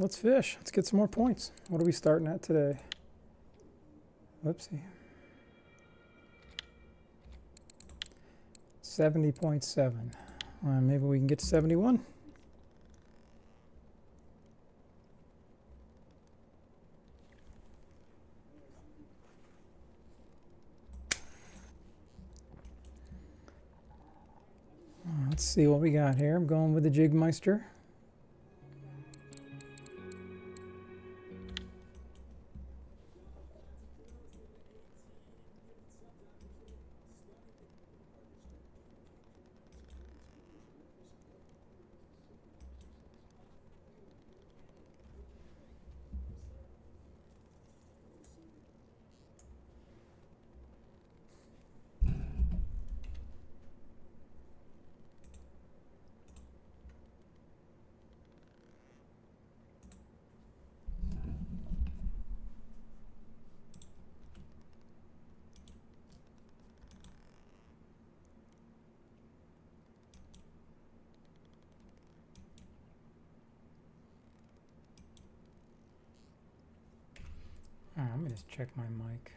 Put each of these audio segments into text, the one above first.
let's fish. Let's get some more points. What are we starting at today? Whoopsie. 70.7. Maybe we can get to 71. Let's see what we got here. I'm going with the Jigmeister. Let me just check my mic.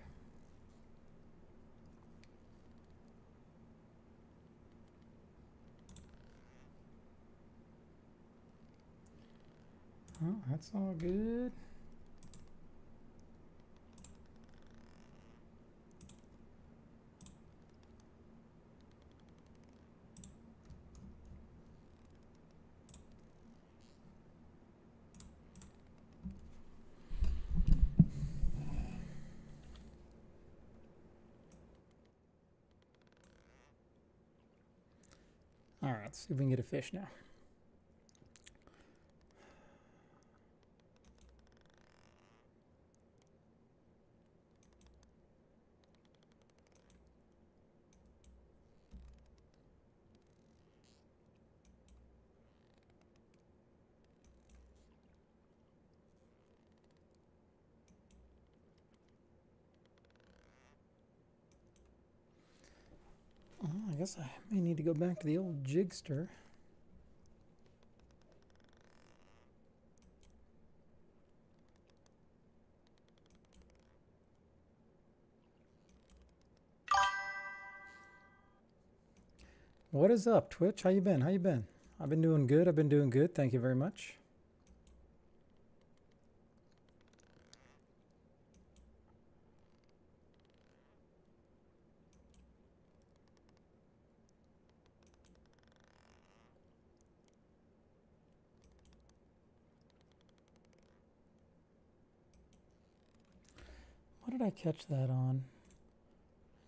Oh, that's all good. All right, let's see if we can get a fish now. I guess I may need to go back to the old Jigster. What is up, Twitch? How you been? How you been? I've been doing good. I've been doing good. Thank you very much. What did I catch that on?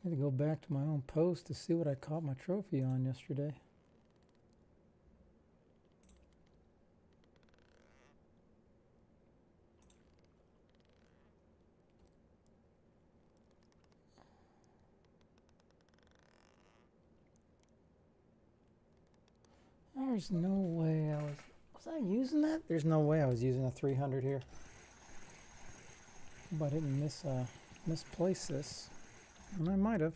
I had to go back to my own post to see what I caught my trophy on yesterday. There's no way I was I using that? There's no way I was using a 300 here. But I didn't misplace this. And I might have.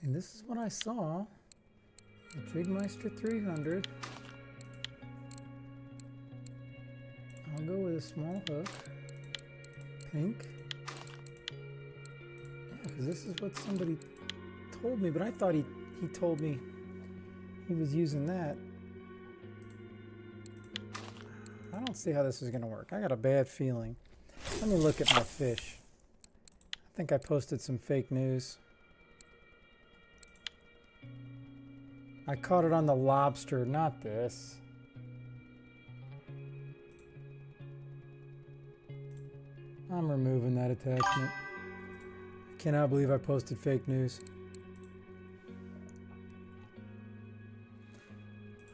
And this is what I saw. The Jigmeister 300. I'll go with a small hook. Pink. Because this is what somebody told me, but I thought he told me he was using that. I don't see how this is going to work. I got a bad feeling. Let me look at my fish. I think I posted some fake news. I caught it on the lobster, not this. I'm removing that attachment. I cannot believe I posted fake news.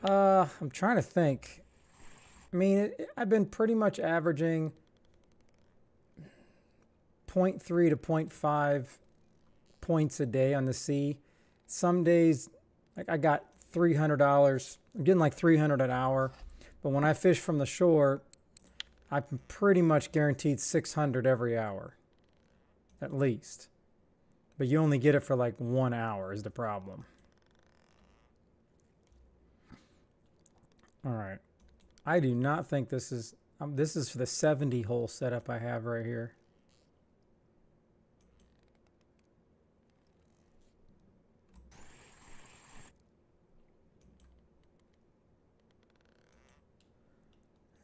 I'm trying to think. I mean, I've been pretty much averaging 0.3 to 0.5 points a day on the sea. Some days, like I got $300. I'm getting like 300 an hour. But when I fish from the shore, I'm pretty much guaranteed 600 every hour, at least. But you only get it for like 1 hour is the problem. All right. I do not think this is for the 70 hole setup I have right here.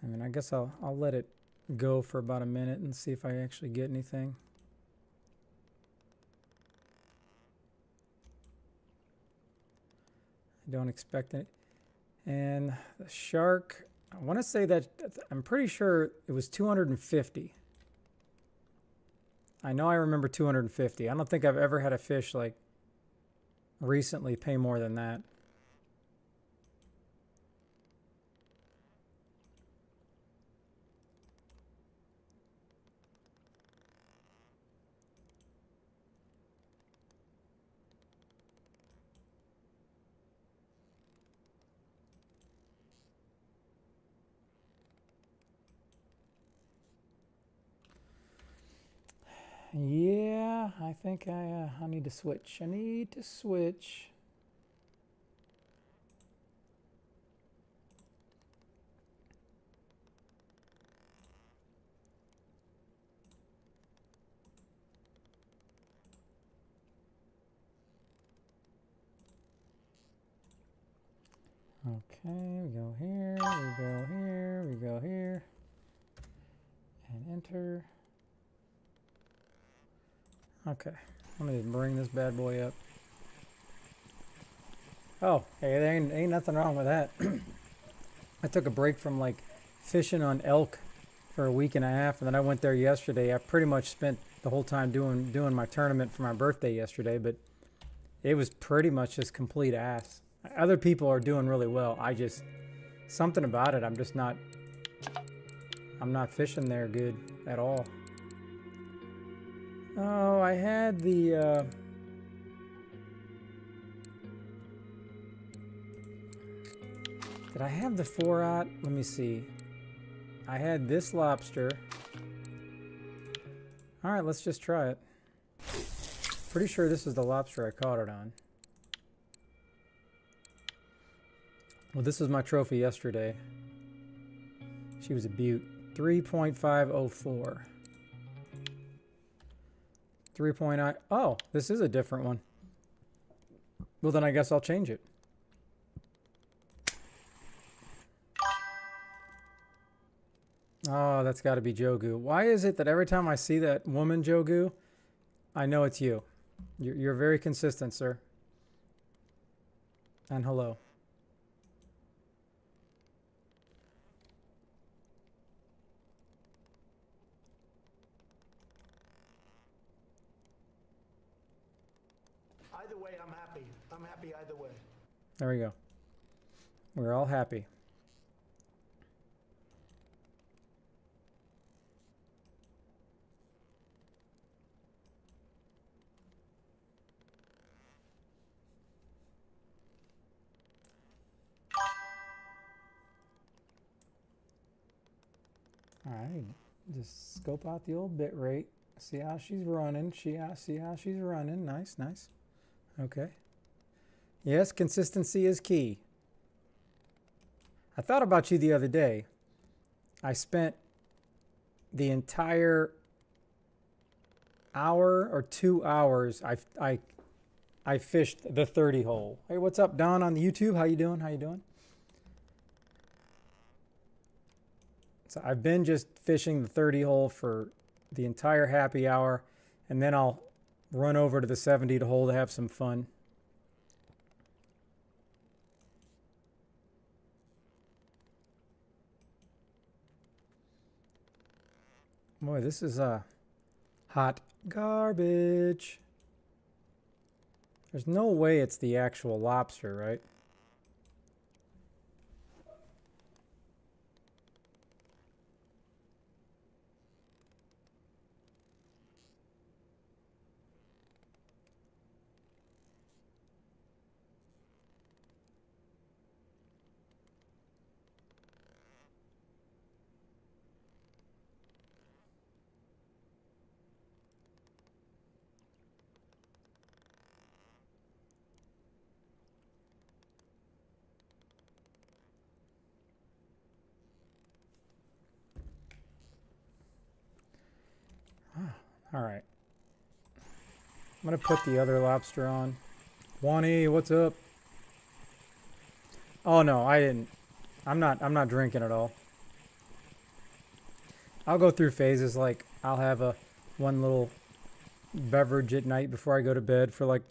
I mean, I guess I'll let it go for about a minute and see if I actually get anything. I don't expect it. And the shark, I want to say that I'm pretty sure it was 250. I know I remember 250. I don't think I've ever had a fish like recently pay more than that. Yeah, I think I need to switch. I need to switch. Okay, we go here, we go here, we go here, and enter. Okay, let me bring this bad boy up. Oh, hey, there ain't nothing wrong with that. I took a break from like fishing on elk for a week and a half, and then I went there yesterday. I pretty much spent the whole time doing my tournament for my birthday yesterday, but it was pretty much just complete ass. Other people are doing really well. I just, something about it, I'm not fishing there good at all. Oh, I had the, did I have the 4-aught? Let me see. I had this lobster. All right, let's just try it. Pretty sure this is the lobster I caught it on. Well, this was my trophy yesterday. She was a beaut. 3.504. 3.9. Oh, this is a different one. Well, then I guess I'll change it. Oh, that's got to be Jogu. Why is it that every time I see that woman, Jogu, I know it's you? You're very consistent, sir. And hello. Either way, I'm happy. I'm happy either way. There we go. We're all happy. All right, just scope out the old bit rate. See how she's running. See how she's running. Nice, nice. Okay. Yes, consistency is key. I thought about you the other day. I spent the entire hour or 2 hours. I fished the 30 hole. Hey, what's up, Don on the YouTube? How you doing? How you doing? So I've been just fishing the 30 hole for the entire happy hour, and then I'll run over to the 70 hole to have some fun. Boy, this is hot garbage. There's no way it's the actual lobster, right? All right. I'm going to put the other lobster on. Wani, what's up? Oh no, I didn't. I'm not drinking at all. I'll go through phases, like I'll have a one little beverage at night before I go to bed for like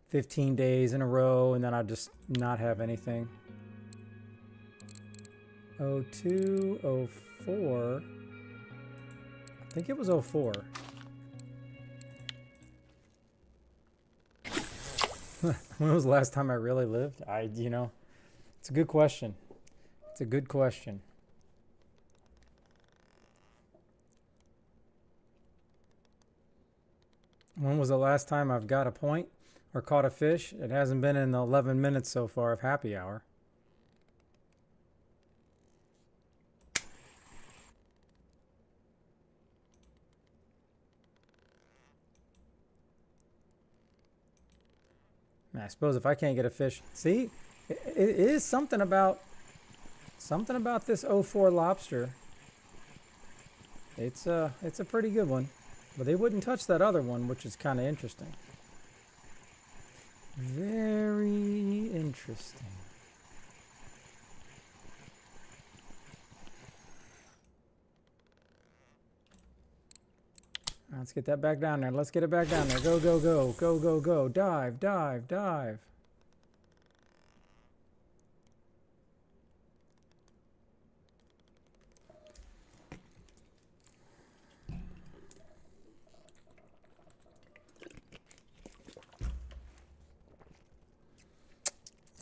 15 days in a row, and then I'll just not have anything. 02, 04. I think it was 04. When was the last time I really lived? It's a good question. It's a good question. When was the last time I've got a point or caught a fish? It hasn't been in the 11 minutes so far of happy hour. I suppose if I can't get a fish, see, it is something about this 04 lobster. It's a pretty good one, but they wouldn't touch that other one, which is kind of interesting. Very interesting. Let's get that back down there. Let's get it back down there. Go, go, go. Go, go, go. Dive, dive, dive.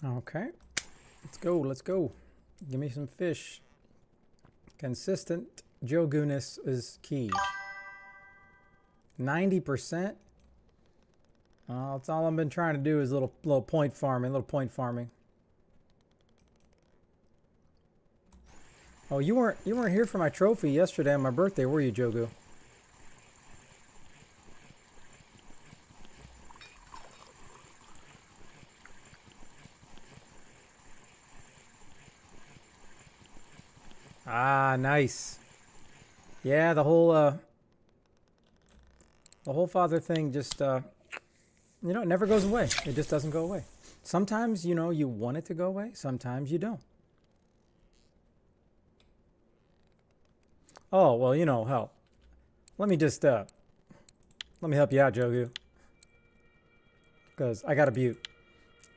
Okay. Let's go. Let's go. Give me some fish. Consistent joguness is key. 90%. That's all I've been trying to do is little point farming, Oh, you weren't here for my trophy yesterday on my birthday, were you, Jogu? Ah, nice. Yeah, the whole father thing just, it never goes away. It just doesn't go away. Sometimes, you want it to go away. Sometimes you don't. Oh, well, hell. Let me help you out, Jogu. Because I got a butte.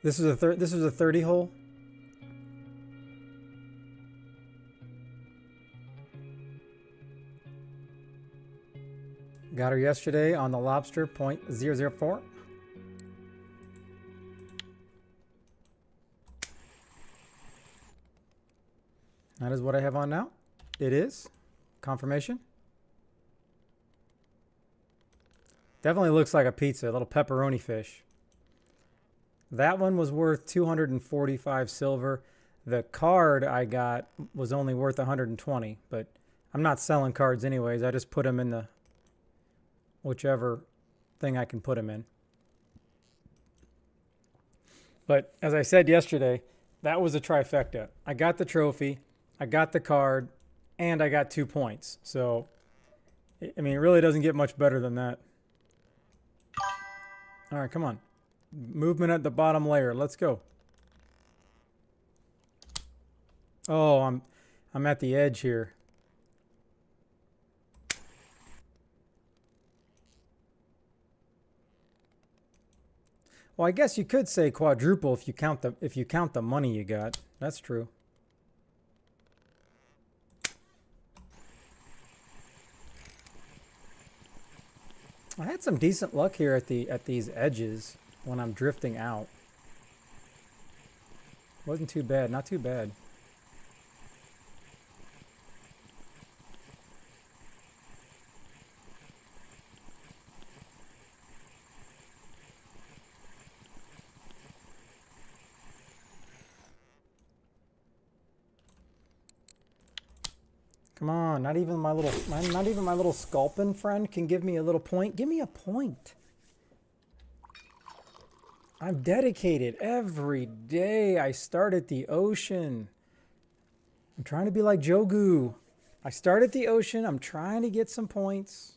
This was a 30 hole. Got her yesterday on the lobster, 0.004. That is what I have on now. It is. Confirmation. Definitely looks like a pizza, a little pepperoni fish. That one was worth 245 silver. The card I got was only worth 120, but I'm not selling cards anyways. I just put them in the whichever thing I can put them in. But as I said yesterday, that was a trifecta. I got the trophy, I got the card, and I got 2 points. So, I mean, it really doesn't get much better than that. All right, come on. Movement at the bottom layer. Let's go. Oh, I'm at the edge here. Well, I guess you could say quadruple if you count the money you got. That's true. I had some decent luck here at these edges when I'm drifting out. Wasn't too bad, not too bad. Come on, not even my little sculpin friend can give me a little point. Give me a point. I'm dedicated every day. I start at the ocean. I'm trying to be like Jogu. I start at the ocean. I'm trying to get some points.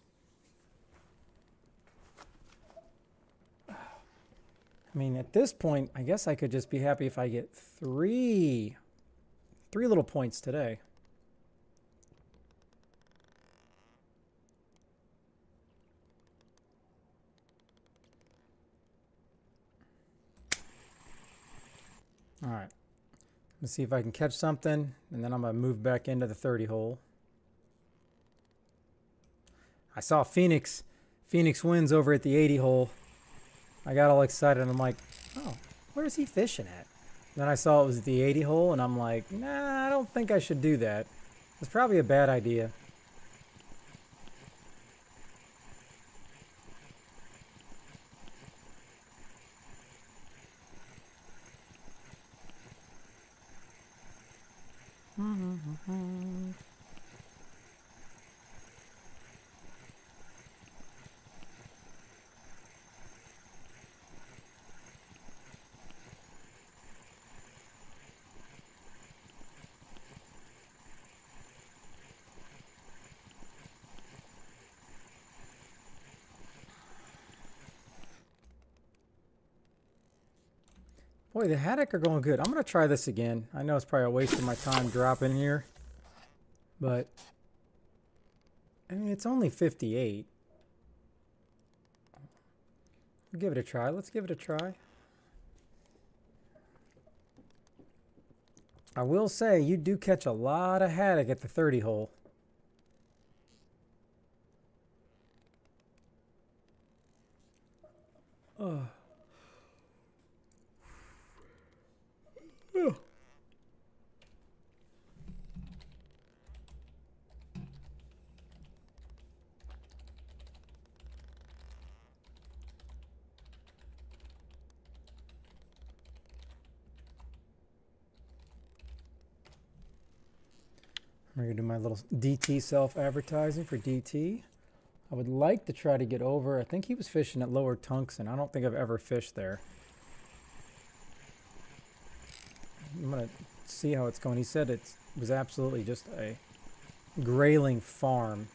I mean, at this point, I guess I could just be happy if I get three little points today. All right. Let's see if I can catch something, and then I'm going to move back into the 30 hole. I saw Phoenix wins over at the 80 hole. I got all excited, and I'm like, oh, where is he fishing at? Then I saw it was at the 80 hole, and I'm like, nah, I don't think I should do that. It's probably a bad idea. Boy, the haddock are going good. I'm going to try this again. I know it's probably a waste of my time dropping here, but I mean, it's only 58. We'll give it a try. Let's give it a try. I will say you do catch a lot of haddock at the 30 hole. Oh. Oh. I'm going to do my little DT self-advertising for DT. I would like to try to get over. I think he was fishing at Lower Tungsten. I don't think I've ever fished there. I'm going to see how it's going. He said it was absolutely just a grayling farm.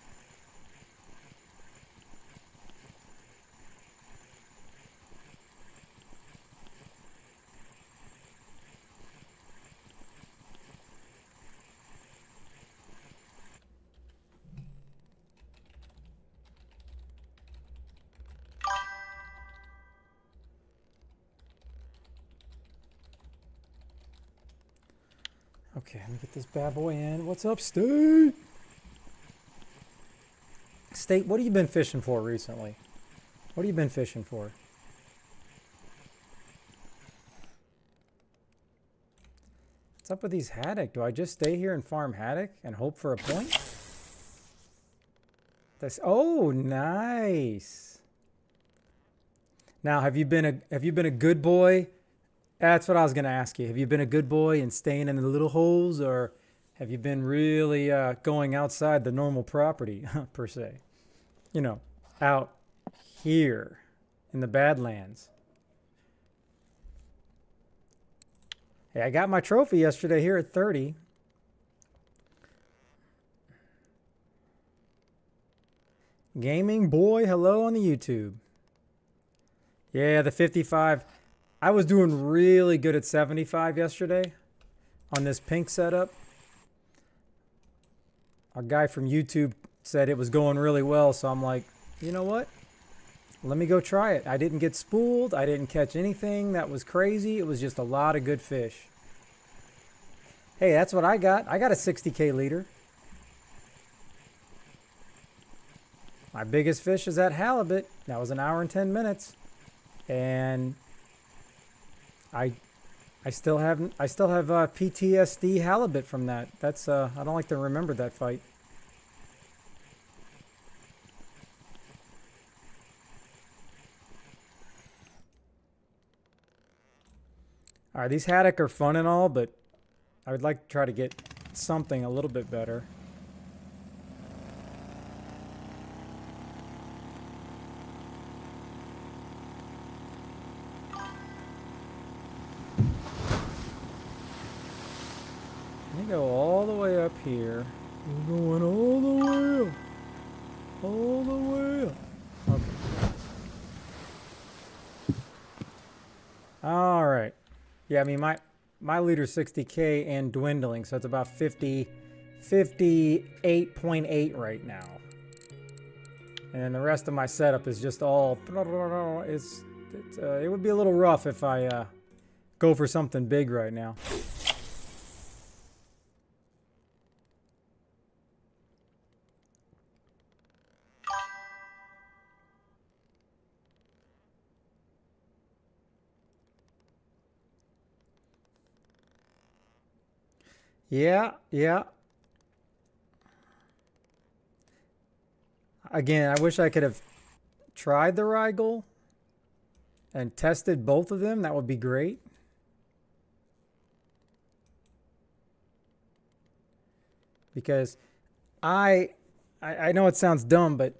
Okay, let me get this bad boy in. What's up, State? State, what have you been fishing for recently? What have you been fishing for? What's up with these haddock? Do I just stay here and farm haddock and hope for a point? That's, oh, nice. Now, have you been a good boy? That's what I was going to ask you. Have you been a good boy and staying in the little holes, or have you been really going outside the normal property, per se? You know, out here in the Badlands. Hey, I got my trophy yesterday here at 30. Gaming boy, hello on the YouTube. Yeah, the 55. I was doing really good at 75 yesterday on this pink setup. A guy from YouTube said it was going really well, so I'm like, you know what? Let me go try it. I didn't get spooled. I didn't catch anything that was crazy. It was just a lot of good fish. Hey, that's what I got. I got a 60K leader. My biggest fish is that halibut. That was an hour and 10 minutes. And I still have PTSD halibut from that. That's I don't like to remember that fight. All right, these haddock are fun and all, but I would like to try to get something a little bit better. Go all the way up here. We're going all the way up. All the way up. Okay. All right. Yeah, I mean my leader's 60K and dwindling, so it's about 58.8 right now. And the rest of my setup is just all it would be a little rough if I go for something big right now. Yeah, yeah. Again, I wish I could have tried the Rigel and tested both of them. That would be great. Because I know it sounds dumb, but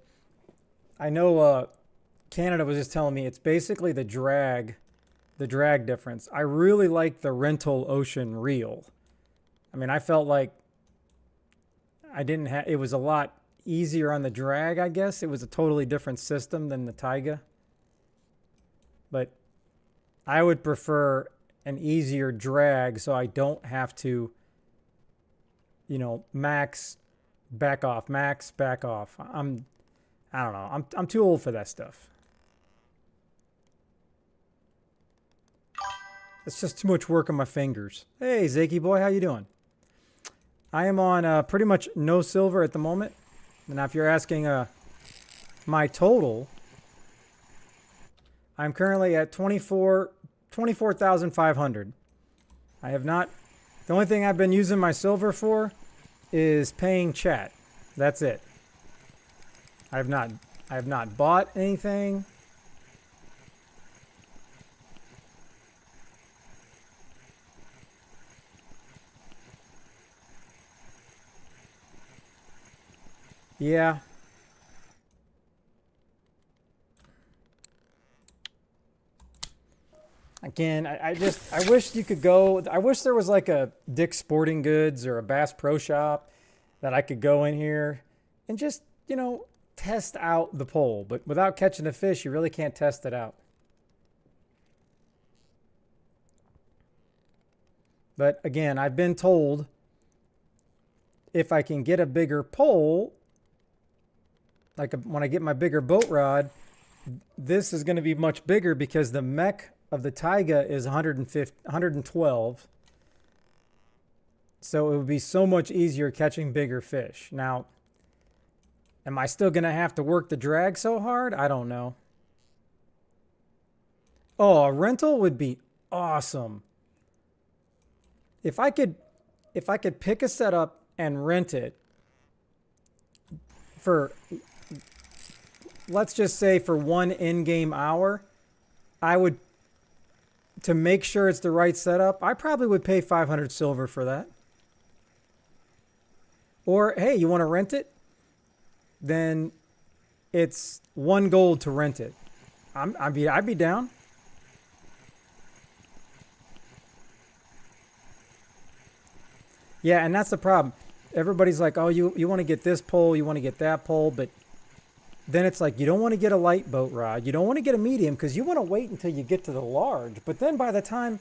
I know Canada was just telling me it's basically the drag difference. I really like the Rental Ocean Reel. I mean, I felt like I didn't have, it was a lot easier on the drag, I guess. It was a totally different system than the Taiga. But I would prefer an easier drag so I don't have to, you know, max, back off, max, back off. I don't know. I'm too old for that stuff. It's just too much work on my fingers. Hey, Zakey boy, how you doing? I am on pretty much no silver at the moment. Now, if you're asking my total, I'm currently at 24,500. I have not, the only thing I've been using my silver for is paying chat. That's it. I have not bought anything. Yeah. Again, I wish you could go. I wish there was like a Dick's Sporting Goods or a Bass Pro Shop that I could go in here and just, you know, test out the pole. But without catching a fish, you really can't test it out. But again, I've been told if I can get a bigger pole, like when I get my bigger boat rod, this is going to be much bigger because the mech of the Taiga is 112. So it would be so much easier catching bigger fish. Now, am I still going to have to work the drag so hard? I don't know. Oh, a rental would be awesome. If I could pick a setup and rent it for, let's just say for one in-game hour, I would, to make sure it's the right setup, I probably would pay 500 silver for that. Or, hey, you want to rent it? Then it's 1 gold to rent it. I'd be down. Yeah, and that's the problem. Everybody's like, oh, you want to get this pole, you want to get that pole, but then it's like you don't want to get a light boat rod. You don't want to get a medium because you want to wait until you get to the large. But then by the time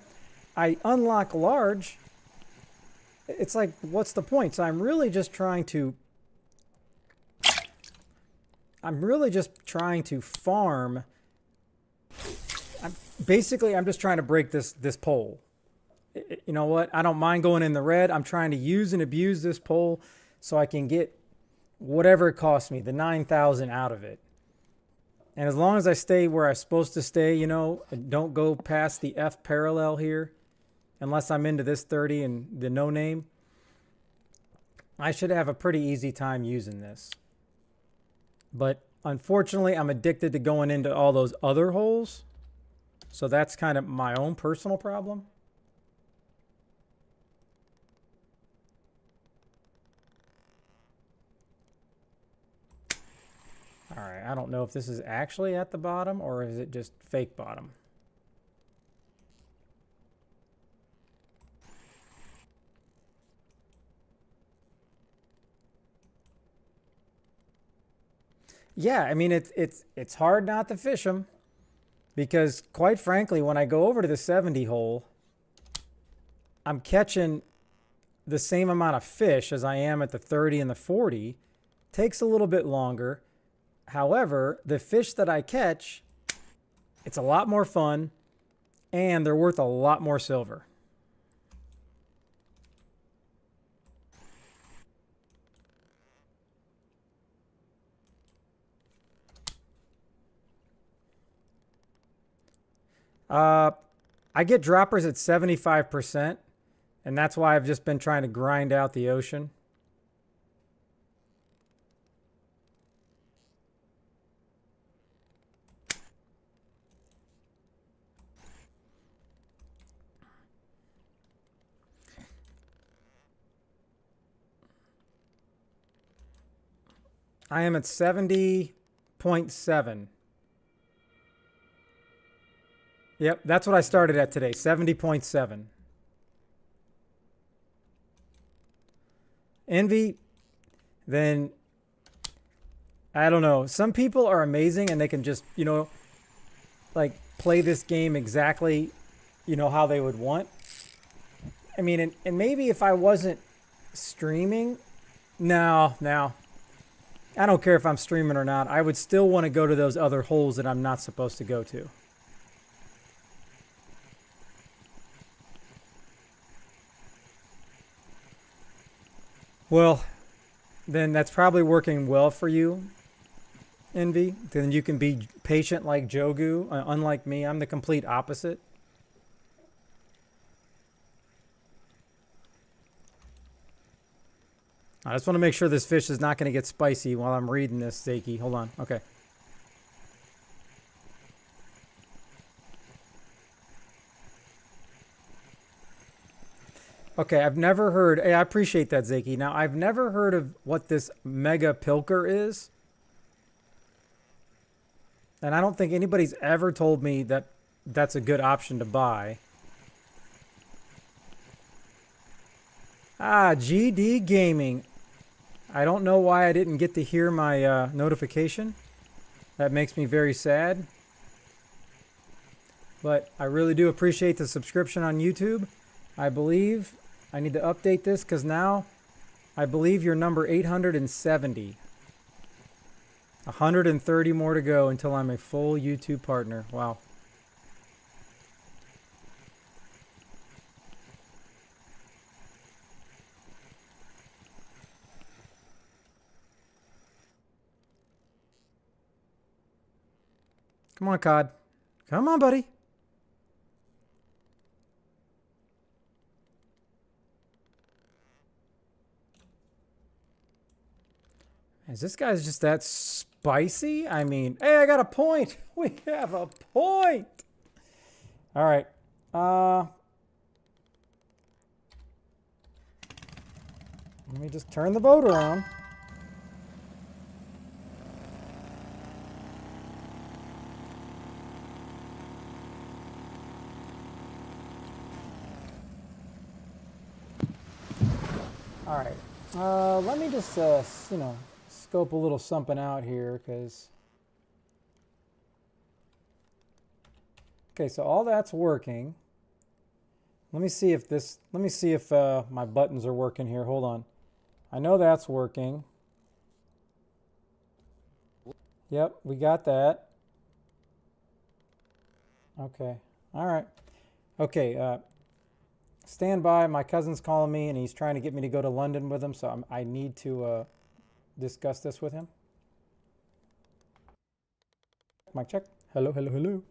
I unlock large, it's like, what's the point? So I'm really just trying to farm. I'm just trying to break this pole. You know what? I don't mind going in the red. I'm trying to use and abuse this pole so I can get whatever it costs me, the 9,000 out of it. And as long as I stay where I'm supposed to stay, you know, don't go past the F parallel here, unless I'm into this 30 and the no name, I should have a pretty easy time using this. But unfortunately, I'm addicted to going into all those other holes. So that's kind of my own personal problem. All right, I don't know if this is actually at the bottom or is it just fake bottom. Yeah, I mean it's hard not to fish them. Because quite frankly, when I go over to the 70 hole, I'm catching the same amount of fish as I am at the 30 and the 40. Takes a little bit longer. However, the fish that I catch, it's a lot more fun and they're worth a lot more silver. I get droppers at 75%, and that's why I've just been trying to grind out the ocean. I am at 70.7. Yep, that's what I started at today, 70.7. Envy, then I don't know. Some people are amazing and they can just, like play this game exactly, how they would want. I mean, and maybe if I wasn't streaming, no. I don't care if I'm streaming or not. I would still want to go to those other holes that I'm not supposed to go to. Well, then that's probably working well for you, Envy. Then you can be patient like Jogu. Unlike me, I'm the complete opposite. I just want to make sure this fish is not going to get spicy while I'm reading this, Zaki. Hold on. Okay. Okay, I've never heard. Hey, I appreciate that, Zaki. Now, I've never heard of what this mega pilker is. And I don't think anybody's ever told me that that's a good option to buy. Ah, GD Gaming. I don't know why I didn't get to hear my notification. That makes me very sad. But I really do appreciate the subscription on YouTube. I believe I need to update this because now I believe you're number 870. 130 more to go until I'm a full YouTube partner. Wow. Come on, Cod. Come on, buddy. Is this guy's just that spicy? I mean, hey, I got a point. We have a point. All right. Let me just turn the boat around. All right. Let me just, scope a little something out here because. Okay, so all that's working. Let me see if my buttons are working here. Hold on. I know that's working. Yep, we got that. Okay. All right. Okay. Stand by. My cousin's calling me, and he's trying to get me to go to London with him, so I need to discuss this with him. Mic check. Hello, hello, hello.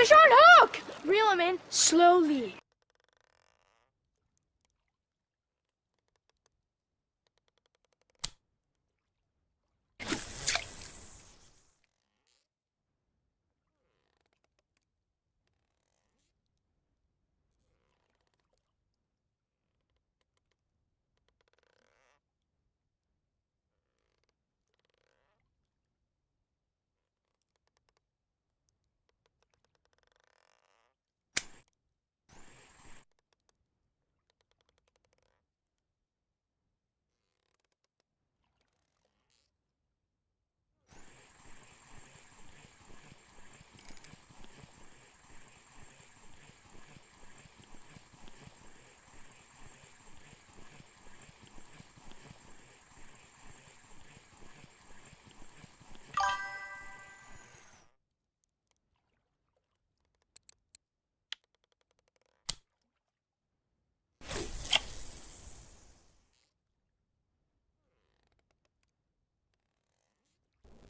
Fish on hook! Reel him in slowly.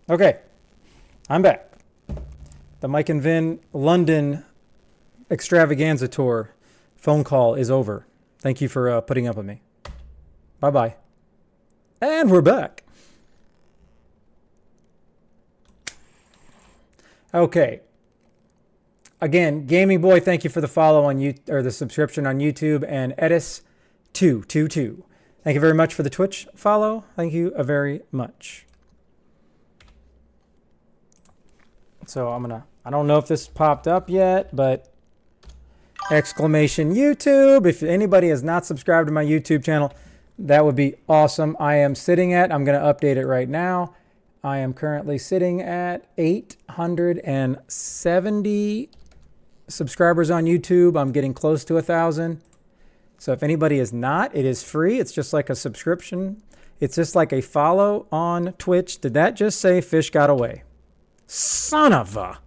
Okay, I'm back. The Mike and Vin London extravaganza tour phone call is over. Thank you for putting up with me. Bye-bye. And we're back. Okay. Again, Gaming Boy, thank you for the follow on or the subscription on YouTube, and Edis222. Thank you very much for the Twitch follow. Thank you very much. So I don't know if this popped up yet, but exclamation YouTube. If anybody has not subscribed to my YouTube channel, that would be awesome. I'm going to update it right now. I am currently sitting at 870 subscribers on YouTube. I'm getting close to 1,000. So if anybody is not, it is free. It's just like a subscription. It's just like a follow on Twitch. Did that just say fish got away? Son of a...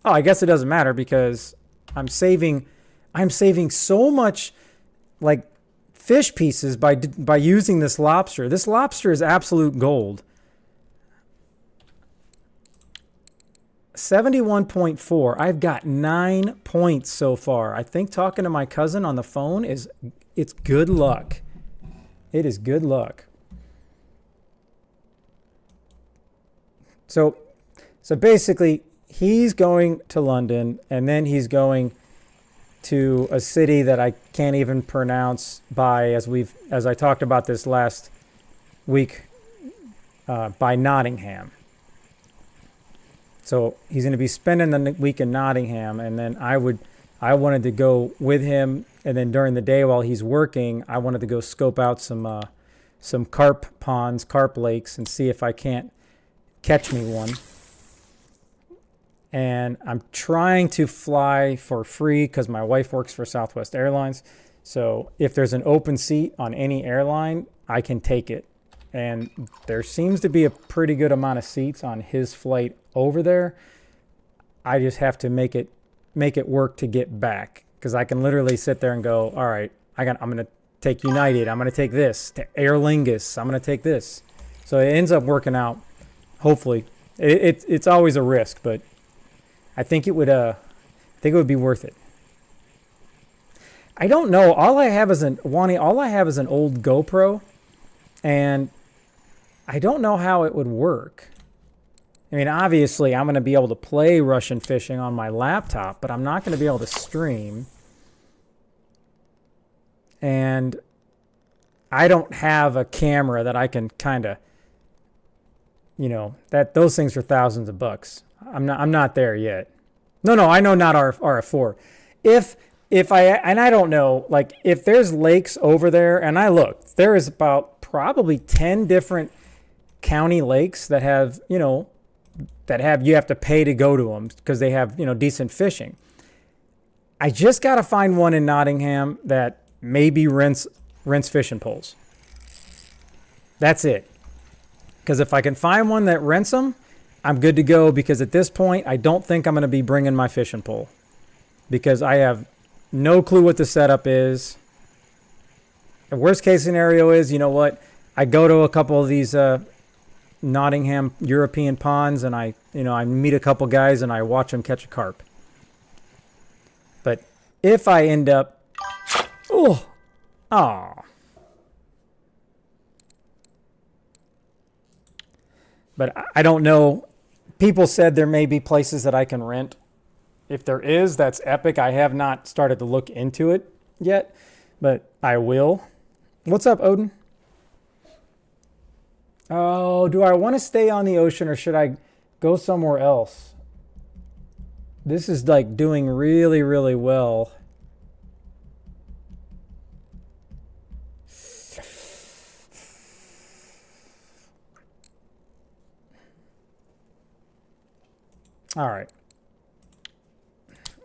Oh, I guess it doesn't matter because I'm saving so much like fish pieces by using this lobster. This lobster is absolute gold. 71.4. I've got 9 points so far. I think talking to my cousin on the phone it's good luck. It is good luck. So basically, he's going to London, and then he's going to a city that I can't even pronounce as I talked about this last week, by Nottingham. So he's going to be spending the week in Nottingham, and then I wanted to go with him, and then during the day while he's working, I wanted to go scope out some carp ponds, carp lakes, and see if I can't catch me one. And I'm trying to fly for free because my wife works for Southwest Airlines. So if there's an open seat on any airline, I can take it. And there seems to be a pretty good amount of seats on his flight over there. I just have to make it work to get back, because I can literally sit there and go, all right, I'm going to take United. I'm going to take this. Aer Lingus. I'm going to take this. So it ends up working out. Hopefully, it's always a risk, but I think it would be worth it. I don't know. All I have is an old GoPro, and I don't know how it would work. I mean, obviously, I'm going to be able to play Russian fishing on my laptop, but I'm not going to be able to stream. And I don't have a camera that I can kind of, those things are thousands of bucks. I'm not there yet. No, I know not RF4. I don't know, like if there's lakes over there, and I looked, there is about probably 10 different county lakes that have, you have to pay to go to them because they have, decent fishing. I just got to find one in Nottingham that maybe rents fishing poles. That's it. Because if I can find one that rents them, I'm good to go, because at this point, I don't think I'm going to be bringing my fishing pole, because I have no clue what the setup is. The worst case scenario is, I go to a couple of these Nottingham European ponds, and I meet a couple guys and I watch them catch a carp. But if I end up, but I don't know. People said there may be places that I can rent. If there is, that's epic. I have not started to look into it yet, but I will. What's up, Odin? Oh, do I want to stay on the ocean or should I go somewhere else? This is like doing really, really well. All right.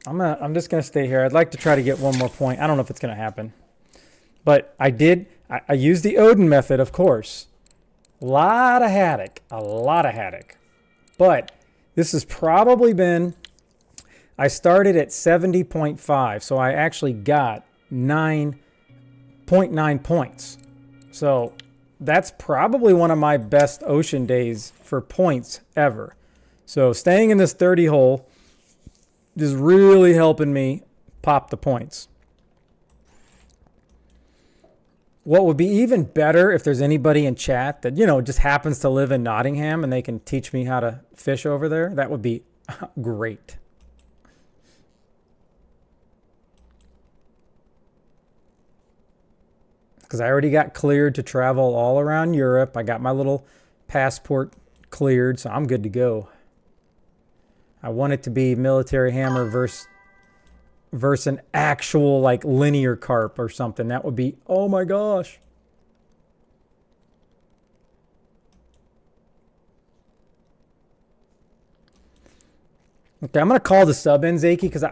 I'm just gonna stay here. I'd like to try to get one more point. I don't know if it's gonna happen, but I used the Odin method, of course. A lot of haddock. But this has probably been, I started at 70.5, so I actually got 9.9 points. So that's probably one of my best ocean days for points ever. So staying in this 30 hole is really helping me pop the points. What would be even better if there's anybody in chat that, just happens to live in Nottingham and they can teach me how to fish over there. That would be great. Because I already got cleared to travel all around Europe. I got my little passport cleared, so I'm good to go. I want it to be military hammer versus an actual like linear carp or something. That would be, oh my gosh. Okay, I'm going to call the sub in, Zaki, because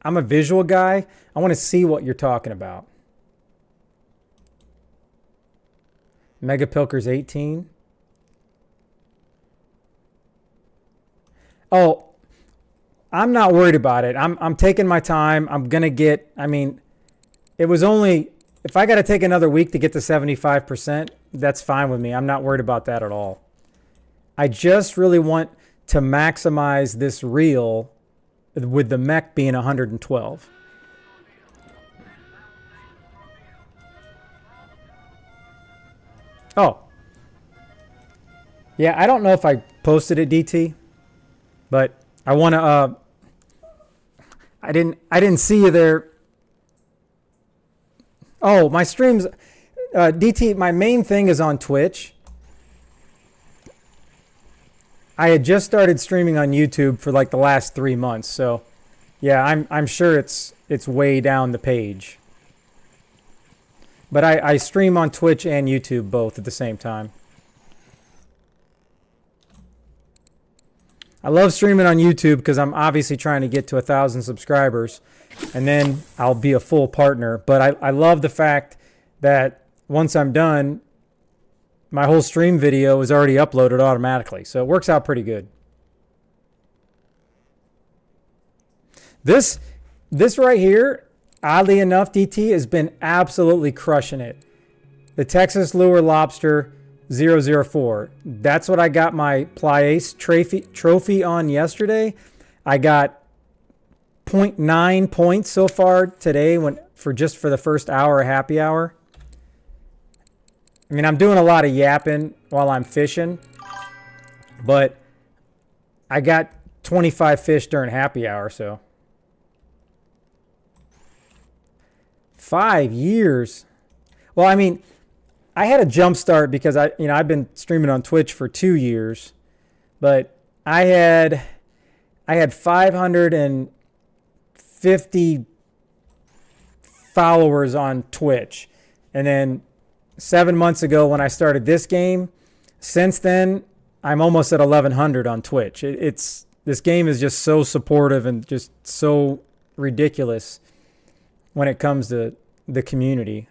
I'm a visual guy. I want to see what you're talking about. Megapilker's 18. Oh, I'm not worried about it. I'm taking my time. I'm going to get, it was only, if I got to take another week to get to 75%, that's fine with me. I'm not worried about that at all. I just really want to maximize this reel with the mech being 112. Oh. Yeah, I don't know if I posted it, DT, but I want to, I didn't see you there. Oh, my streams, DT, my main thing is on Twitch. I had just started streaming on YouTube for like the last 3 months, so yeah, I'm sure it's way down the page. But I stream on Twitch and YouTube both at the same time. I love streaming on YouTube because I'm obviously trying to get to 1,000 subscribers, and then I'll be a full partner. But I love the fact that once I'm done, my whole stream video is already uploaded automatically. So it works out pretty good. This right here, oddly enough, DT, has been absolutely crushing it. The Texas Lure Lobster 004. That's what I got my Ply-Ace trophy on yesterday. I got 0.9 points so far today for the first hour of happy hour. I'm doing a lot of yapping while I'm fishing, but I got 25 fish during happy hour, so 5 years. Well, I had a jump start because I've been streaming on Twitch for 2 years, but I had 550 followers on Twitch, and then 7 months ago when I started this game, since then I'm almost at 1,100 on Twitch. This game is just so supportive and just so ridiculous when it comes to the community.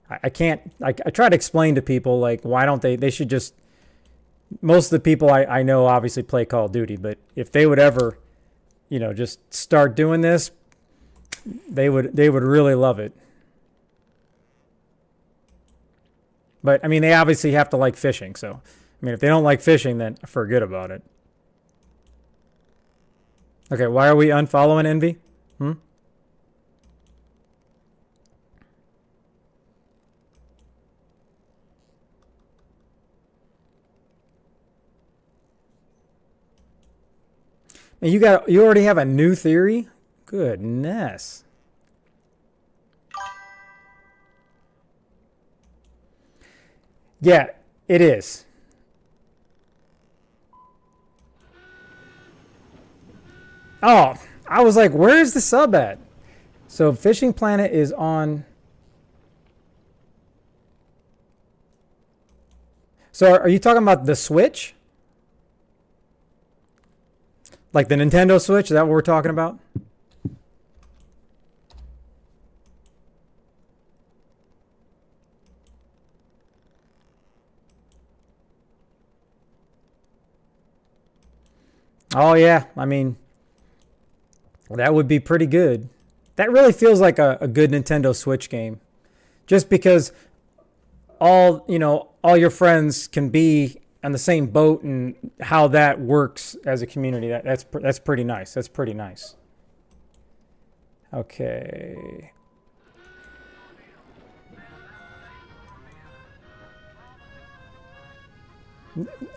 I try to explain to people, like, why don't they should just, most of the people I know obviously play Call of Duty, but if they would ever, just start doing this, they would really love it. But they obviously have to like fishing, so I mean, if they don't like fishing, then forget about it. Okay, why are we unfollowing Envy? And you already have a new theory? Goodness. Yeah, it is. Oh, I was like, where's the sub at? So Fishing Planet is on. So are you talking about the Switch? Like the Nintendo Switch? Is that what we're talking about? Oh, yeah. I mean, that would be pretty good. That really feels like a good Nintendo Switch game. Just because all your friends can be on the same boat and how that works as a community. That's pretty nice. That's pretty nice. Okay.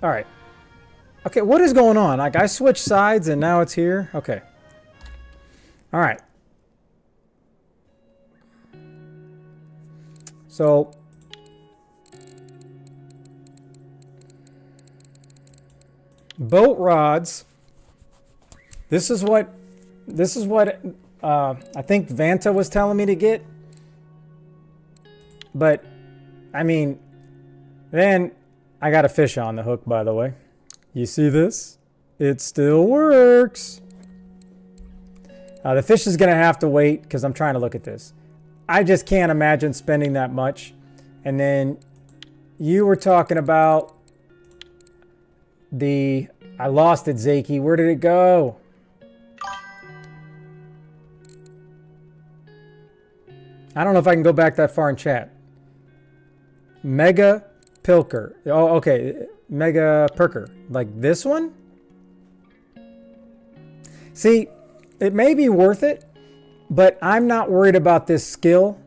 All right. Okay, what is going on? Like, I switched sides and now it's here? Okay. All right. So, boat rods. This is what I think Vanta was telling me to get. But, I mean, then I got a fish on the hook, by the way. You see this? It still works. The fish is going to have to wait because I'm trying to look at this. I just can't imagine spending that much. And then you were talking about I lost it, Zaki. Where did it go? I don't know if I can go back that far in chat. Mega Pilker. Oh, okay. Mega Perker. Like this one? See, it may be worth it, but I'm not worried about this skill.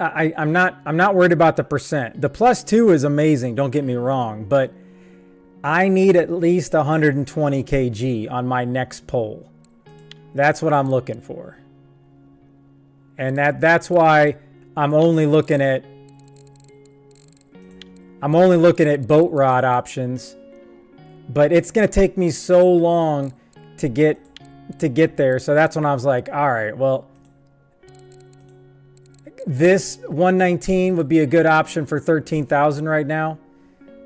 I'm not worried about the percent. The +2 is amazing, don't get me wrong, but I need at least 120 kg on my next pole. That's what I'm looking for. And that's why I'm only looking at boat rod options, but it's going to take me so long to get there. So that's when I was like, all right, well, this 119 would be a good option for 13,000 right now,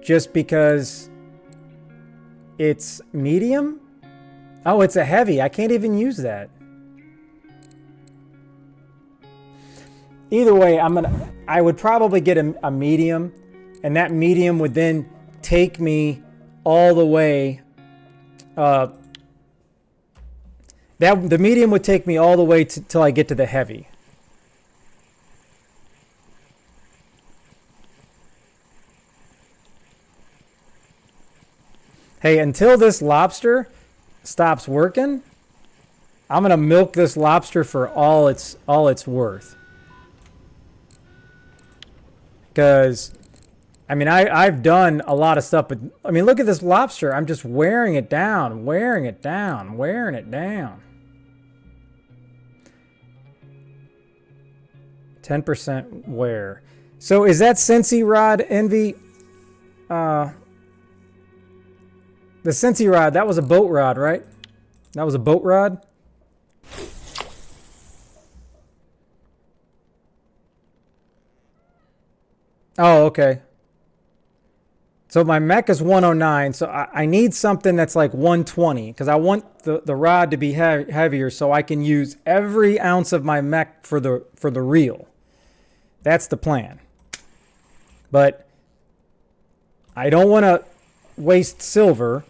just because it's medium. Oh, it's a heavy. I can't even use that. Either way, I would probably get a medium, and that medium would then take me all the way. The medium would take me all the way till I get to the heavy. Hey, until this lobster stops working, I'm gonna milk this lobster for all it's worth. Because, I mean, I've done a lot of stuff, but I mean, look at this lobster. I'm just wearing it down, wearing it down, wearing it down. 10% wear. So is that Sensi rod, Envy? The Sensi rod, that was a boat rod, right? That was a boat rod? Oh, okay. So my mech is 109, so I need something that's like 120, because I want the rod to be heavier so I can use every ounce of my mech for the reel. That's the plan. But I don't want to waste silver,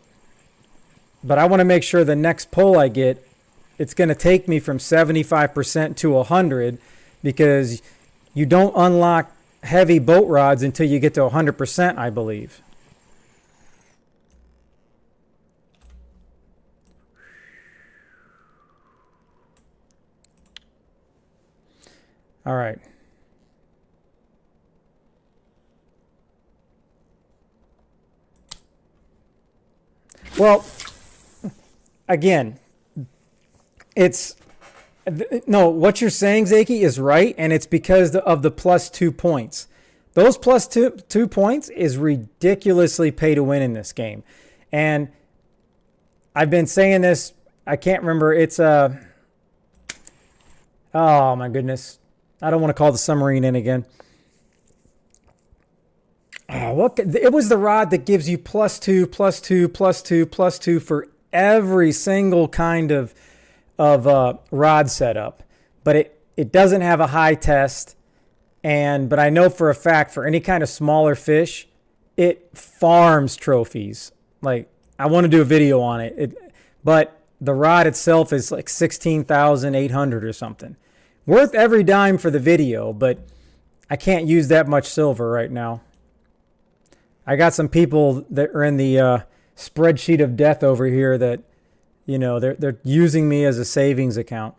but I want to make sure the next pull I get, it's going to take me from 75% to 100, because you don't unlock heavy boat rods until you get to 100%, I believe. All right. Well, again, it's no, what you're saying, Zaki, is right, and it's because of the plus 2 points. Those plus two points is ridiculously pay to win in this game. And I've been saying this, I can't remember, it's oh my goodness. I don't want to call the submarine in again. It was the rod that gives you plus 2, plus 2, plus 2, plus 2 for every single kind of rod setup, but it doesn't have a high test. But I know for a fact for any kind of smaller fish, it farms trophies. Like, I want to do a video on it. But the rod itself is like 16,800 or something. Worth every dime for the video, but I can't use that much silver right now. I got some people that are in the spreadsheet of death over here that, you know, they're using me as a savings account.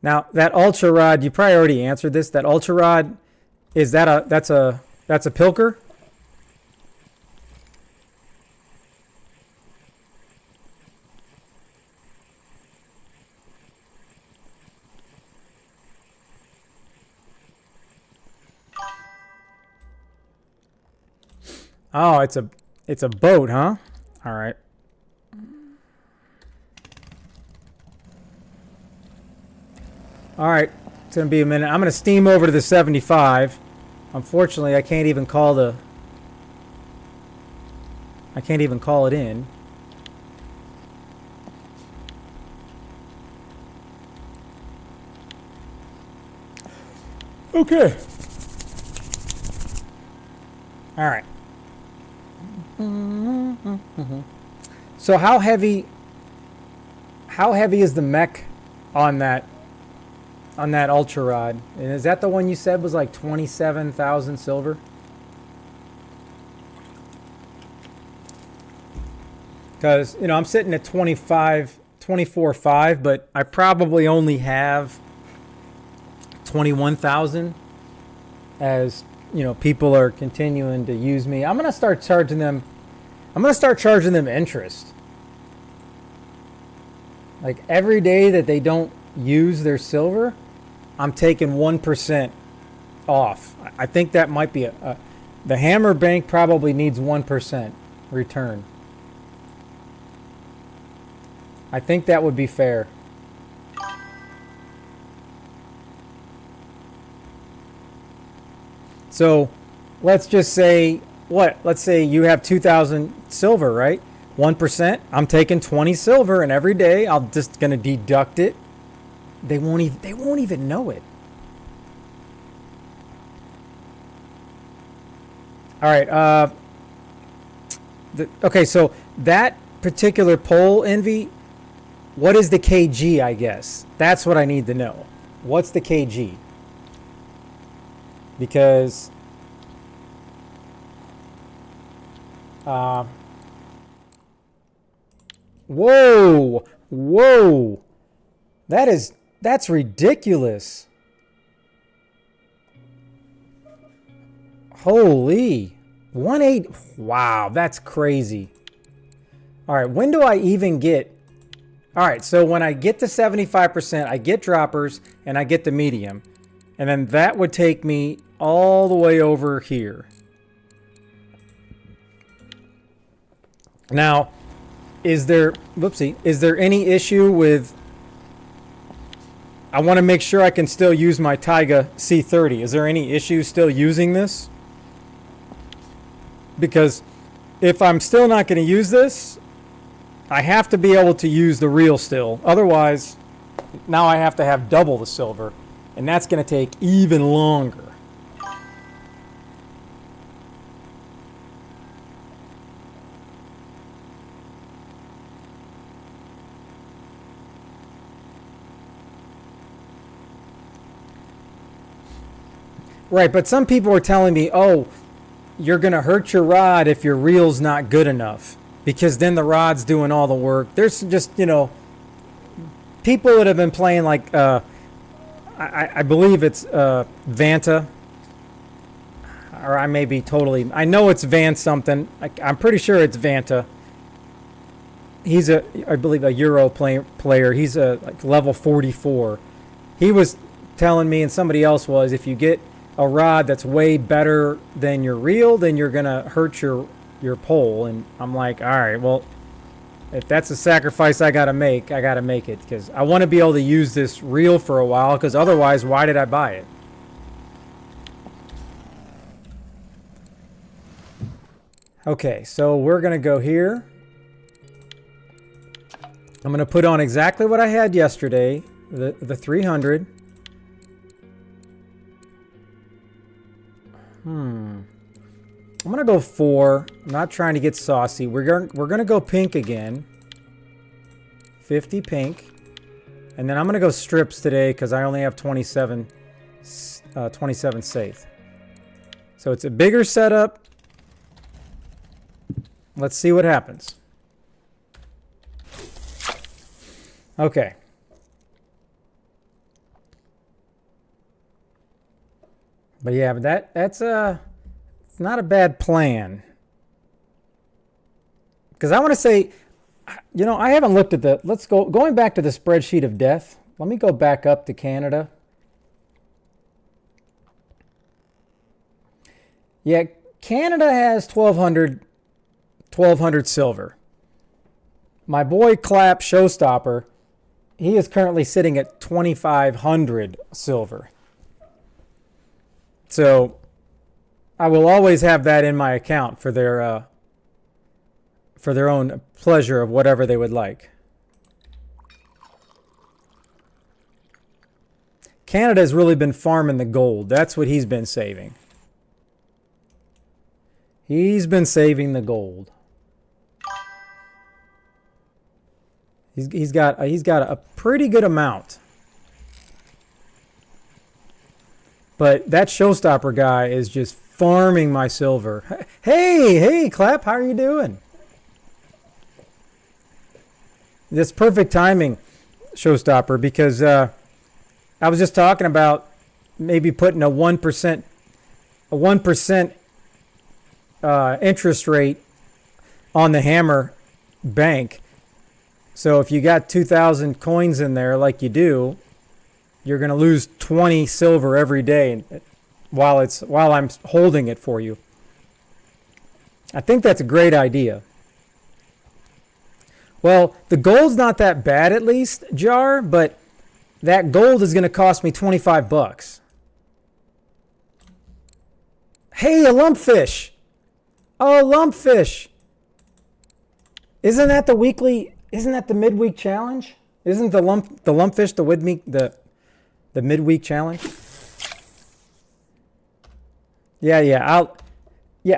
Now, that ultra rod, you probably already answered this. That ultra rod, is that that's a pilker? Oh, it's a boat, huh? All right. All right, it's going to be a minute. I'm going to steam over to the 75. Unfortunately, I can't even call it in. Okay. All right. So how heavy is the mech on that ultra rod? And is that the one you said was like 27,000 silver? Because, you know, I'm sitting at 24.5, but I probably only have 21,000 as, you know, people are continuing to use me. I'm going to start charging them interest. Like, every day that they don't use their silver, I'm taking 1% off. I think that might be the Hammer Bank probably needs 1% return. I think that would be fair. So let's just say, let's say you have 2,000 silver, right? 1%, I'm taking 20 silver, and every day I'm just going to deduct it. They won't even know it. All right. Okay, so that particular pole, Envy, what is the kg, I guess? That's what I need to know. What's the kg? Because whoa, that's ridiculous. Holy, 1.8. Wow, that's crazy. All right, when do I even get? All right, so when I get to 75%, I get droppers and I get the medium. And then that would take me all the way over here. Now, is there any issue with, I want to make sure I can still use my Taiga C30. Is there any issue still using this? Because if I'm still not going to use this, I have to be able to use the reel still. Otherwise, now I have to have double the silver. And that's going to take even longer. Right, but some people are telling me, oh, you're going to hurt your rod if your reel's not good enough. because then the rod's doing all the work. There's just, people that have been playing like, I believe it's Vanta, or I may be totally, I know it's Van something. I'm pretty sure it's Vanta. He's I believe a Euro player. He's a like level 44. He was telling me, and somebody else was, if you get a rod that's way better than your reel, then you're gonna hurt your pole. And I'm like, all right, well, if that's a sacrifice I gotta make it, because I want to be able to use this reel for a while, because otherwise, why did I buy it? Okay, so we're gonna go here. I'm gonna put on exactly what I had yesterday, the 300. I'm gonna go 4. I'm not trying to get saucy. We're gonna go pink again. 50 pink, and then I'm gonna go strips today because I only have 27 safe. So it's a bigger setup. Let's see what happens. Okay. But yeah, but that's it's not a bad plan. Because I want to say, I haven't looked at going back to the spreadsheet of death. Let me go back up to Canada. Yeah, Canada has 1,200 silver. My boy Clap Showstopper, he is currently sitting at 2,500 silver. So I will always have that in my account for their own pleasure of whatever they would like. Canada has really been farming the gold. That's what he's been saving. He's been saving the gold. He's got a pretty good amount. But that Showstopper guy is just farming my silver. Hey, Clap, how are you doing? That's perfect timing, Showstopper, because I was just talking about maybe putting a 1% interest rate on the Hammer bank. So if you got 2,000 coins in there like you do, you're going to lose 20 silver every day while I'm holding it for you. I think that's a great idea. Well, the gold's not that bad, at least, Jar, but that gold is going to cost me 25 bucks. Hey, a lumpfish. Oh, lumpfish. Isn't that the midweek challenge? Isn't the lumpfish the midweek challenge? Yeah,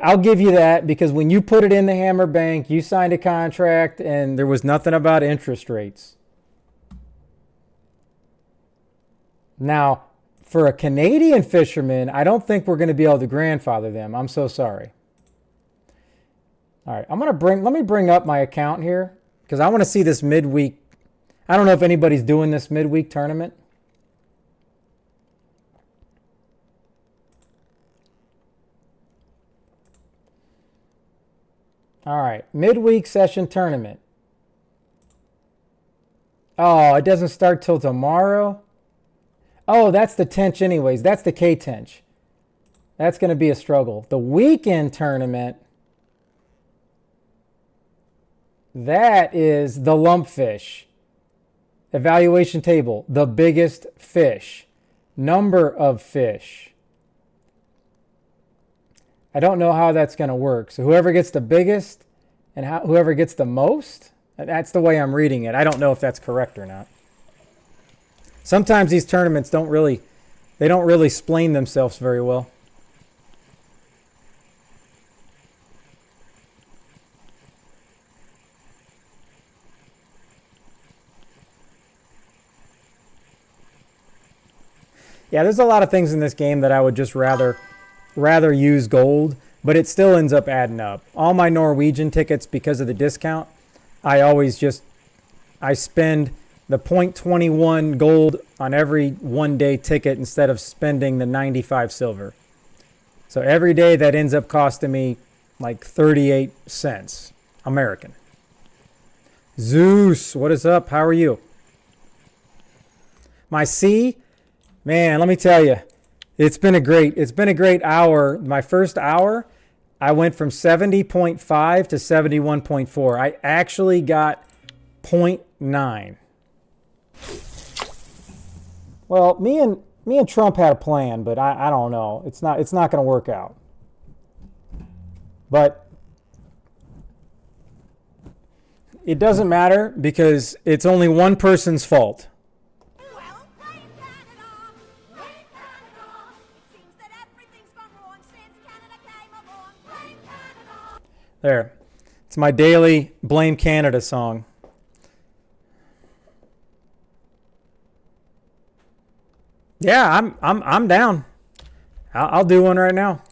I'll give you that, because when you put it in the Hammer Bank, you signed a contract and there was nothing about interest rates. Now, for a Canadian fisherman, I don't think we're going to be able to grandfather them. I'm so sorry. All right, let me bring up my account here, because I want to see this midweek. I don't know if anybody's doing this midweek tournament. All right, midweek session tournament. Oh, it doesn't start till tomorrow? Oh, that's the tench anyways. That's the K-tench. That's going to be a struggle. The weekend tournament, that is the lumpfish. Evaluation table, the biggest fish. Number of fish. I don't know how that's going to work. So whoever gets the biggest and whoever gets the most, that's the way I'm reading it. I don't know if that's correct or not. Sometimes these tournaments don't really explain themselves very well. Yeah, there's a lot of things in this game that I would just rather use gold. but it still ends up adding up. All my Norwegian tickets, because of the discount, I spend the 0.21 gold on every 1 day ticket instead of spending the 95 silver. So every day that ends up costing me like 38 cents American. Zeus, what is up? How are you? My C, man, let me tell you, it's been a great hour. My first hour, I went from 70.5 to 71.4. I actually got 0.9. Well, me and Trump had a plan, but I don't know. It's not going to work out. But it doesn't matter because it's only one person's fault. There. It's my daily Blame Canada song. Yeah, I'm down. I'll do one right now.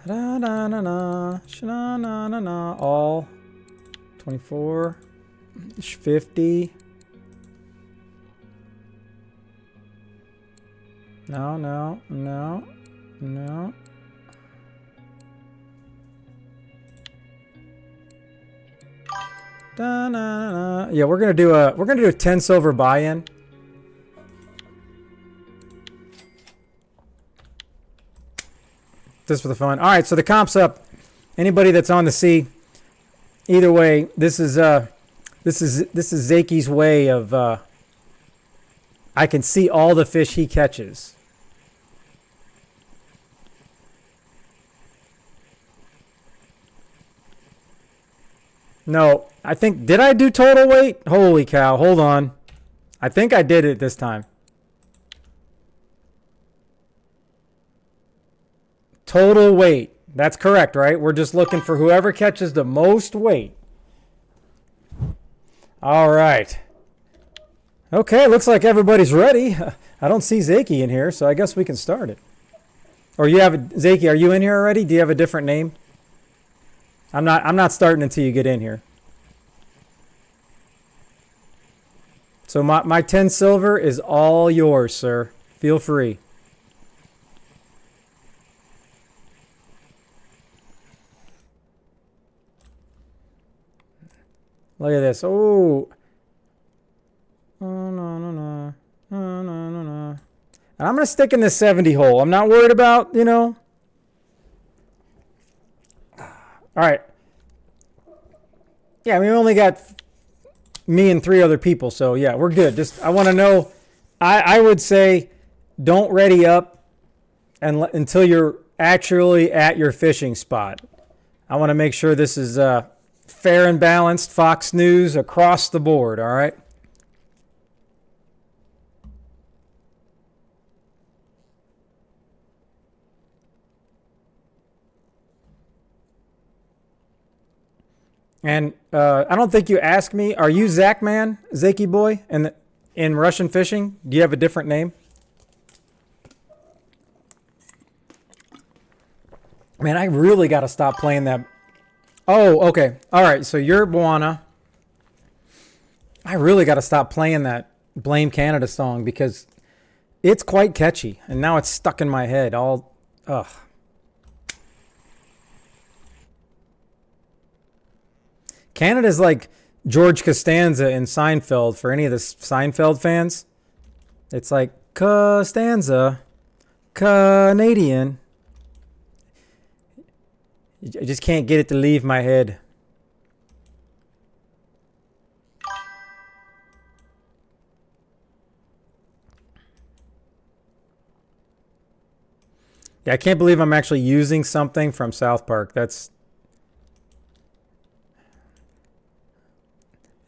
Da na na na, na na na na. All 24, 50. No, no, no, no. Da, na, na. Yeah, we're gonna do a 10 silver buy-in. Just for the fun. All right, so the comp's up. Anybody that's on the C, either way, this is Zaki's way of. I can see all the fish he catches. No, I think, did I do total weight? Holy cow, hold on. I think I did it this time. Total weight. That's correct, right? We're just looking for whoever catches the most weight. All right. Okay, looks like everybody's ready. I don't see Zaki in here, so I guess we can start it. Or you have Zaki, are you in here already? Do you have a different name? I'm not starting until you get in here. So my 10 silver is all yours, sir. Feel free. Look at this. Oh. Oh, no, no, no. No, no, no, no. And I'm going to stick in this 70 hole. I'm not worried about, All right. Yeah, we only got me and 3 other people, so yeah, we're good. Just I want to know. I would say don't ready up until you're actually at your fishing spot. I want to make sure this is fair and balanced. Fox News across the board. All right. And I don't think you asked me, are you Zach Man, Zaki Boy, in Russian fishing? Do you have a different name? Man, I really got to stop playing that. Oh, okay. All right, so you're Buana. I really got to stop playing that Blame Canada song because it's quite catchy. And now it's stuck in my head. Ugh. Canada's like George Costanza in Seinfeld for any of the Seinfeld fans. It's like Costanza, Canadian. I just can't get it to leave my head. Yeah, I can't believe I'm actually using something from South Park.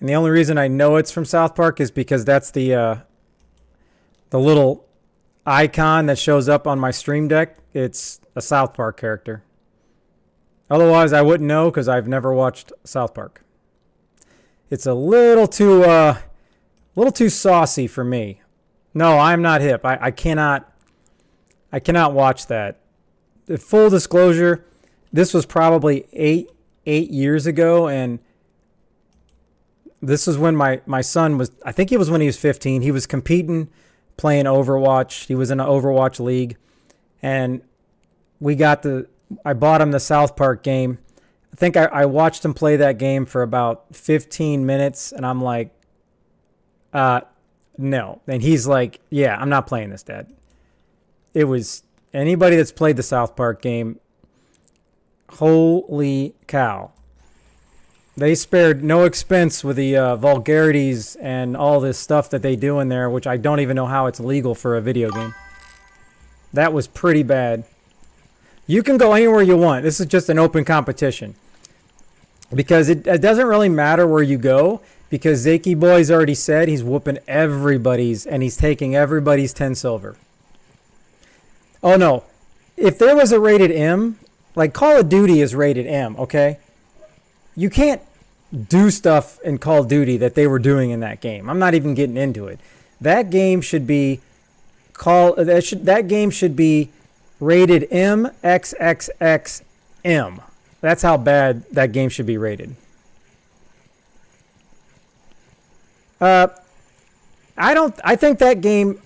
And the only reason I know it's from South Park is because that's the little icon that shows up on my Stream Deck. It's a South Park character. Otherwise, I wouldn't know because I've never watched South Park. it's a little too saucy for me. No, I'm not hip. I cannot watch that. Full disclosure, this was probably eight years ago, and this was when my son was, I think it was when he was 15. He was competing, playing Overwatch. He was in an Overwatch league, and I bought him the South Park game. I think I watched him play that game for about 15 minutes, and I'm like, no. And he's like, yeah, I'm not playing this, Dad. It was, anybody that's played the South Park game, holy cow. They spared no expense with the vulgarities and all this stuff that they do in there, which I don't even know how it's legal for a video game. That was pretty bad. You can go anywhere you want. This is just an open competition. Because it doesn't really matter where you go, because Zaki Boy's already said he's whooping everybody's, and he's taking everybody's 10 silver. Oh no. If there was a rated M, like Call of Duty is rated M, okay? You can't do stuff in Call of Duty that they were doing in that game. I'm not even getting into it. That game should be that game should be rated MXXXM. That's how bad that game should be rated. I think that game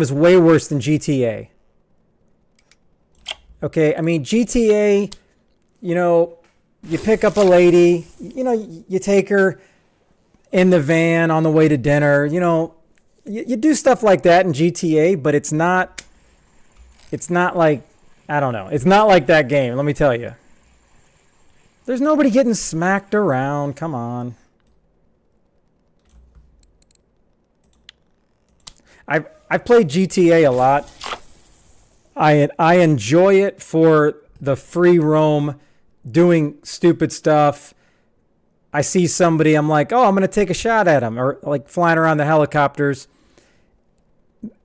is way worse than GTA. Okay, I mean GTA, you pick up a lady, you take her in the van on the way to dinner, you do stuff like that in GTA, but it's not like, I don't know. It's not like that game, let me tell you. There's nobody getting smacked around, come on. I've played GTA a lot. I enjoy it for the free roam, doing stupid stuff. I see somebody, I'm like, oh, I'm going to take a shot at him, or like flying around the helicopters.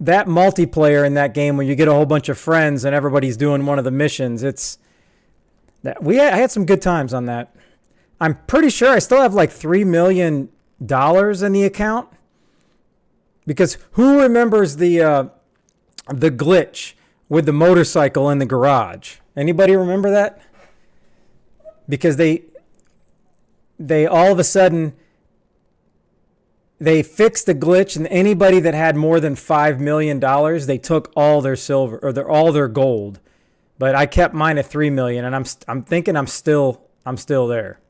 That multiplayer in that game, when you get a whole bunch of friends and everybody's doing one of the missions, I had some good times on that. I'm pretty sure I still have like $3 million in the account. Because who remembers the glitch with the motorcycle in the garage? Anybody remember that? Because they all of a sudden, they fixed the glitch, and anybody that had more than $5 million, they took all their silver or all their gold. But I kept mine at $3 million, and I'm thinking I'm still there.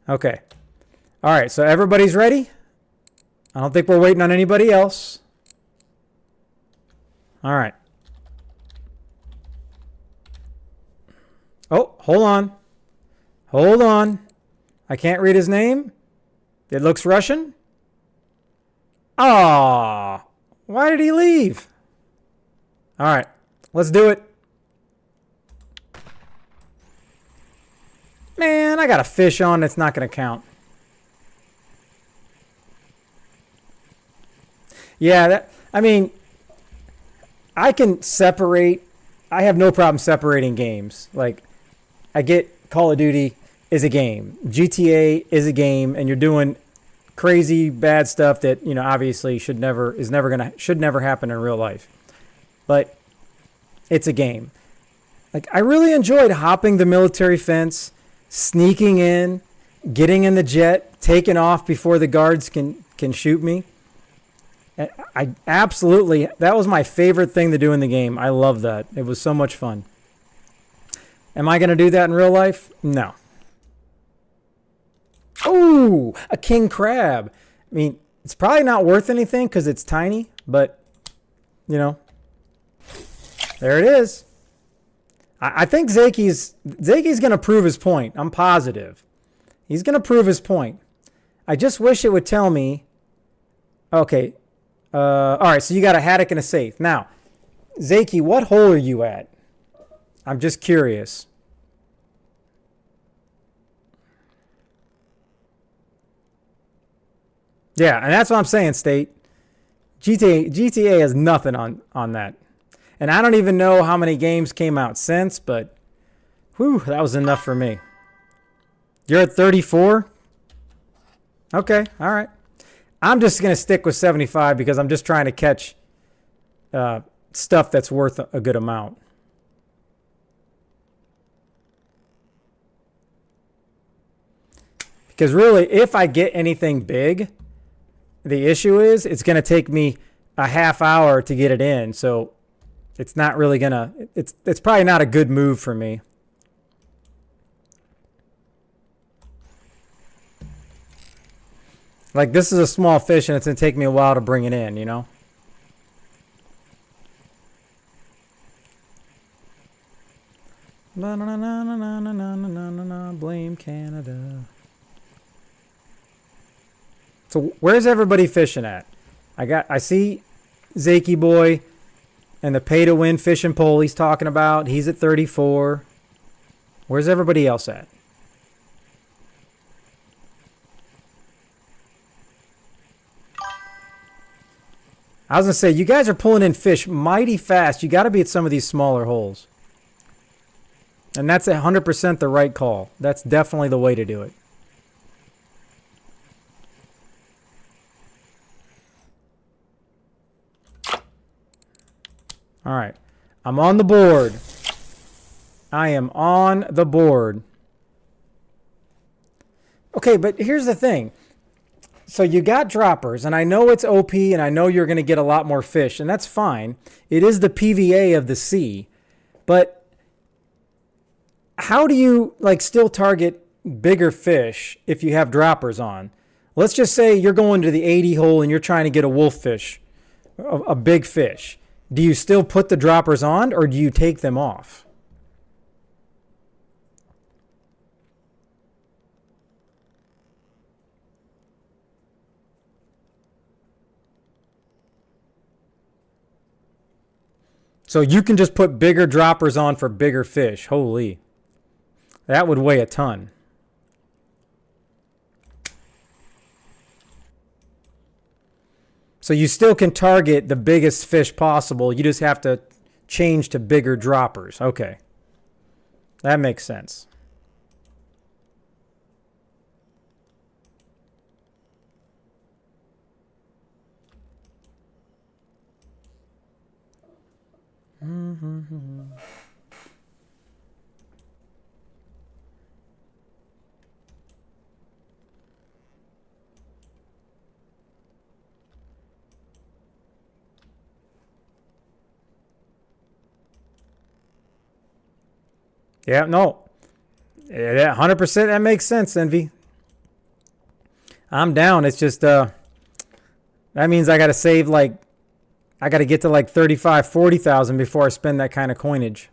Okay. All right, so everybody's ready? I don't think we're waiting on anybody else. All right. Oh, hold on. Hold on. I can't read his name. It looks Russian. Ah, why did he leave? All right, let's do it. Man, I got a fish on that's not going to count. Yeah, I can separate. I have no problem separating games. Like, I get Call of Duty is a game. GTA is a game, and you're doing crazy bad stuff that, obviously should never happen in real life. But it's a game. Like, I really enjoyed hopping the military fence, sneaking in, getting in the jet, taking off before the guards can shoot me. I absolutely, that was my favorite thing to do in the game. I love that. It was so much fun. Am I going to do that in real life? No. Oh, a king crab. I mean, it's probably not worth anything because it's tiny, but, there it is. I think Zaki's going to prove his point. I'm positive. He's going to prove his point. I just wish it would tell me, okay, all right, so you got a haddock and a safe. Now, Zaki, what hole are you at? I'm just curious. Yeah, and that's what I'm saying, State. GTA has nothing on that. And I don't even know how many games came out since, but whew, that was enough for me. You're at 34? Okay, all right. I'm just going to stick with 75 because I'm just trying to catch stuff that's worth a good amount. Because really, if I get anything big, the issue is it's going to take me a half hour to get it in. So it's not really going to, it's probably not a good move for me. Like, this is a small fish and it's going to take me a while to bring it in, you know? Na na na na na na na na na na, blame Canada. So where's everybody fishing at? I see Zakey Boy and the pay to win fishing pole he's talking about. He's at 34. Where's everybody else at? I was going to say, you guys are pulling in fish mighty fast. You got to be at some of these smaller holes. And that's 100% the right call. That's definitely the way to do it. All right. I'm on the board. I am on the board. Okay, but here's the thing. So you got droppers, and I know it's OP, and I know you're going to get a lot more fish, and that's fine. It is the PVA of the sea. But how do you still target bigger fish if you have droppers on? Let's just say you're going to the 80 hole and you're trying to get a wolffish, a big fish. Do you still put the droppers on or do you take them off? So you can just put bigger droppers on for bigger fish. Holy. That would weigh a ton. So you still can target the biggest fish possible. You just have to change to bigger droppers. Okay. That makes sense. Yeah, no. Yeah, 100% that makes sense, Envy. I'm down. It's just that means I got to save I got to get to 35, 40,000 before I spend that kind of coinage.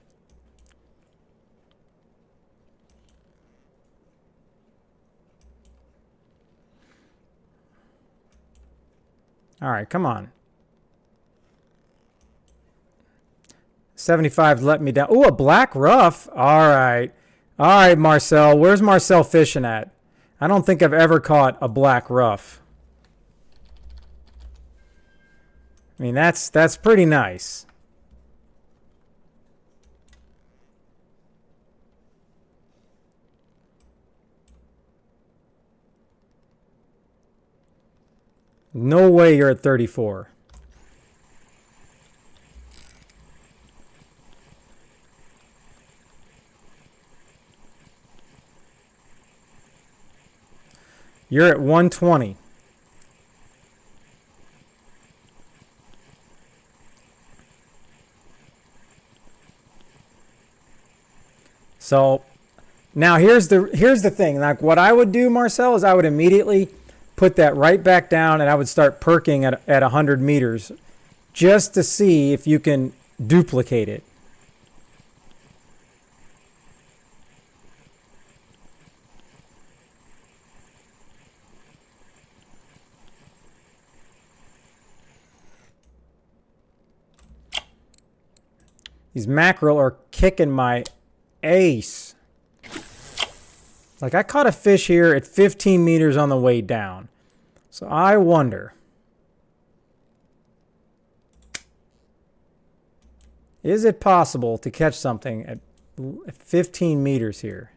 All right, come on. 75's let me down. Ooh, a black rough. All right. All right, Marcel. Where's Marcel fishing at? I don't think I've ever caught a black rough. I mean, that's pretty nice. No way you're at 34. You're at 120. So now here's the thing. Like what I would do, Marcel, is I would immediately put that right back down and I would start perking at 100 meters just to see if you can duplicate it. These mackerel are kicking my ace. Like I caught a fish here at 15 meters on the way down. So I wonder, is it possible to catch something at 15 meters here?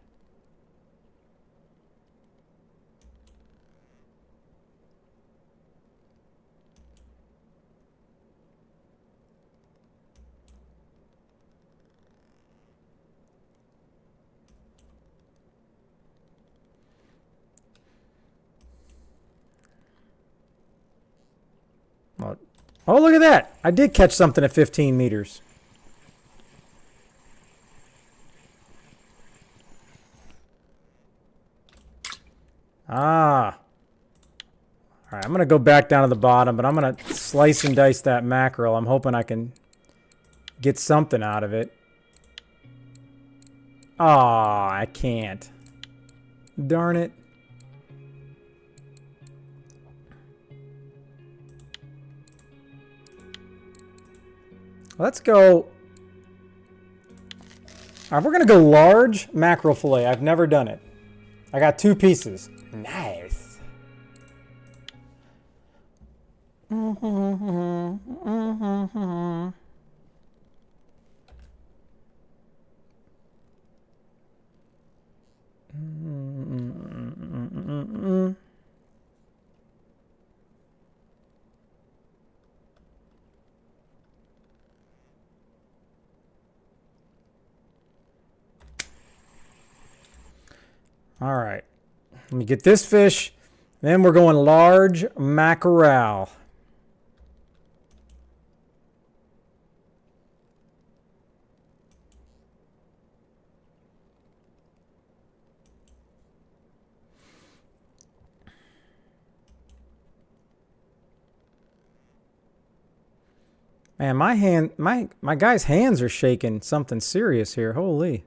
Oh, look at that. I did catch something at 15 meters. Ah. All right, I'm going to go back down to the bottom, but I'm going to slice and dice that mackerel. I'm hoping I can get something out of it. Ah, I can't. Darn it. Let's go. All right, we're going to go large mackerel fillet. I've never done it. I got 2 pieces. Nice. All right. Let me get this fish. Then we're going large mackerel. Man, my guy's hands are shaking something serious here. Holy.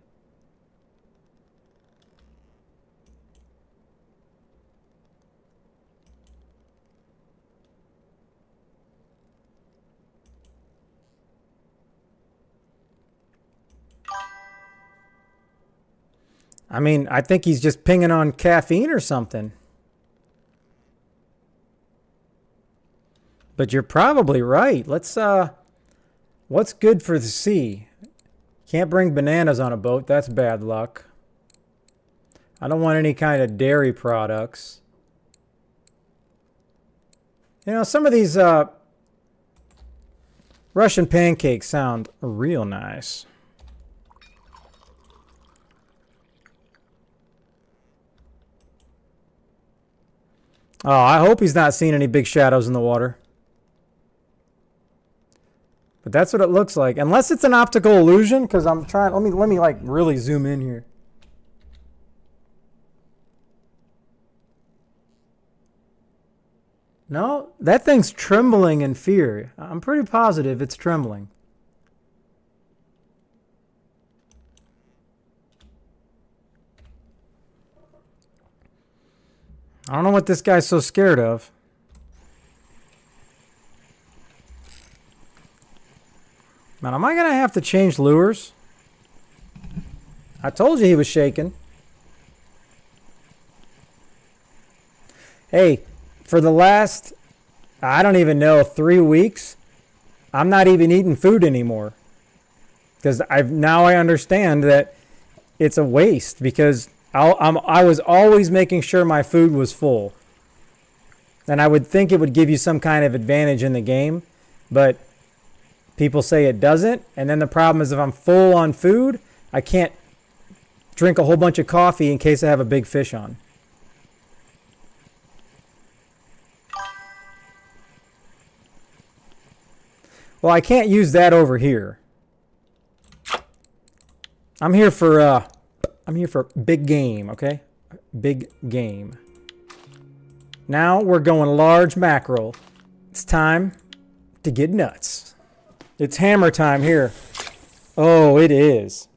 I mean, I think he's just pinging on caffeine or something. But you're probably right. Let's, what's good for the sea? Can't bring bananas on a boat. That's bad luck. I don't want any kind of dairy products. You know, some of these Russian pancakes sound real nice. Oh, I hope he's not seeing any big shadows in the water. But that's what it looks like. Unless it's an optical illusion, because I'm trying, let me like really zoom in here. No, that thing's trembling in fear. I'm pretty positive it's trembling. I don't know what this guy's so scared of. Man, am I going to have to change lures? I told you he was shaking. Hey, for the last, I don't even know, 3 weeks, I'm not even eating food anymore. Because now I understand that it's a waste, because I was always making sure my food was full. And I would think it would give you some kind of advantage in the game, but people say it doesn't. And then the problem is if I'm full on food, I can't drink a whole bunch of coffee in case I have a big fish on. Well, I can't use that over here. I'm here for big game, okay? Big game. Now we're going large mackerel. It's time to get nuts. It's hammer time here. Oh, it is.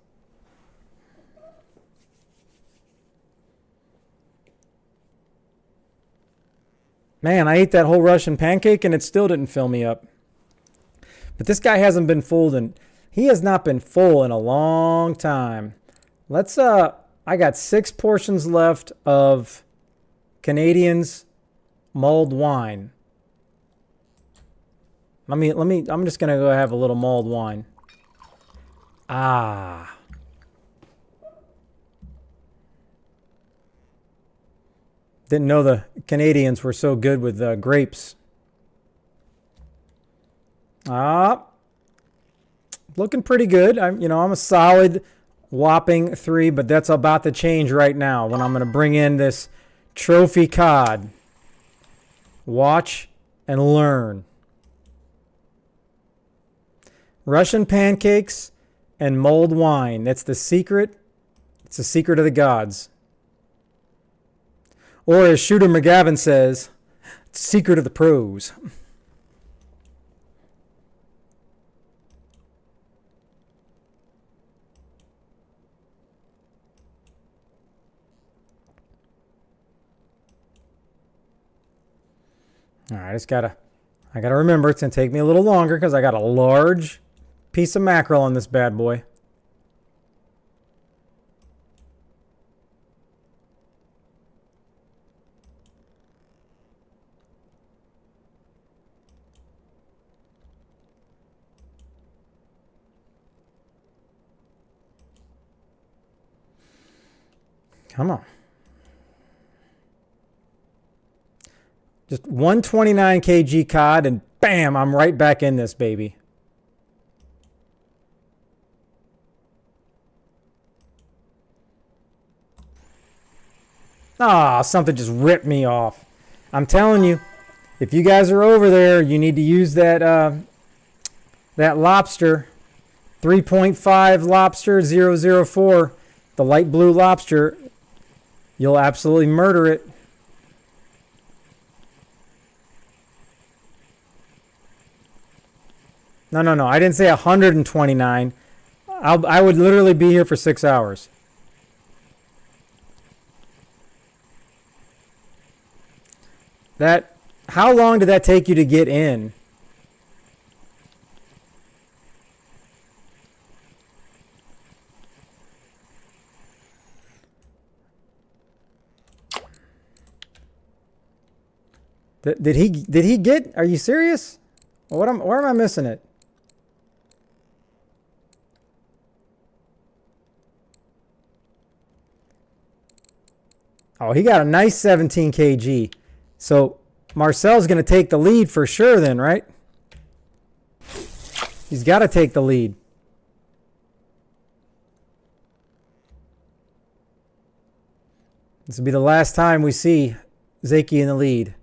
Man, I ate that whole Russian pancake and it still didn't fill me up. But this guy hasn't been full he has not been full in a long time. Let's I got 6 portions left of Canadian's mulled wine. I'm just going to go have a little mulled wine. Ah. Didn't know the Canadians were so good with grapes. Looking pretty good. I'm a solid whopping 3, but that's about to change right now when I'm going to bring in this trophy cod. Watch and learn. Russian pancakes and mulled wine. That's the secret. It's the secret of the gods. Or as Shooter McGavin says, it's the secret of the pros. All right, I gotta remember it's gonna take me a little longer because I got a large piece of mackerel on this bad boy. Come on. Just 129 kg cod, and bam, I'm right back in this baby. Ah, something just ripped me off. I'm telling you, if you guys are over there, you need to use that that lobster, 3.5 lobster 004, the light blue lobster. You'll absolutely murder it. No, I didn't say 129. I would literally be here for 6 hours. How long did that take you to get in? Did he get? Are you serious? Where am I missing it? Oh, he got a nice 17 kg. So Marcel's going to take the lead for sure then, right? He's got to take the lead. This will be the last time we see Zaki in the lead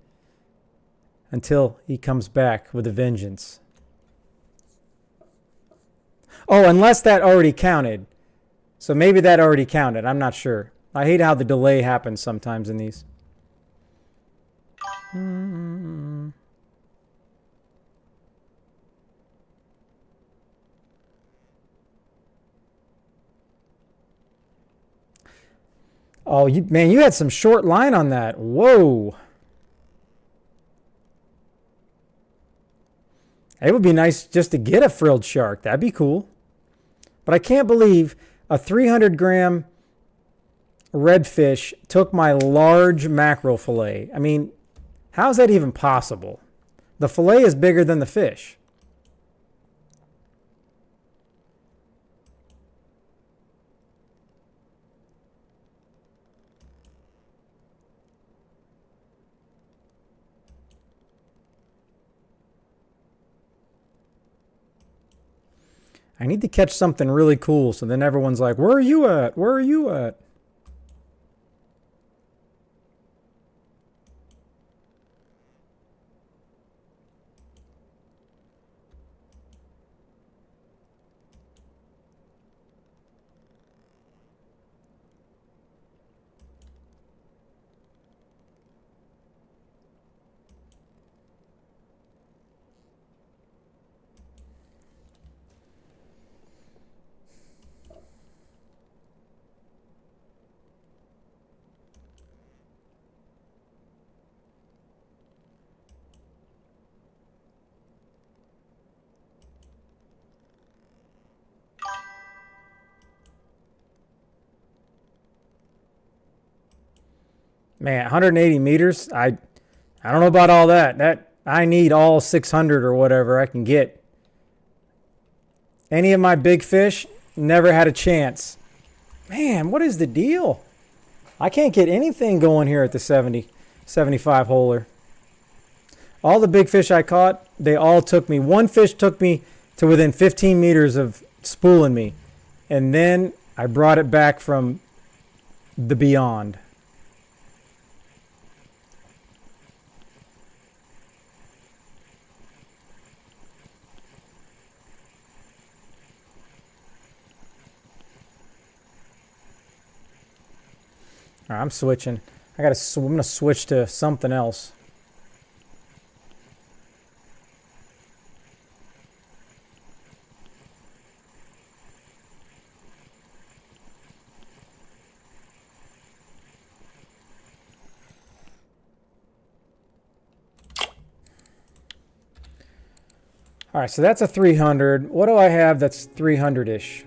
until he comes back with a vengeance. Oh, unless that already counted. So maybe that already counted. I'm not sure. I hate how the delay happens sometimes in these. Oh, man, you had some short line on that. Whoa. It would be nice just to get a frilled shark. That'd be cool. But I can't believe a 300-gram redfish took my large mackerel fillet. I mean, how is that even possible? The fillet is bigger than the fish. I need to catch something really cool so then everyone's like, where are you at? Where are you at? Man, 180 meters. I don't know about all that. That I need all 600 or whatever I can get. Any of my big fish never had a chance. Man, what is the deal? I can't get anything going here at the 75 holer. All the big fish I caught, they all took me. One fish took me to within 15 meters of spooling me. And then I brought it back from the beyond. All right, I'm switching. I'm gonna switch to something else. All right, so that's a 300. What do I have that's 300-ish?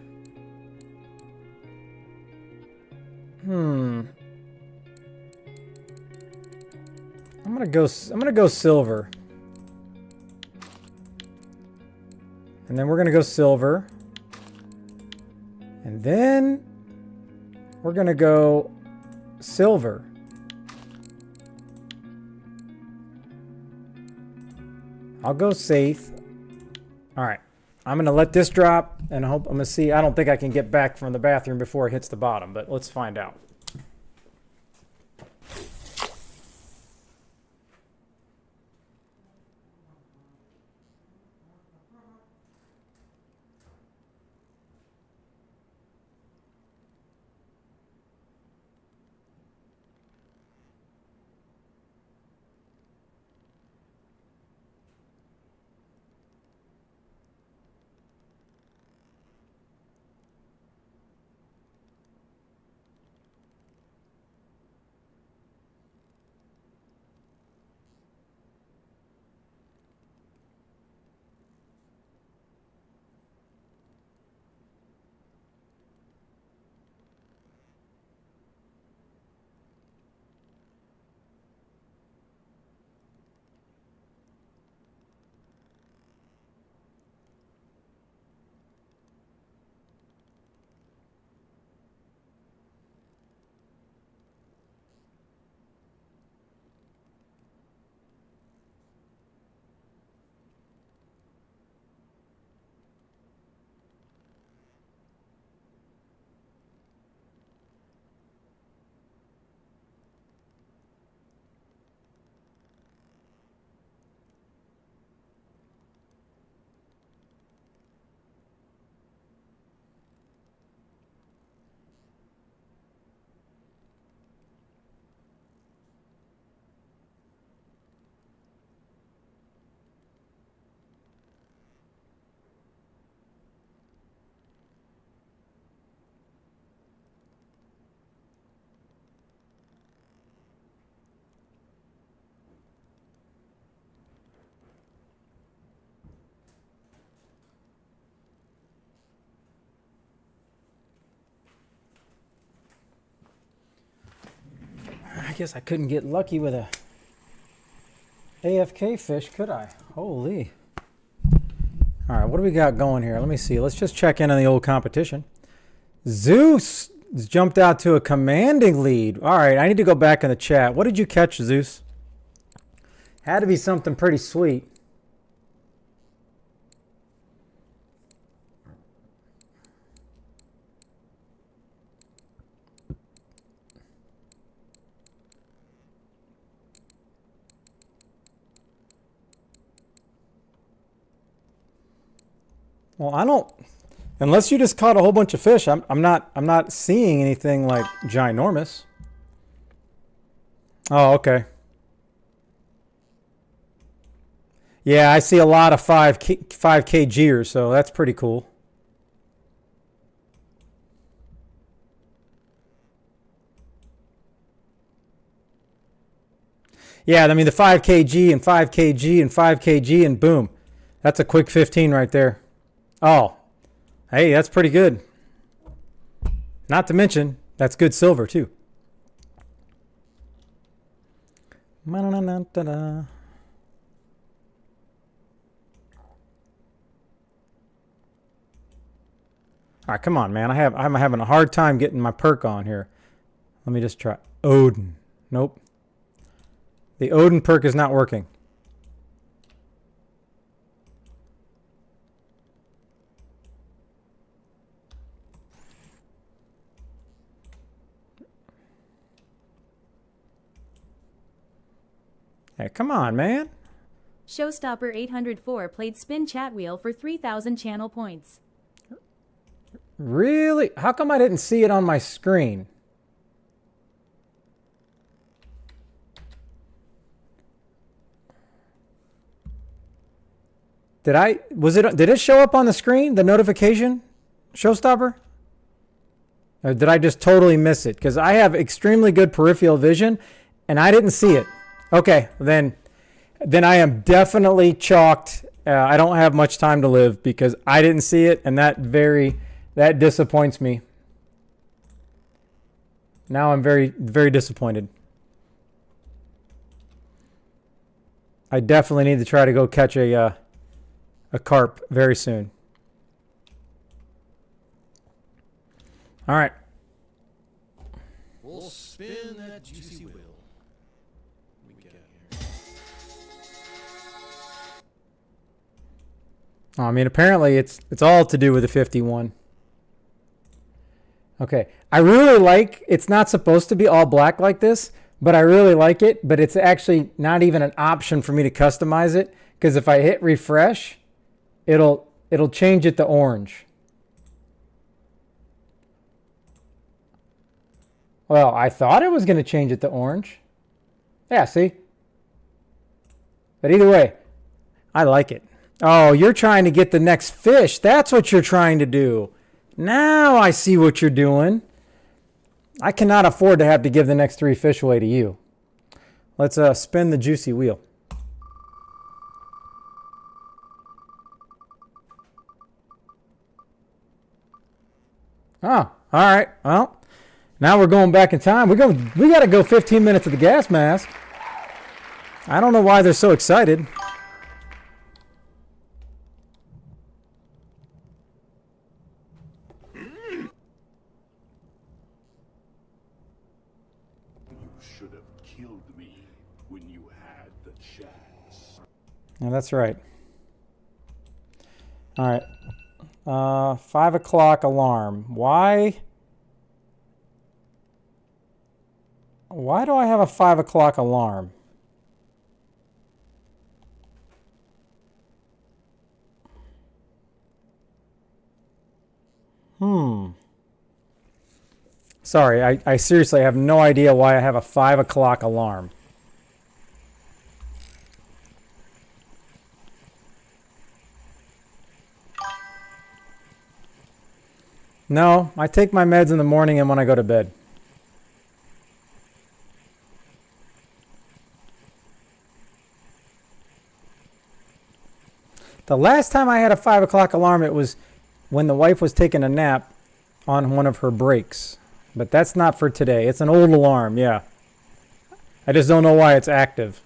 I'm gonna go silver. And then we're gonna go silver. And then we're gonna go silver. I'll go safe. All right, I'm gonna let this drop and I'm gonna see. I don't think I can get back from the bathroom before it hits the bottom, but let's find out. I guess I couldn't get lucky with a AFK fish, could I? Holy. All right, what do we got going here? Let me see. Let's just check in on the old competition. Zeus jumped out to a commanding lead. All right, I need to go back in the chat. What did you catch, Zeus? Had to be something pretty sweet. Well, I don't, unless you just caught a whole bunch of fish, I'm not seeing anything like ginormous. Oh, okay. Yeah, I see a lot of 5 kgers, so that's pretty cool. Yeah, I mean the 5 kg and 5 kg and 5 kg and boom. That's a quick 15 right there. Oh, hey, that's pretty good. Not to mention, that's good silver too. All right, come on, man. I'm having a hard time getting my perk on here. Let me just try. Odin. Nope. The Odin perk is not working. Hey, come on, man. Showstopper 804 played Spin Chat Wheel for 3,000 channel points. Really? How come I didn't see it on my screen? Did it show up on the screen, the notification? Showstopper? Or did I just totally miss it? Because I have extremely good peripheral vision, and I didn't see it. Okay, then I am definitely chalked. I don't have much time to live because I didn't see it, and that disappoints me. Now I'm very, very disappointed. I definitely need to try to go catch a carp very soon. All right. We'll spin that juicy wheel. What we got here? Oh, I mean, apparently it's all to do with the 51. Okay. I really like, it's not supposed to be all black like this, but I really like it, but it's actually not even an option for me to customize it, because if I hit refresh, it'll change it to orange. Well, I thought it was going to change it to orange. Yeah, see? But either way, I like it. Oh, you're trying to get the next fish. That's what you're trying to do. Now I see what you're doing. I cannot afford to have to give the next 3 fish away to you. Let's spin the juicy wheel. Oh, all right. Well, now we're going back in time. We got to go 15 minutes of the gas mask. I don't know why they're so excited. You should have killed me when you had the chance. Yeah, that's right. All right. 5 o'clock alarm. Why do I have a 5 o'clock alarm? Sorry, I seriously have no idea why I have a 5 o'clock alarm. No, I take my meds in the morning and when I go to bed. The last time I had a 5 o'clock alarm, it was when the wife was taking a nap on one of her breaks. But that's not for today. It's an old alarm, yeah. I just don't know why it's active.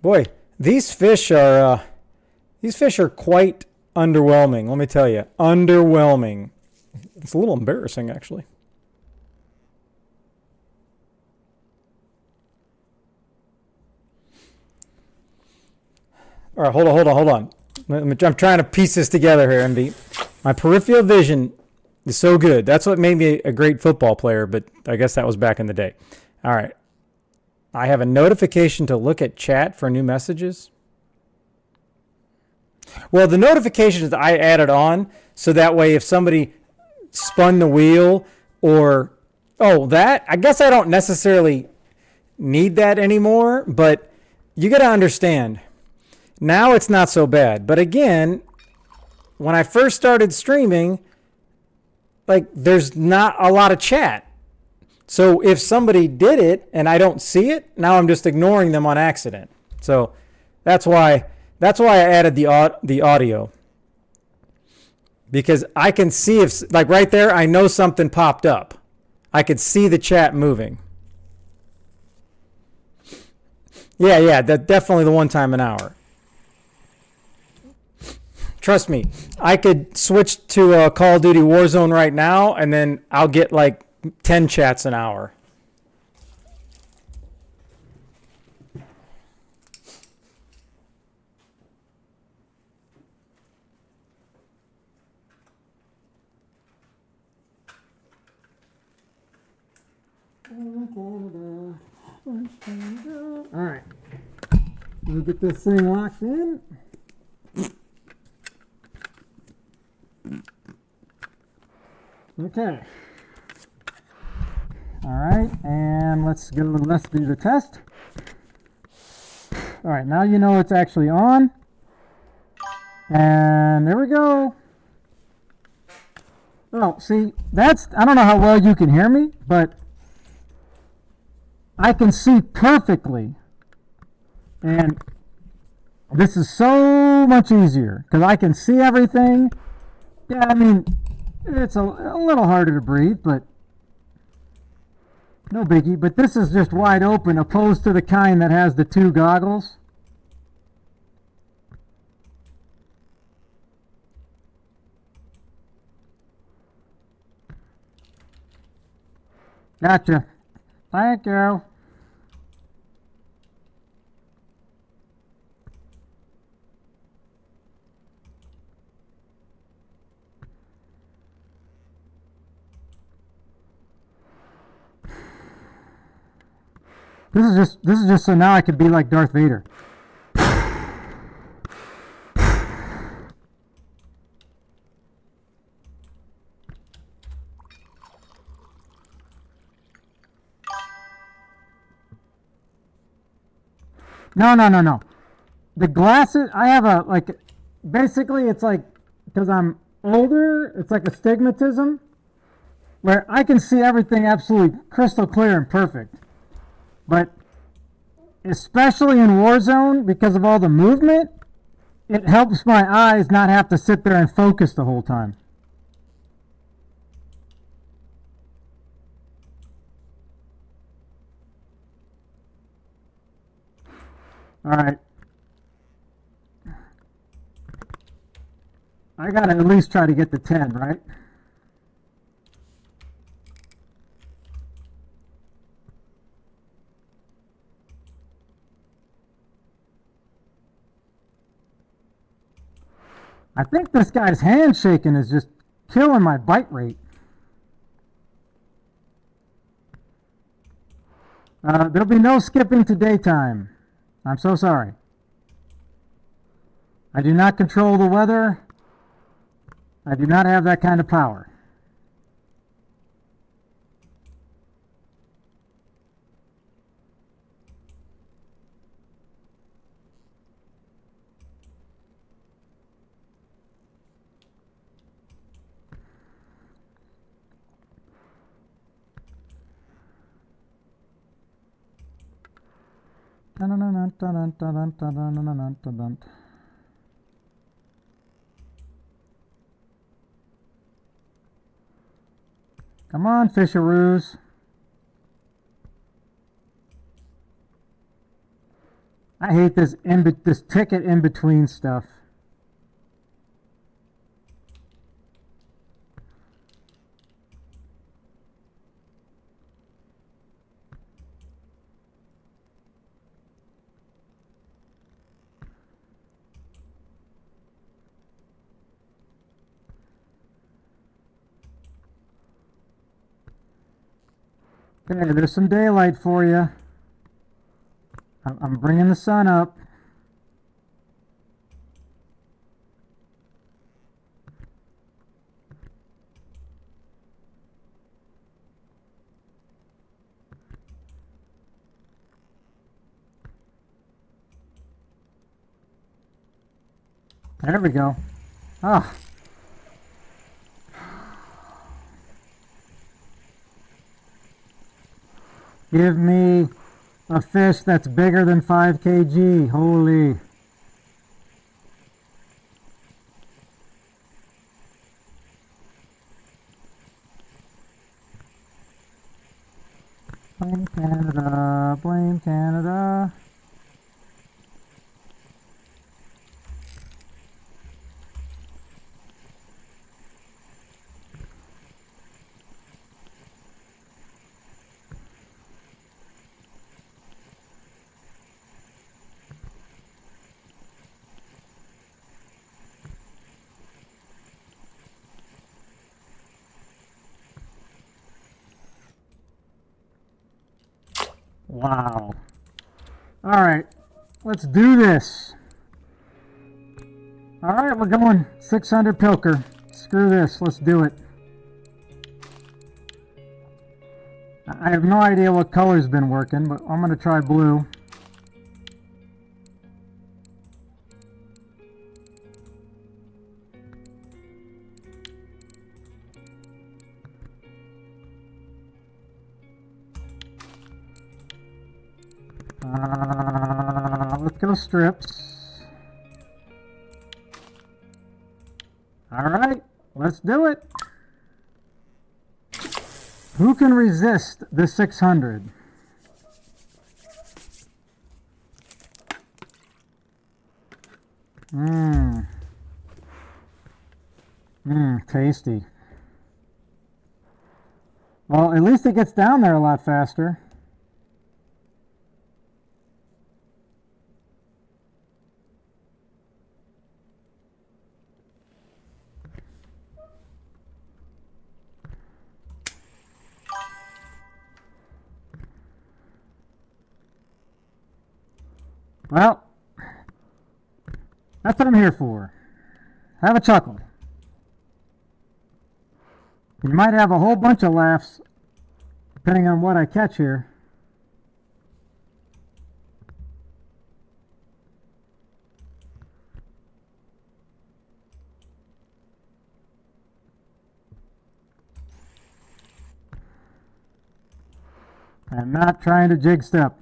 Boy, these fish are quite underwhelming. Let me tell you, underwhelming. It's a little embarrassing, actually. All right, hold on. I'm trying to piece this together here, MB. My peripheral vision is so good. That's what made me a great football player, but I guess that was back in the day. All right. I have a notification to look at chat for new messages. Well, the notifications I added on so that way if somebody spun the wheel or, I guess I don't necessarily need that anymore, but you got to understand, now it's not so bad. But again, when I first started streaming, there's not a lot of chat. So if somebody did it and I don't see it, now I'm just ignoring them on accident. So that's why I added the audio. Because I can see if, right there, I know something popped up. I could see the chat moving. Yeah, that's definitely the 1 time an hour. Trust me, I could switch to Call of Duty Warzone right now, and then I'll get 10 chats an hour. All right. Let me get this thing locked in. Okay. All right, and let's do the test. All right, now you know it's actually on. And there we go. Oh, see, I don't know how well you can hear me, but I can see perfectly. And this is so much easier because I can see everything. Yeah, I mean, it's a little harder to breathe, but no biggie. But this is just wide open opposed to the kind that has the two goggles. Gotcha. Thank you. This is just so now I could be like Darth Vader. No. The glasses, I have basically it's like, because I'm older, it's like astigmatism, where I can see everything absolutely crystal clear and perfect. But especially in Warzone, because of all the movement, it helps my eyes not have to sit there and focus the whole time. All right. I gotta at least try to get to 10, right? I think this guy's handshaking is just killing my bite rate. There'll be no skipping to daytime. I'm so sorry. I do not control the weather. I do not have that kind of power. Come on, fisheroos. I hate this ticket in between stuff. Okay, there's some daylight for you. I'm bringing the sun up. There we go. Ah. Give me a fish that's bigger than 5 kg. Holy. Blame Canada, blame Canada. Wow. All right, let's do this. All right, we're going 600 pilker. Screw this, let's do it. I have no idea what color's been working, but I'm gonna try blue. Let's go strips. All right, let's do it. Who can resist the 600? Tasty. Well, at least it gets down there a lot faster. Well, that's what I'm here for. Have a chuckle. You might have a whole bunch of laughs, depending on what I catch here. I'm not trying to jig step.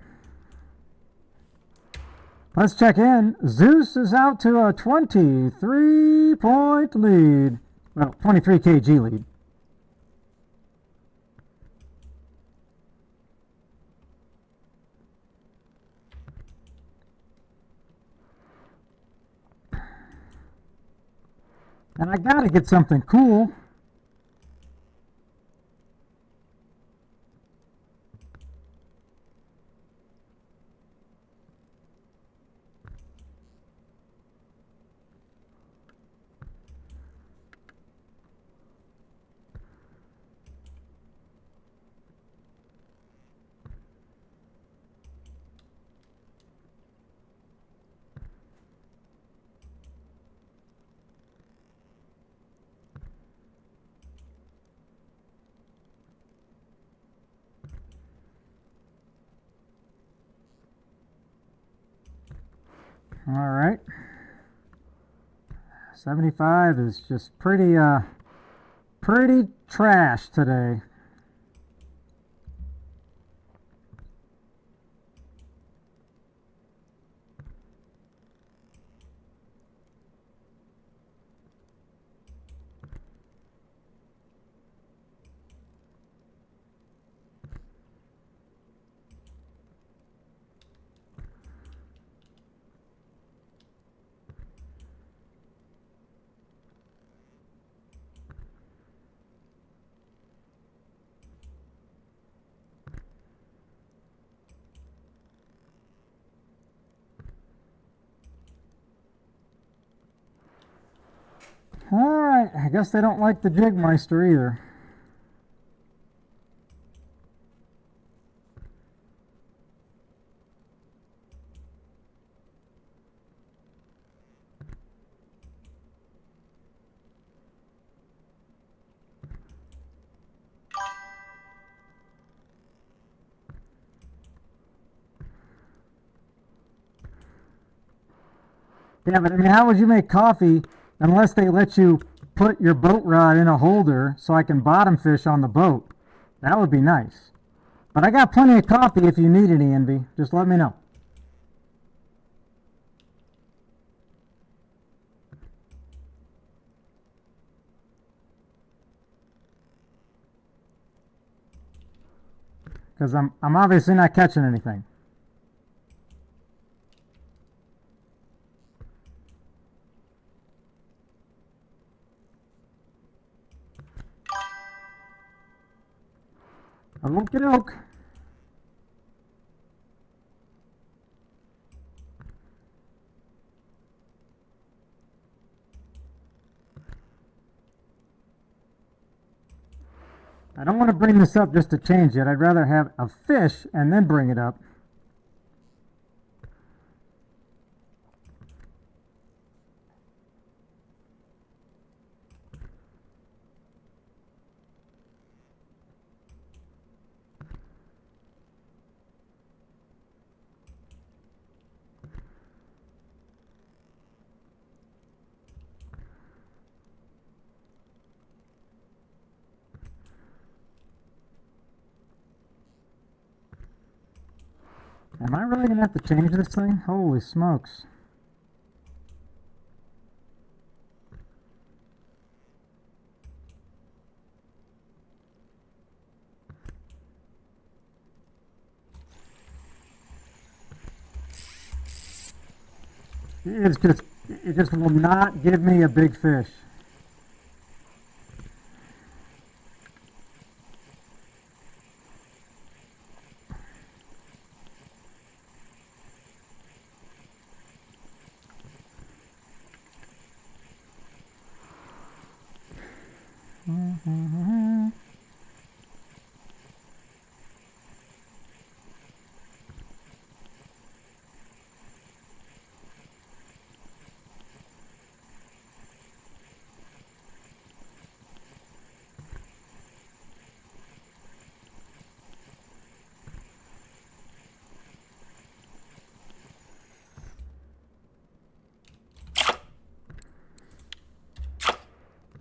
Let's check in. Zeus is out to a 23-point lead. Well, 23 kg lead. And I gotta get something cool. All right. 75 is just pretty trash today. Alright, I guess they don't like the Jigmeister either. Yeah, but I mean, how would you make coffee unless they let you put your boat rod in a holder so I can bottom fish on the boat? That would be nice. But I got plenty of coffee if you need any, Envy. Just let me know. Because I'm obviously not catching anything. Okie doke. I don't want to bring this up just to change it. I'd rather have a fish and then bring it up. Am I really gonna have to change this thing? Holy smokes. It just will not give me a big fish.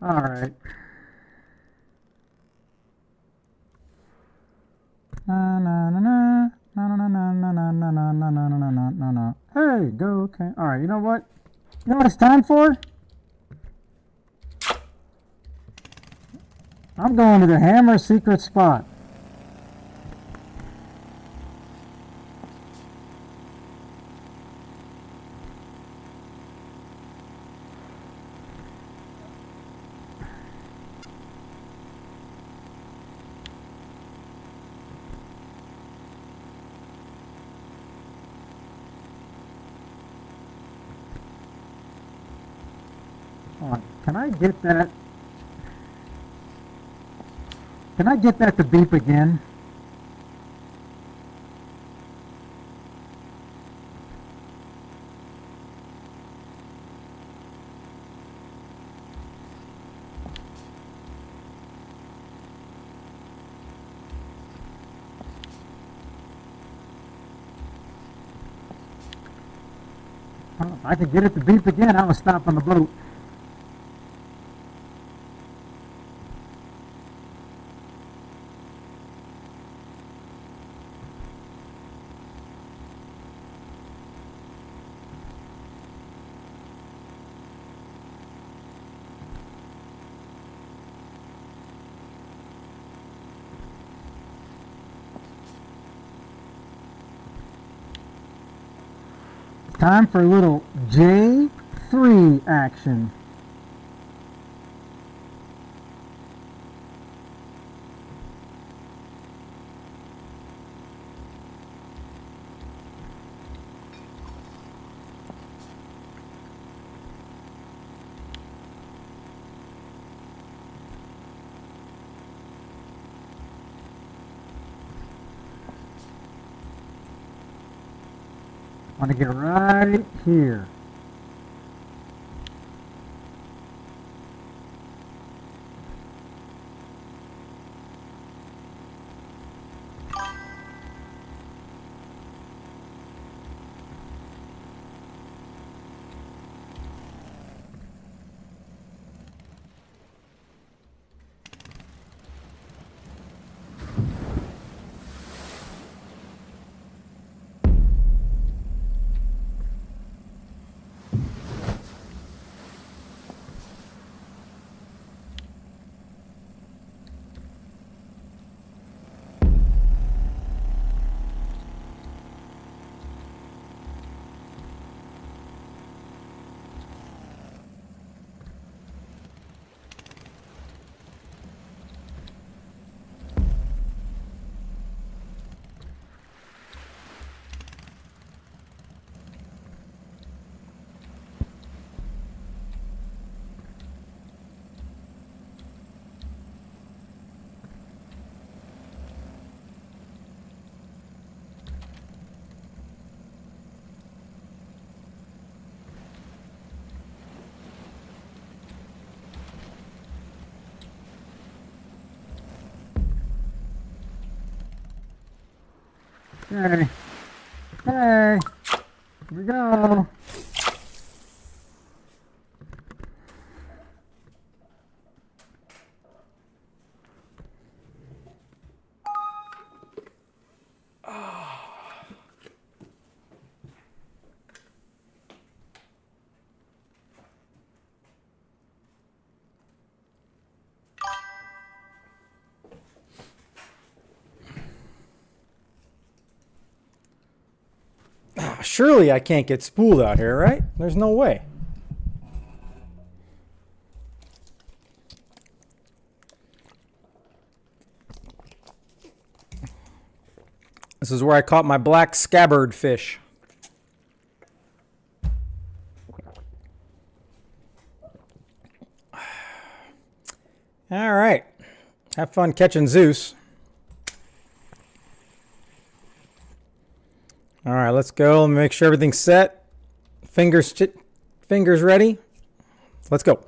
All right. Na na na na na na na na na na na na na na na na na. Hey, go. Okay. All right. You know what? You know what it's time for? I'm going to the Hammer secret spot. Hold on. Can I get that? Can I get that to beep again? If I could get it to beep again, I was stopping the boat. Time for a little J3 action. I want to get right here. Hey, hey, here we go. Surely I can't get spooled out here, right? There's no way. This is where I caught my black scabbard fish. All right. Have fun catching Zeus. All right, let's go and make sure everything's set. Fingers ready. Let's go.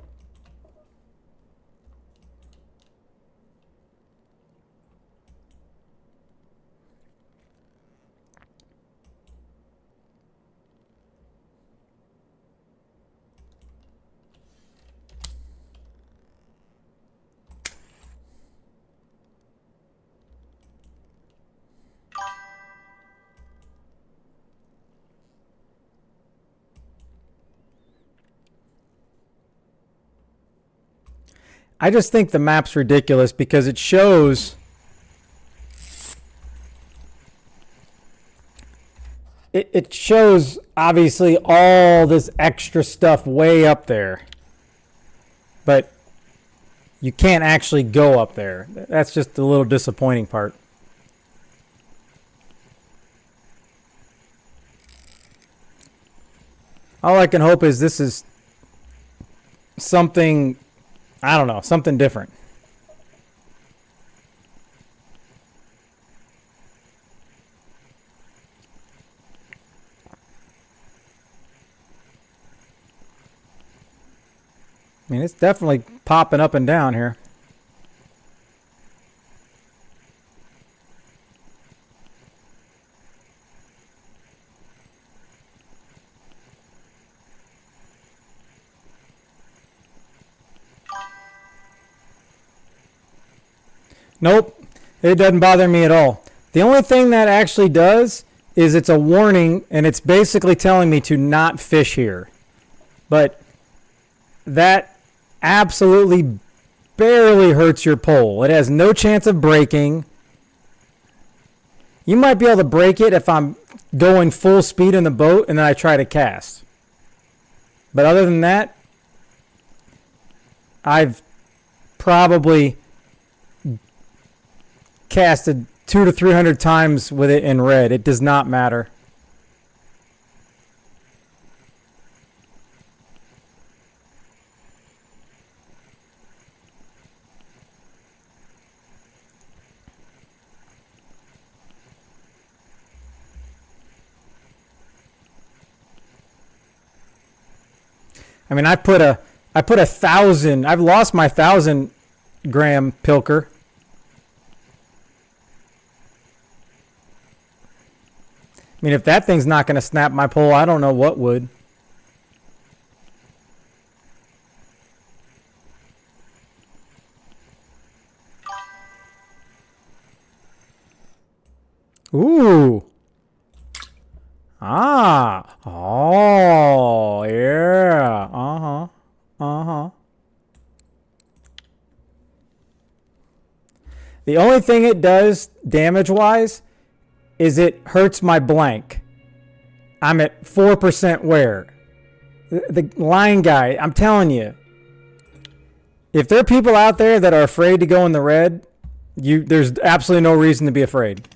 I just think the map's ridiculous because it shows it shows obviously all this extra stuff way up there. But you can't actually go up there. That's just a little disappointing part. All I can hope is this is something, I don't know, something different. I mean, it's definitely popping up and down here. Nope, it doesn't bother me at all. The only thing that actually does is it's a warning, and it's basically telling me to not fish here. But that absolutely barely hurts your pole. It has no chance of breaking. You might be able to break it if I'm going full speed in the boat and then I try to cast. But other than that, I've probably casted 200 to 300 times with it in red. It does not matter. I mean, I put a 1,000. I've lost my 1,000 gram pilker. I mean, if that thing's not going to snap my pole, I don't know what would. Ooh. Ah. Oh, yeah. Uh-huh. Uh-huh. The only thing it does damage-wise is it hurts my blank. I'm at 4% wear. The line guy, I'm telling you, if there are people out there that are afraid to go in the red, there's absolutely no reason to be afraid.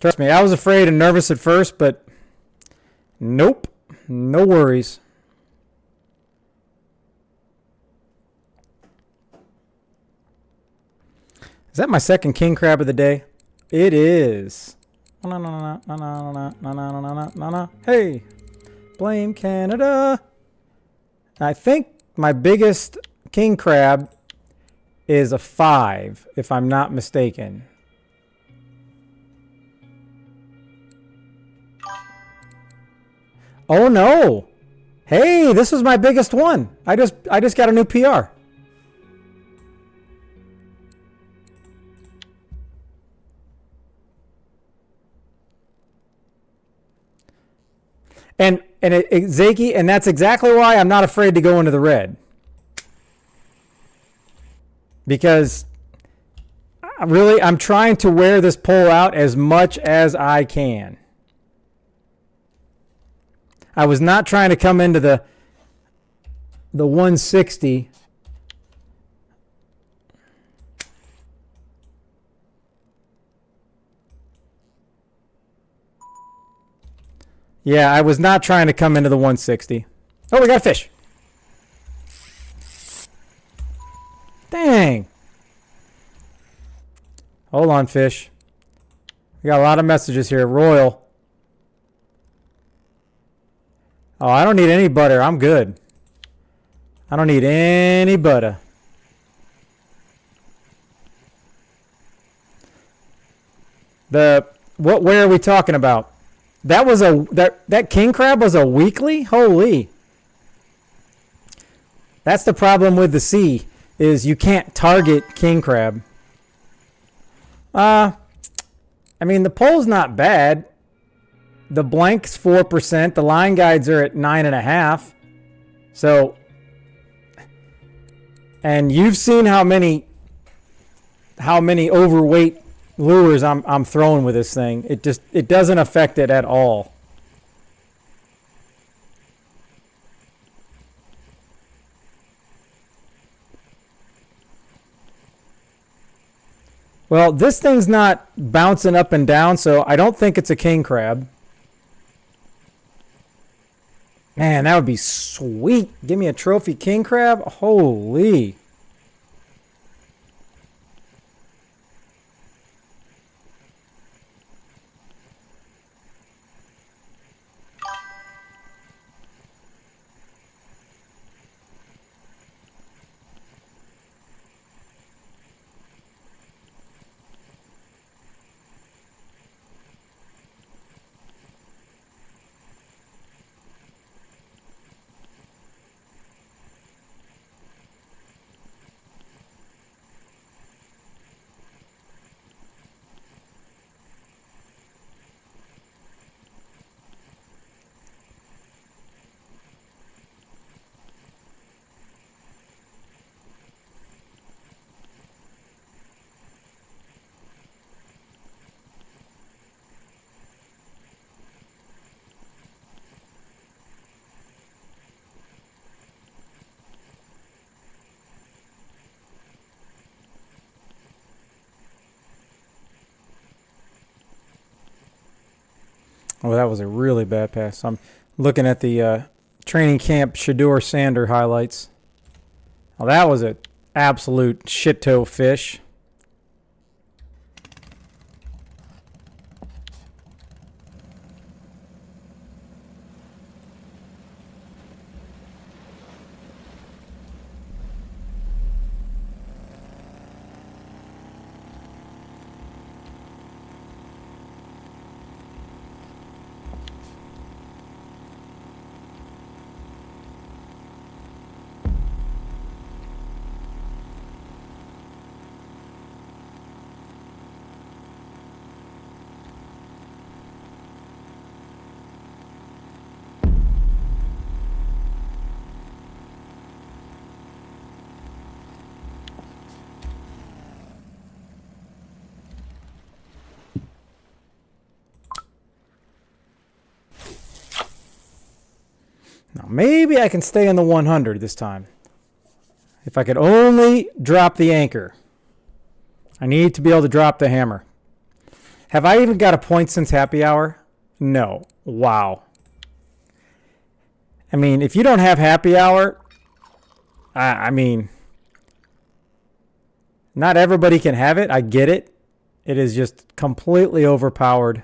Trust me, I was afraid and nervous at first, but nope, no worries. Is that my second king crab of the day? It is. Hey, blame Canada. I think my biggest king crab is a 5, if I'm not mistaken. Oh no! Hey, this was my biggest one. I just got a new PR. Zaki, and that's exactly why I'm not afraid to go into the red. Because I'm trying to wear this pole out as much as I can. I was not trying to come into the 160. Yeah, I was not trying to come into the 160. Oh, we got a fish. Dang. Hold on, fish. We got a lot of messages here. Royal. Oh, I don't need any butter. I'm good. I don't need any butter. Where are we talking about? That was that king crab was a weekly? Holy. That's the problem with the sea, is you can't target king crab. I mean, the pole's not bad. The blank's 4%. The line guides are at 9.5. So, and you've seen how many overweight lures I'm throwing with this thing. It doesn't affect it at all. Well, this thing's not bouncing up and down, so I don't think it's a king crab. Man, that would be sweet. Give me a trophy king crab. Holy. Oh, that was a really bad pass. I'm looking at the training camp Shador Sander highlights. Well, that was an absolute shit-toe fish. Now, maybe I can stay in the 100 this time. If I could only drop the anchor. I need to be able to drop the hammer. Have I even got a point since happy hour? No. Wow. I mean, if you don't have happy hour, I mean, not everybody can have it. I get it. It is just completely overpowered.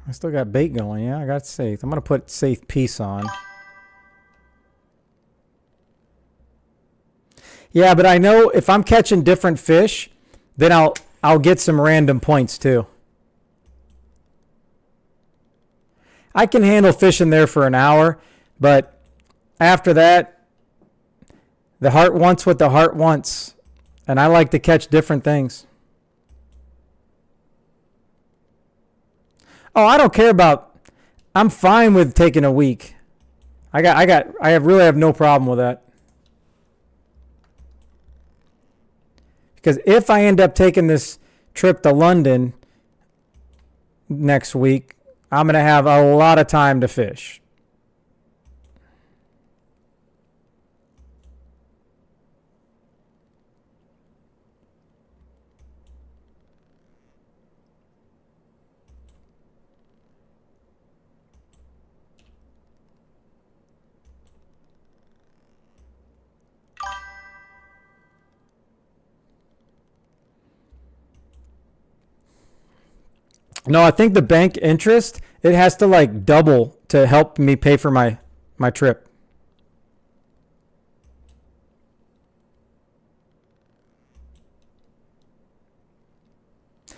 I still got bait going. Yeah, I got safe. I'm going to put safe piece on. Yeah, but I know if I'm catching different fish, then I'll get some random points too. I can handle fishing there for an hour, but after that, The heart wants what the heart wants. And I like to catch different things. Oh, I don't care about, I'm fine with taking a week. I really have no problem with that. Because if I end up taking this trip to London next week, I'm going to have a lot of time to fish. No, I think the bank interest, it has to like double to help me pay for my trip.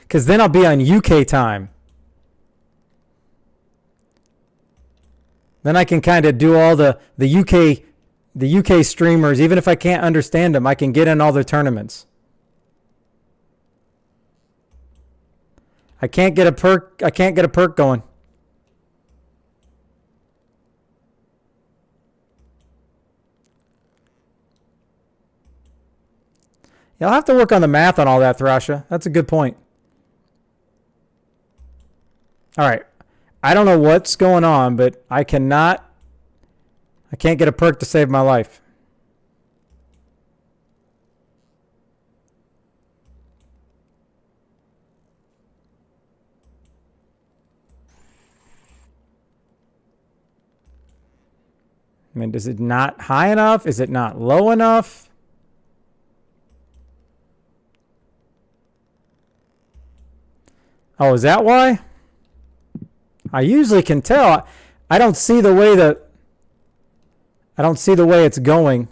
Because then I'll be on UK time. Then I can kind of do all the UK streamers. Even if I can't understand them, I can get in all their tournaments. I can't get a perk going. Yeah, I'll have to work on the math on all that, Thrasha. That's a good point. All right. I don't know what's going on, but I can't get a perk to save my life. I mean, is it not high enough? Is it not low enough? Oh, is that why? I usually can tell. I don't see the way it's going.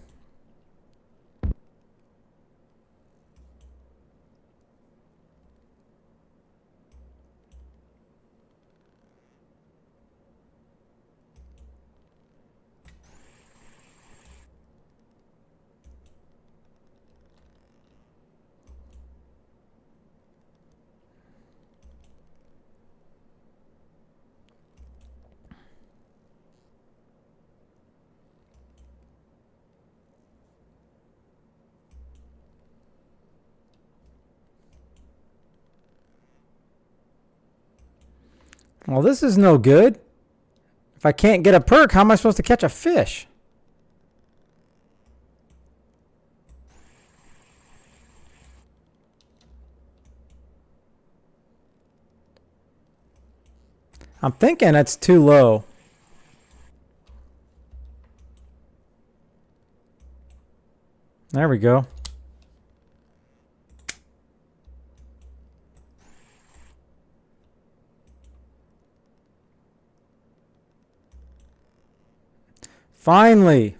Well, this is no good. If I can't get a perk, how am I supposed to catch a fish? I'm thinking it's too low. There we go. Finally.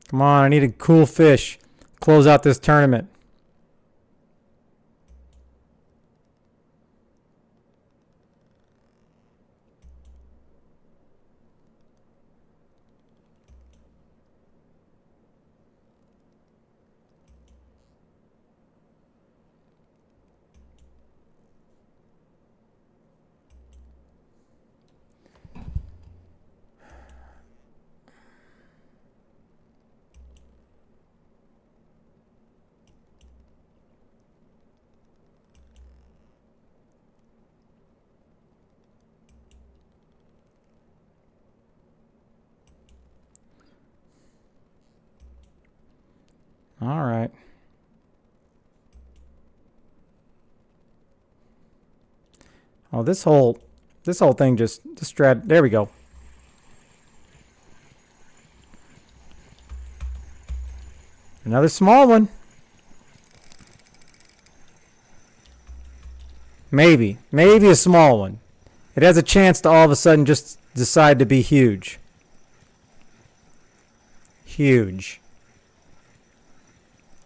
Come on, I need a cool fish. Close out this tournament. All right. Oh, this whole thing just there we go. Another small one. Maybe a small one. It has a chance to all of a sudden just decide to be huge. Huge.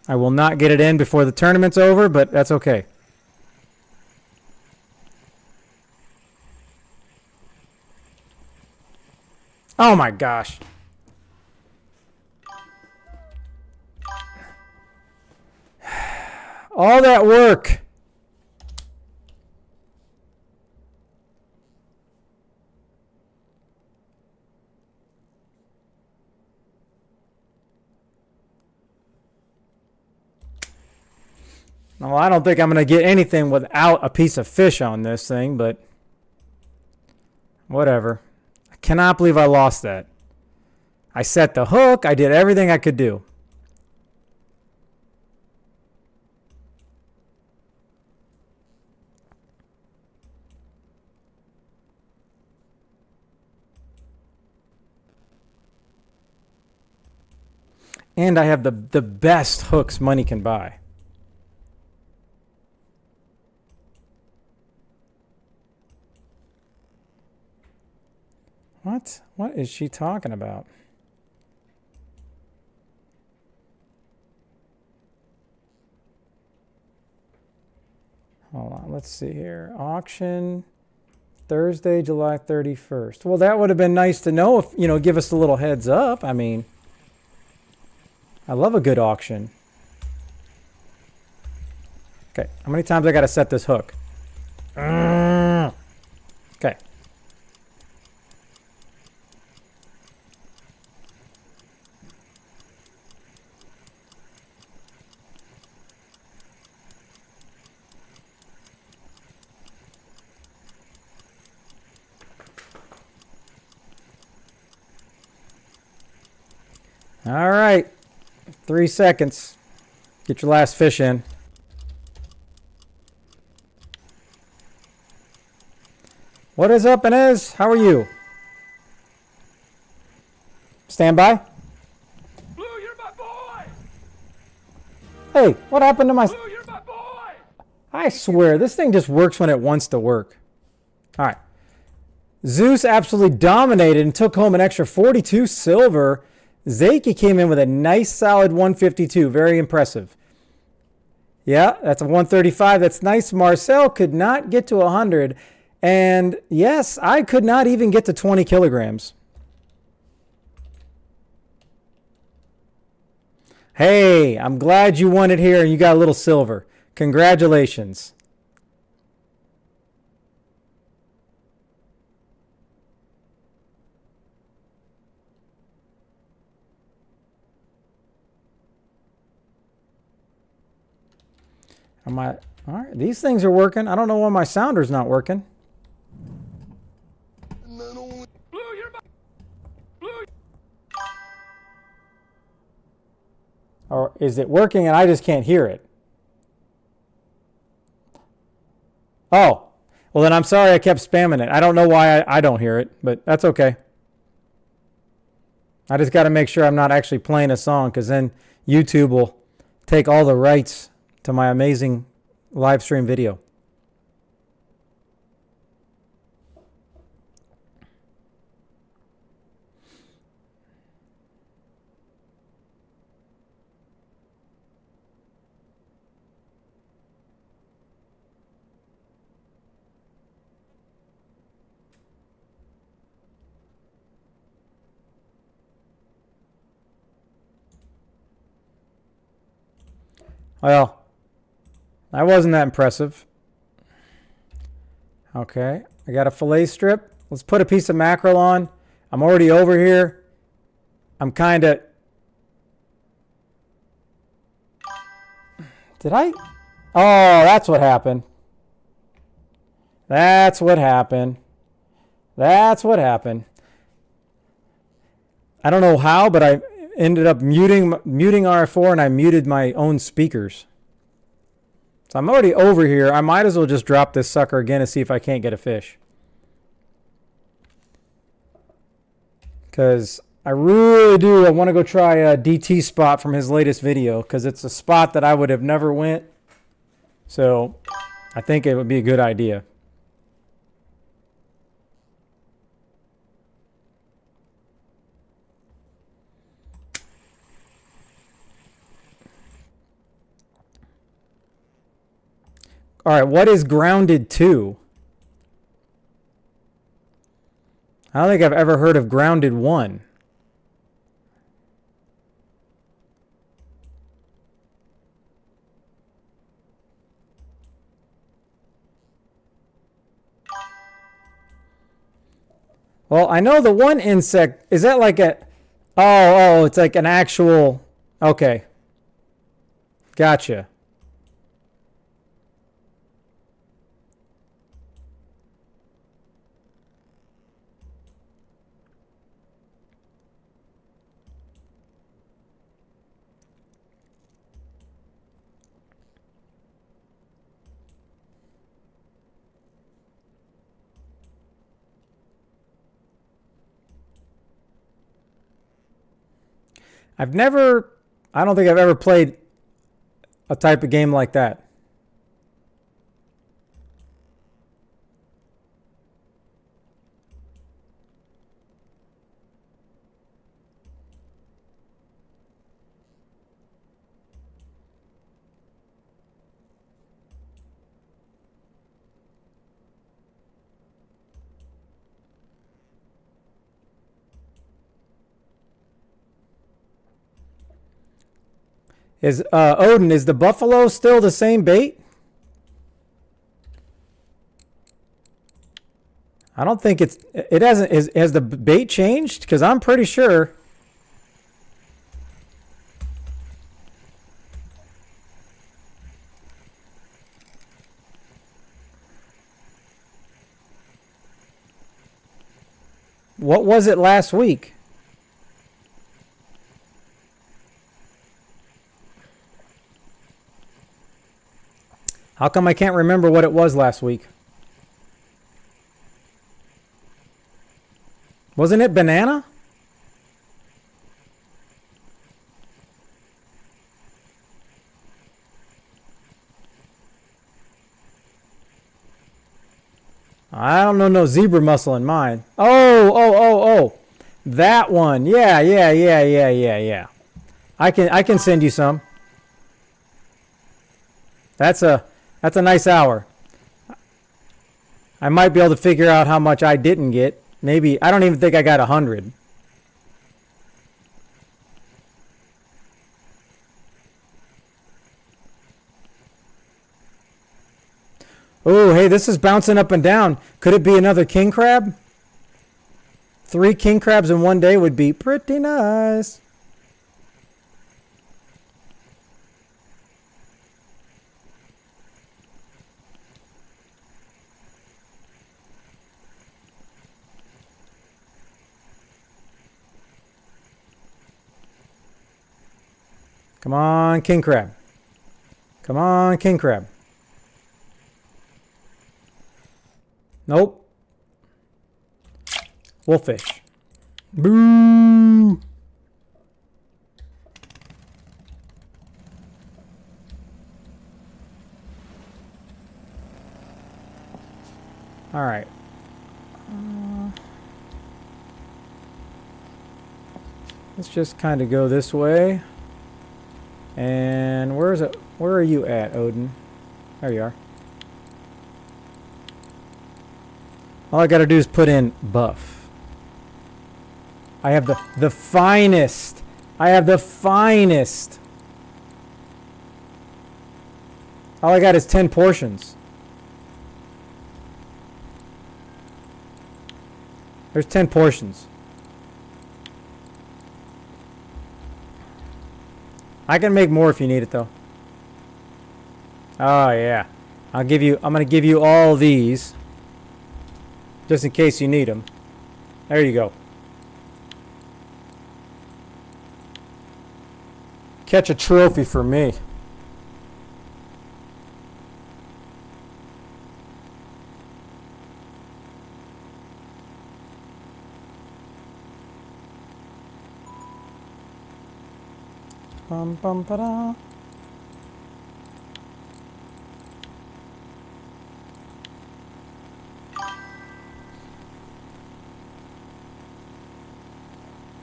I will not get it in before the tournament's over, but that's okay. Oh my gosh. All that work. Well, I don't think I'm going to get anything without a piece of fish on this thing, but whatever. I cannot believe I lost that. I set the hook. I did everything I could do. And I have the best hooks money can buy. What? What is she talking about? Hold on, let's see here. Auction Thursday, July 31st. Well, that would have been nice to know if, you know, give us a little heads up. I mean, I love a good auction. Okay, how many times I got to set this hook? Okay. All right. 3 seconds. Get your last fish in. What is up, Inez? How are you? Stand by. Blue, you're my boy! Hey, what happened to my... Blue, you're my boy! I swear, this thing just works when it wants to work. All right. Zeus absolutely dominated and took home an extra 42 silver. Zaki came in with a nice solid 152. Very impressive. Yeah, that's a 135. That's nice. Marcel could not get to 100. And yes, I could not even get to 20 kilograms. Hey, I'm glad you won it here and you got a little silver. Congratulations. All right, these things are working. I don't know why my sounder's not working. Blue, you're my... Blue! Or is it working and I just can't hear it? Oh, well then I'm sorry I kept spamming it. I don't know why I don't hear it, but that's okay. I just got to make sure I'm not actually playing a song, because then YouTube will take all the rights to my amazing live stream video. Well, that wasn't that impressive. Okay, I got a fillet strip. Let's put a piece of mackerel on. I'm already over here. I'm kind of... Did I? Oh, that's what happened. That's what happened. That's what happened. I don't know how, but I ended up muting RF4 and I muted my own speakers. So I'm already over here. I might as well just drop this sucker again and see if I can't get a fish. Because I really do. I want to go try a DT spot from his latest video, because it's a spot that I would have never went. So I think it would be a good idea. All right, what is Grounded 2? I don't think I've ever heard of Grounded 1. Well, I know the one insect, is that like a, oh, it's like an actual, okay. Gotcha. I don't think I've ever played a type of game like that. Is Odin, is the buffalo still the same bait? I don't think it hasn't, has the bait changed? Because I'm pretty sure. What was it last week? How come I can't remember what it was last week? Wasn't it banana? I don't know no zebra mussel in mine. Oh. That one. Yeah. I can send you some. That's a nice hour. I might be able to figure out how much I didn't get. Maybe, I don't even think I got 100. Oh, hey, this is bouncing up and down. Could it be another king crab? 3 king crabs in one day would be pretty nice. Come on, king crab. Come on, king crab. Nope. Wolffish. Boo! All right. Let's just kind of go this way. And where is it? Where are you at, Odin? There you are. All I gotta do is put in buff. I have the finest. I have the finest. All I got is 10 portions. There's 10 portions. I can make more if you need it though. Oh yeah. I'm gonna give you all these. Just in case you need them. There you go. Catch a trophy for me. Bum bum ba-da.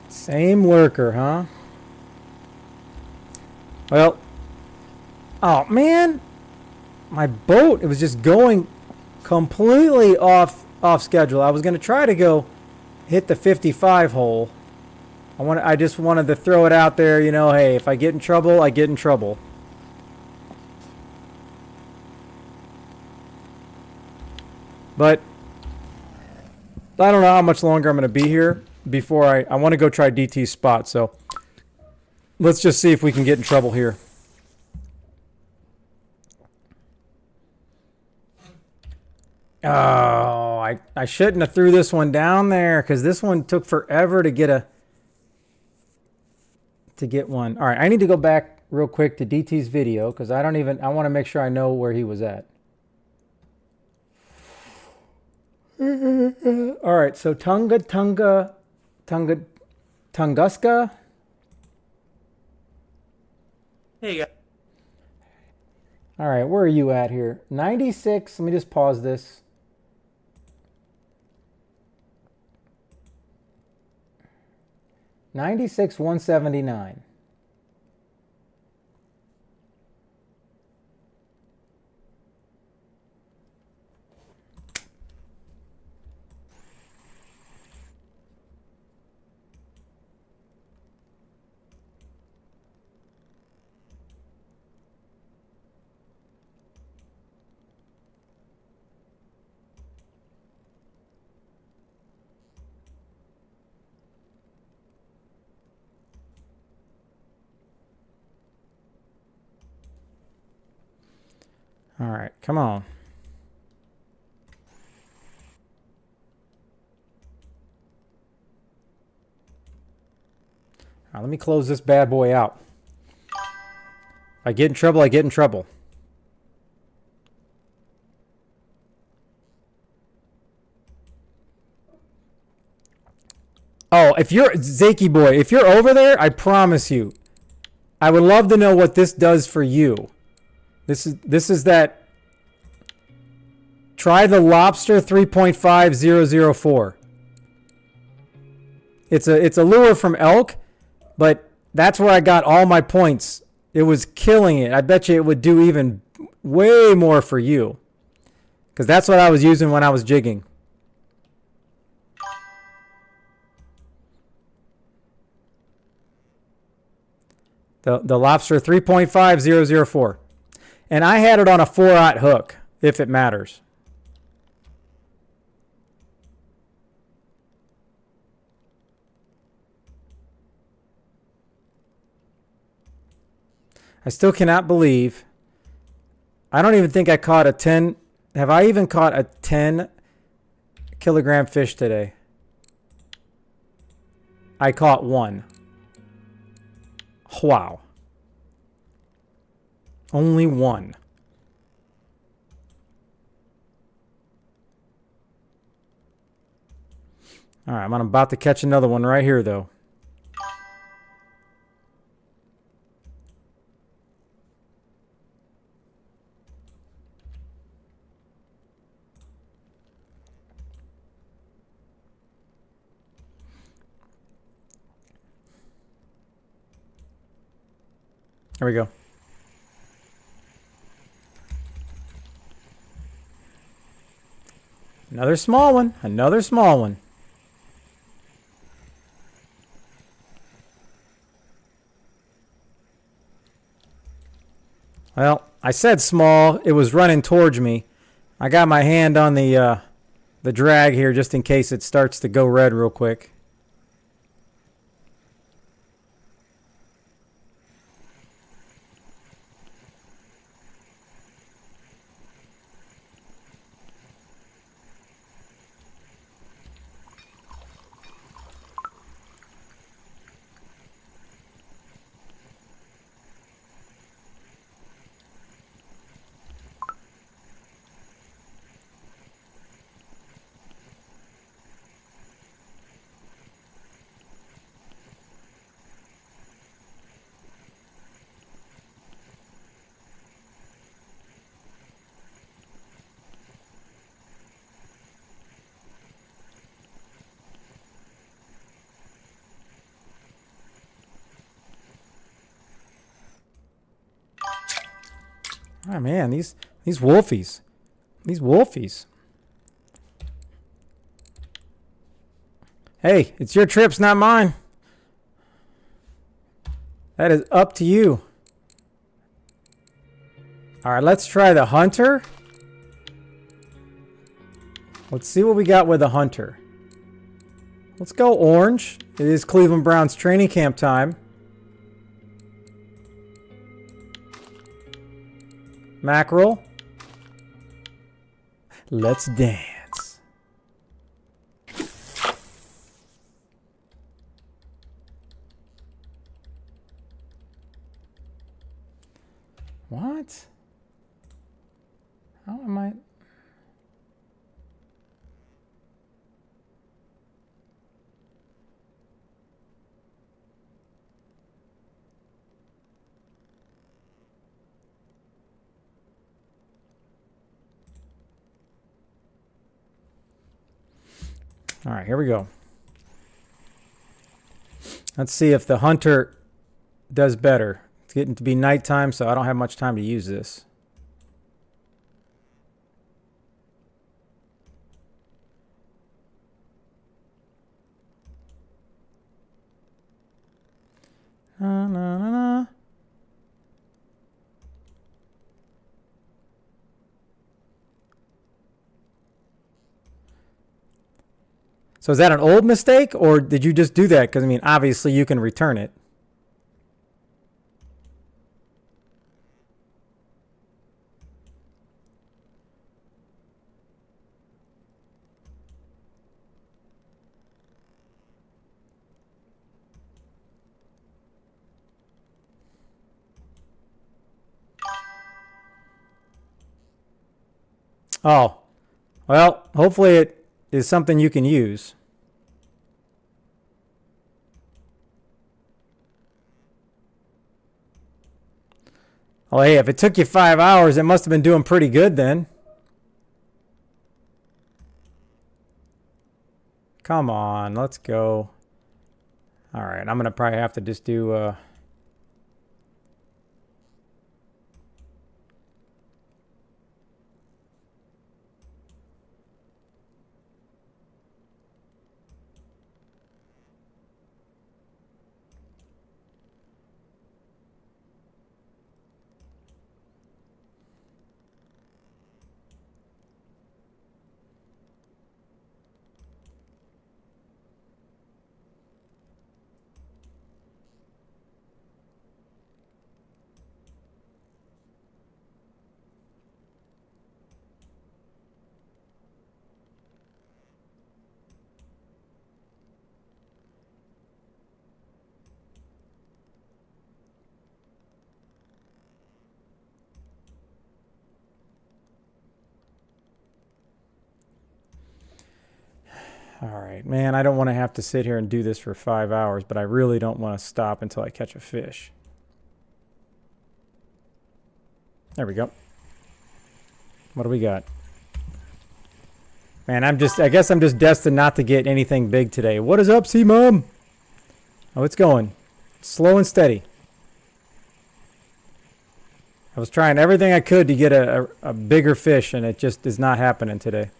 Same lurker, huh? Well, oh man, my boat, it was just going completely off schedule. I was going to try to go hit the 55 hole. I just wanted to throw it out there, you know, hey, if I get in trouble, I get in trouble. But I don't know how much longer I'm going to be here before I want to go try DT's spot. So let's just see if we can get in trouble here. Oh, I shouldn't have threw this one down there because this one took forever to get one. All right, I need to go back real quick to DT's video because I want to make sure I know where he was at. All right, so Tunguska. Hey, guys. All right, where are you at here? 96. Let me just pause this. $96, $179. All right, come on. All right, let me close this bad boy out. If I get in trouble, I get in trouble. Oh, if you're Zaki boy, if you're over there, I promise you, I would love to know what this does for you. This is that. Try the Lobster 3.5004. It's a lure from Elk, but that's where I got all my points. It was killing it. I bet you it would do even way more for you. Because that's what I was using when I was jigging. The Lobster 3.5004. And I had it on a 4/0 hook, if it matters. I still cannot believe. I don't even think I caught a 10. Have I even caught a 10 kilogram fish today? I caught one. Wow. Only one. All right, I'm about to catch another one right here, though. Here we go. Another small one. Another small one. Well, I said small. It was running towards me. I got my hand on the drag here just in case it starts to go red real quick. Oh man, these These wolfies. These wolfies. Hey, it's your trips, not mine. That is up to you. All right, let's try the hunter. Let's see what we got with the hunter. Let's go orange. It is Cleveland Browns training camp time. Mackerel. Let's dance. What? How am I? All right, here we go. Let's see if the hunter does better. It's getting to be nighttime, so I don't have much time to use this. Na, na, na, na. So is that an old mistake, or did you just do that? Because, I mean, obviously you can return it. Oh, well, hopefully it is something you can use. Oh, hey, if it took you 5 hours, it must have been doing pretty good then. Come on, let's go. All right, I'm going to probably have to just do... All right, man, I don't want to have to sit here and do this for 5 hours, but I really don't want to stop until I catch a fish. There we go. What do we got? Man, I guess I'm just destined not to get anything big today. What is up, C-Mom? Oh, it's going. Slow and steady. I was trying everything I could to get a bigger fish, and it just is not happening today.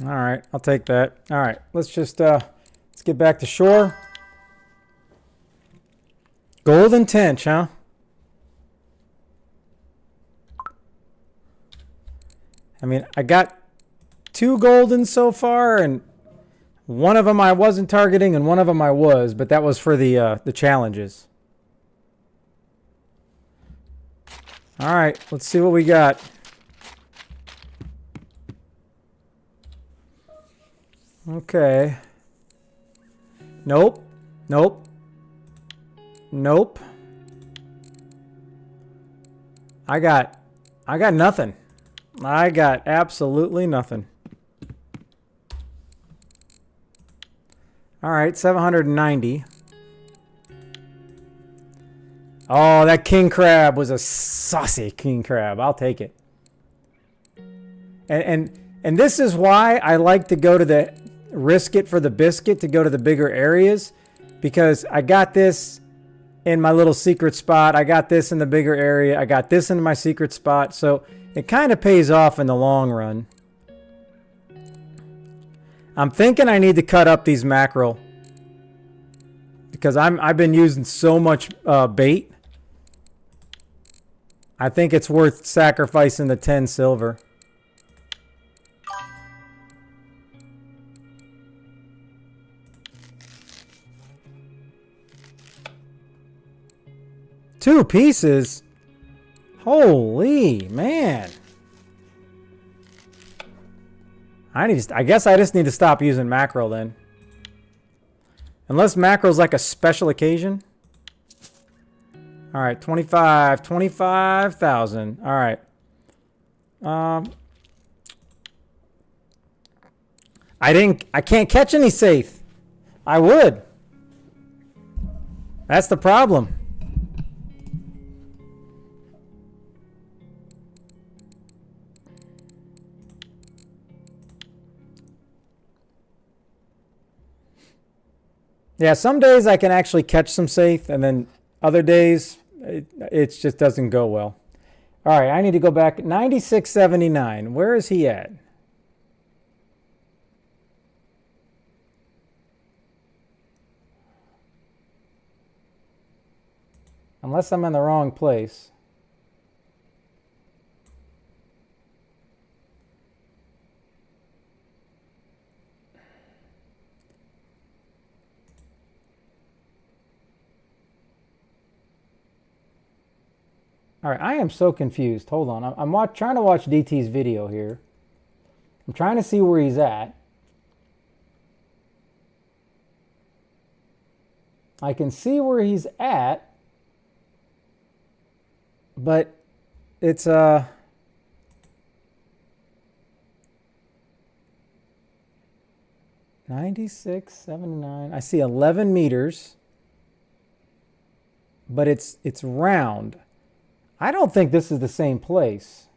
All right, I'll take that. All right, let's just let's get back to shore. Golden tench, huh? I mean, I got 2 golden so far, and one of them I wasn't targeting, and one of them I was, but that was for the challenges. All right, let's see what we got. Okay. Nope. Nope. Nope. I got nothing. I got absolutely nothing. All right, 790. Oh, that king crab was a saucy king crab. I'll take it. And this is why I like to go to the risk it for the biscuit, to go to the bigger areas, because I got this in my little secret spot. I got this in the bigger area. I got this in my secret spot. So it kind of pays off in the long run. I'm thinking I need to cut up these mackerel because I've been using so much bait. I think it's worth sacrificing the 10 silver. Two pieces? Holy man. I guess I just need to stop using mackerel then. Unless mackerel's like a special occasion. All right, 25,000. All right. I can't catch any safe. I would. That's the problem. Yeah, some days I can actually catch some safe, and then other days it just doesn't go well. All right, I need to go back. 96.79. Where is he at? Unless I'm in the wrong place. All right, I am so confused. Hold on. I'm trying to watch DT's video here. I'm trying to see where he's at. I can see where he's at, but it's 96.79. I see 11 meters, but it's round. I don't think this is the same place.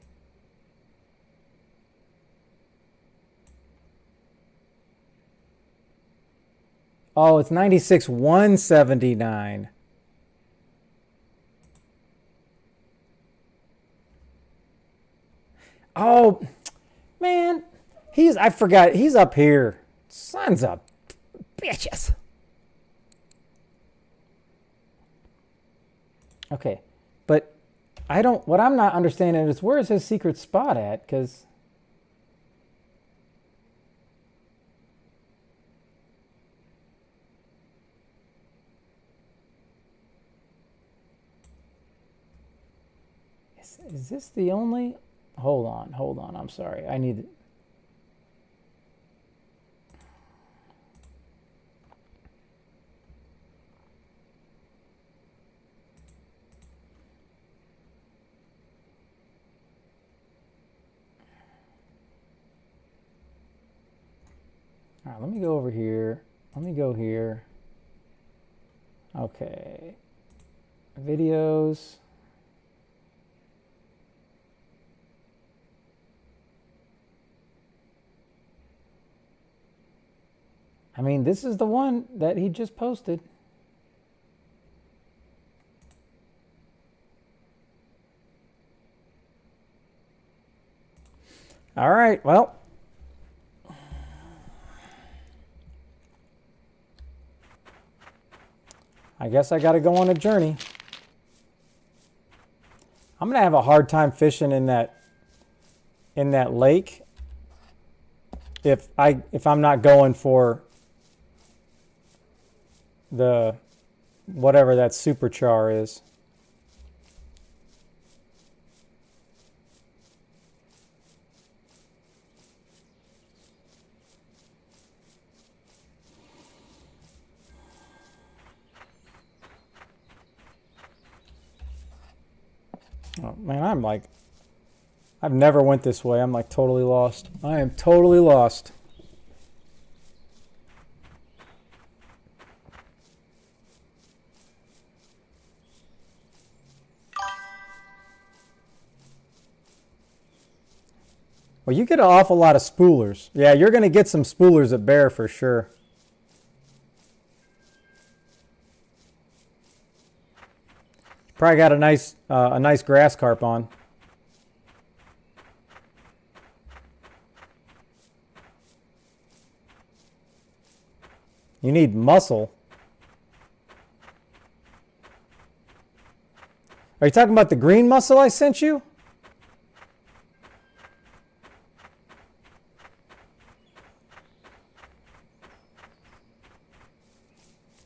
Oh, it's 96,179. Oh, man. I forgot. He's up here. Sons of bitches. Okay. But what I'm not understanding is where is his secret spot at? Because is this the only? Hold on. I'm sorry. I need. All right, let me go over here. Let me go here. Okay. Videos. I mean, this is the one that he just posted. All right, well. I guess I got to go on a journey. I'm going to have a hard time fishing in that lake if I'm not going for the whatever that super char is. Oh, man, I've never went this way. I'm like totally lost. I am totally lost. Well, you get an awful lot of spoolers. Yeah, you're going to get some spoolers at Bear for sure. Probably got a nice grass carp on. You need muscle. Are you talking about the green mussel I sent you?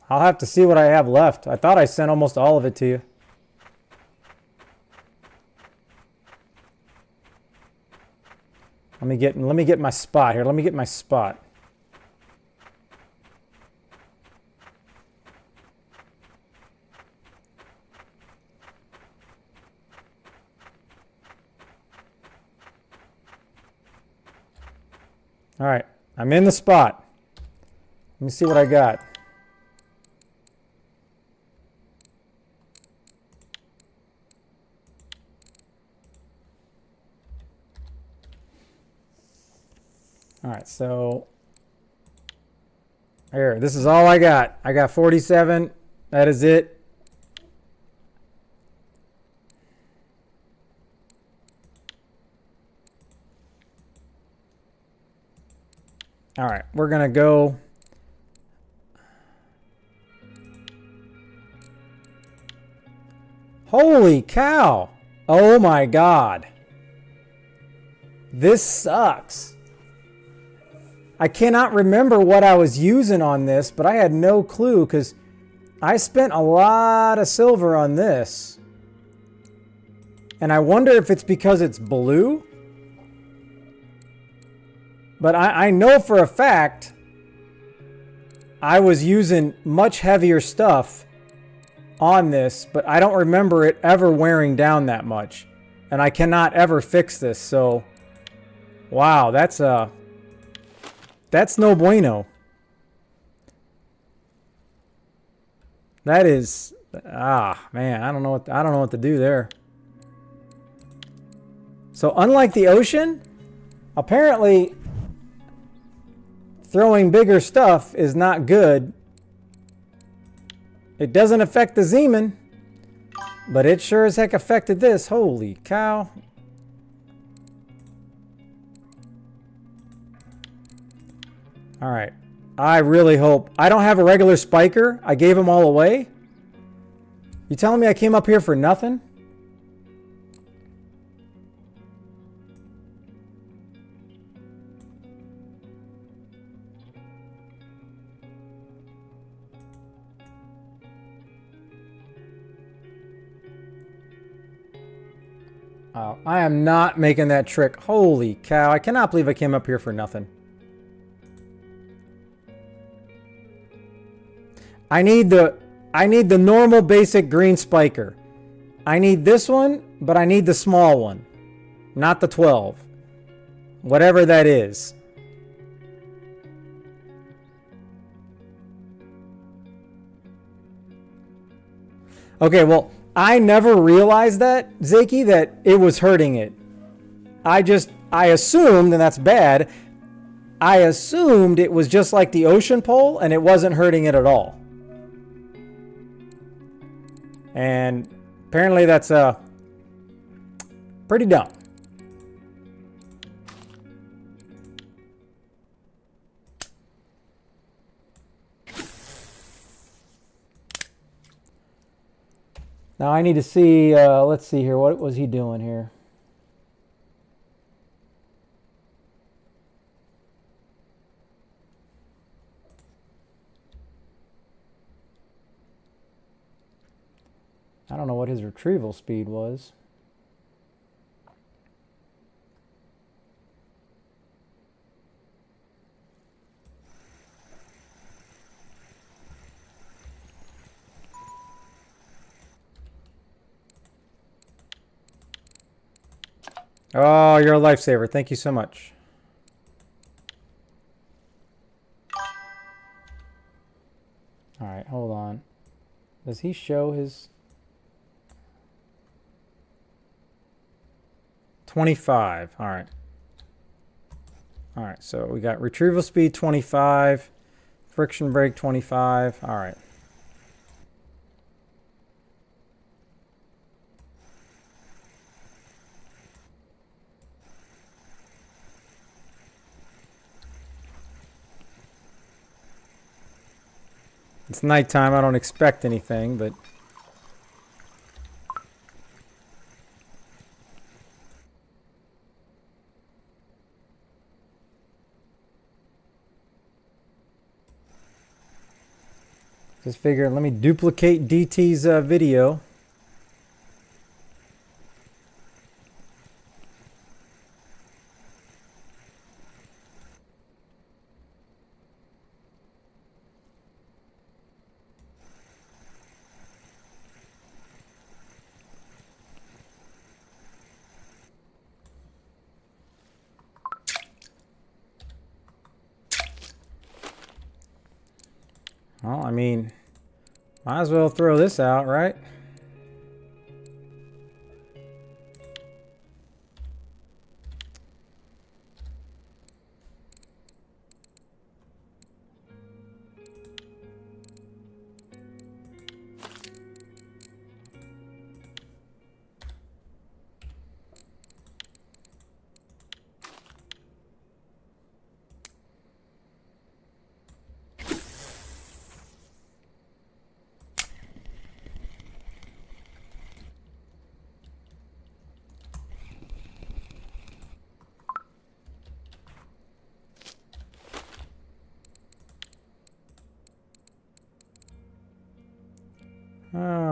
I'll have to see what I have left. I thought I sent almost all of it to you. Let me get my spot here. Let me get my spot. All right, I'm in the spot. Let me see what I got. All right, so here, this is all I got. I got 47. That is it. All right, we're gonna go. Holy cow! Oh my God. This sucks. I cannot remember what I was using on this, but I had no clue because I spent a lot of silver on this. And I wonder if it's because it's blue. But I know for a fact I was using much heavier stuff on this, but I don't remember it ever wearing down that much. And I cannot ever fix this, so wow, that's no bueno. That is, man, I don't know what to do there. So unlike the ocean, apparently throwing bigger stuff is not good. It doesn't affect the Zeman, but it sure as heck affected this. Holy cow. All right. I really hope. I don't have a regular spiker. I gave them all away. You telling me I came up here for nothing? Oh, I am not making that trick. Holy cow. I cannot believe I came up here for nothing. I need the normal basic green spiker. I need this one, but I need the small one. Not the 12. Whatever that is. Okay, well, I never realized that, Zaki, that it was hurting it. I assumed, and that's bad, I assumed it was just like the ocean pole and it wasn't hurting it at all. And apparently that's pretty dumb. Now I need to see, let's see here, what was he doing here? I don't know what his retrieval speed was. Oh, you're a lifesaver. Thank you so much. All right, hold on. Does he show his 25? All right. All right, so we got retrieval speed 25, friction brake 25. All right. It's nighttime. I don't expect anything, but just figure, let me duplicate DT's video. Well, I mean, might as well throw this out, right?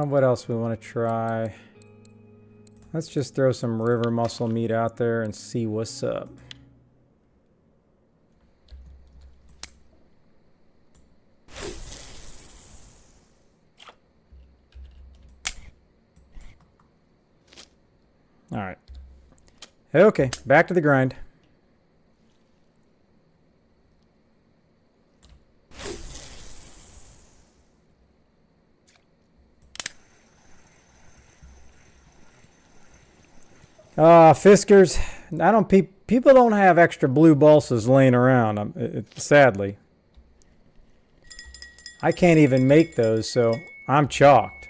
What else we want to try? Let's just throw some river mussel meat out there and see what's up. All right. Okay, back to the grind. Fiskars, I don't. People don't have extra blue balsas laying around. Sadly, I can't even make those, so I'm chalked.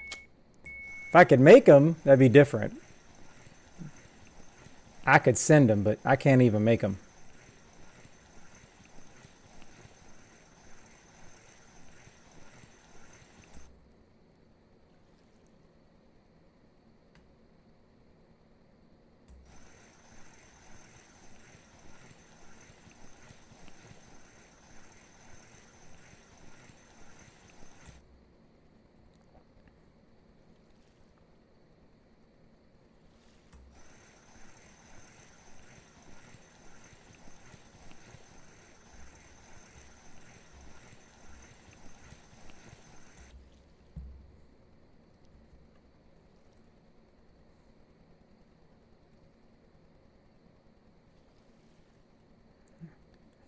If I could make them, that'd be different. I could send them, but I can't even make them.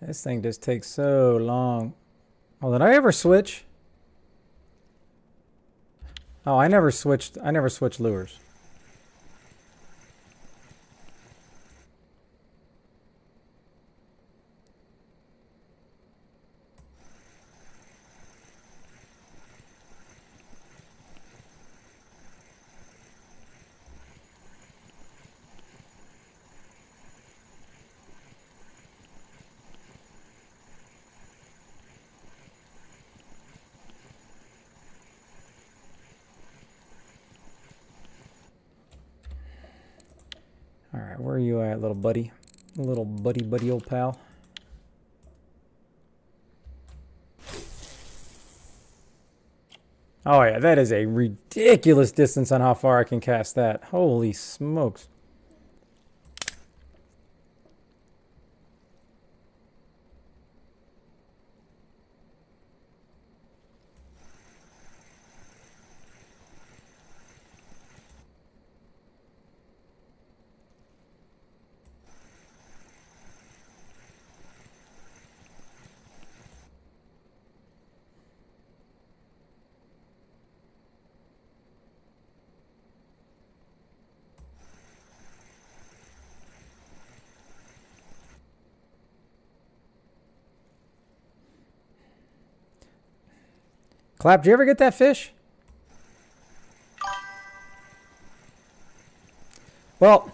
This thing just takes so long. Oh, did I ever switch? Oh, I never switched lures. All right, where are you at, little buddy? Little buddy old pal. Oh yeah, that is a ridiculous distance on how far I can cast that. Holy smokes. Clap, did you ever get that fish? Well,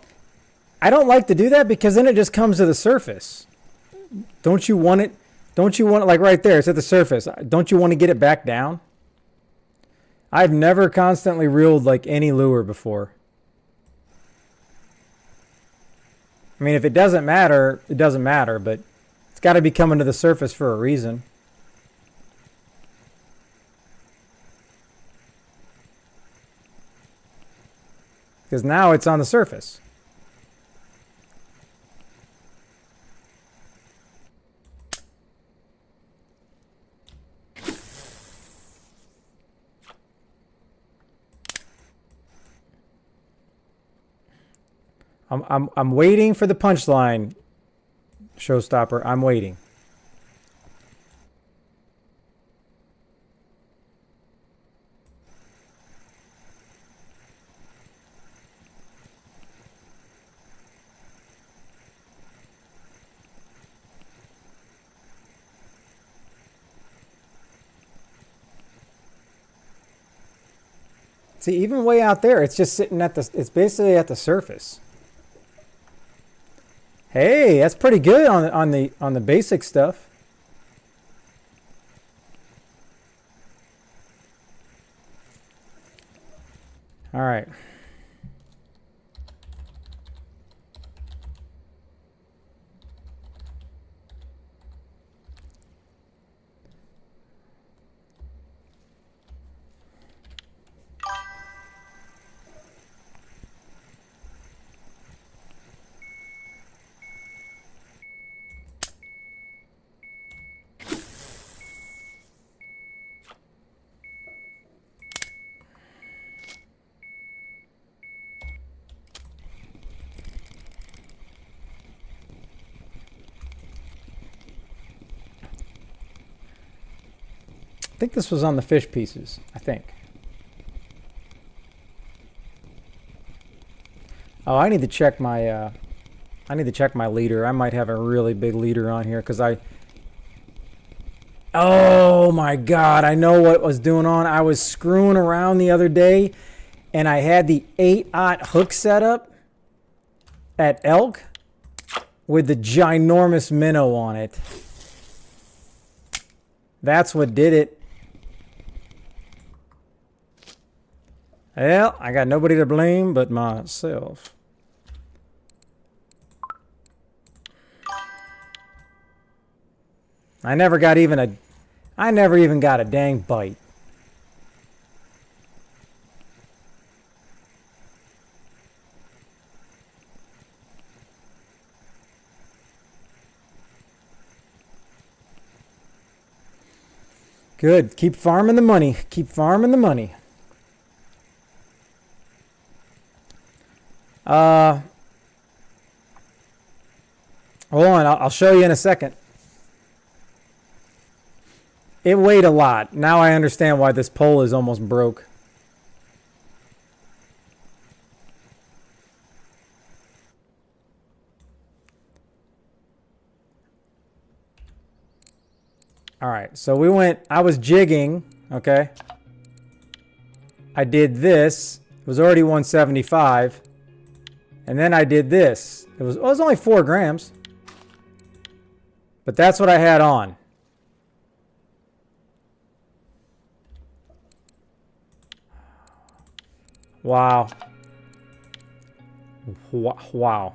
I don't like to do that because then it just comes to the surface. Don't you want it? Don't you want it like right there? It's at the surface. Don't you want to get it back down? I've never constantly reeled like any lure before. I mean, if it doesn't matter, it doesn't matter, but it's got to be coming to the surface for a reason. Because now it's on the surface. I'm waiting for the punchline, Showstopper. I'm waiting. See, even way out there, it's just sitting at the, it's basically at the surface. Hey, that's pretty good on the basic stuff. All right. I think this was on the fish pieces, I think. Oh, I need to check my leader. I might have a really big leader on here because oh my God, I know what was doing on. I was screwing around the other day and I had the 8/0 hook set up at elk with the ginormous minnow on it. That's what did it. Well, I got nobody to blame but myself. I never even got a dang bite. Good. Keep farming the money. Keep farming the money. Hold on, I'll show you in a second. It weighed a lot. Now I understand why this pole is almost broke. All right, so I was jigging, okay? I did this. It was already 175. And then I did this. It was only 4 grams. But that's what I had on. Wow. Wow.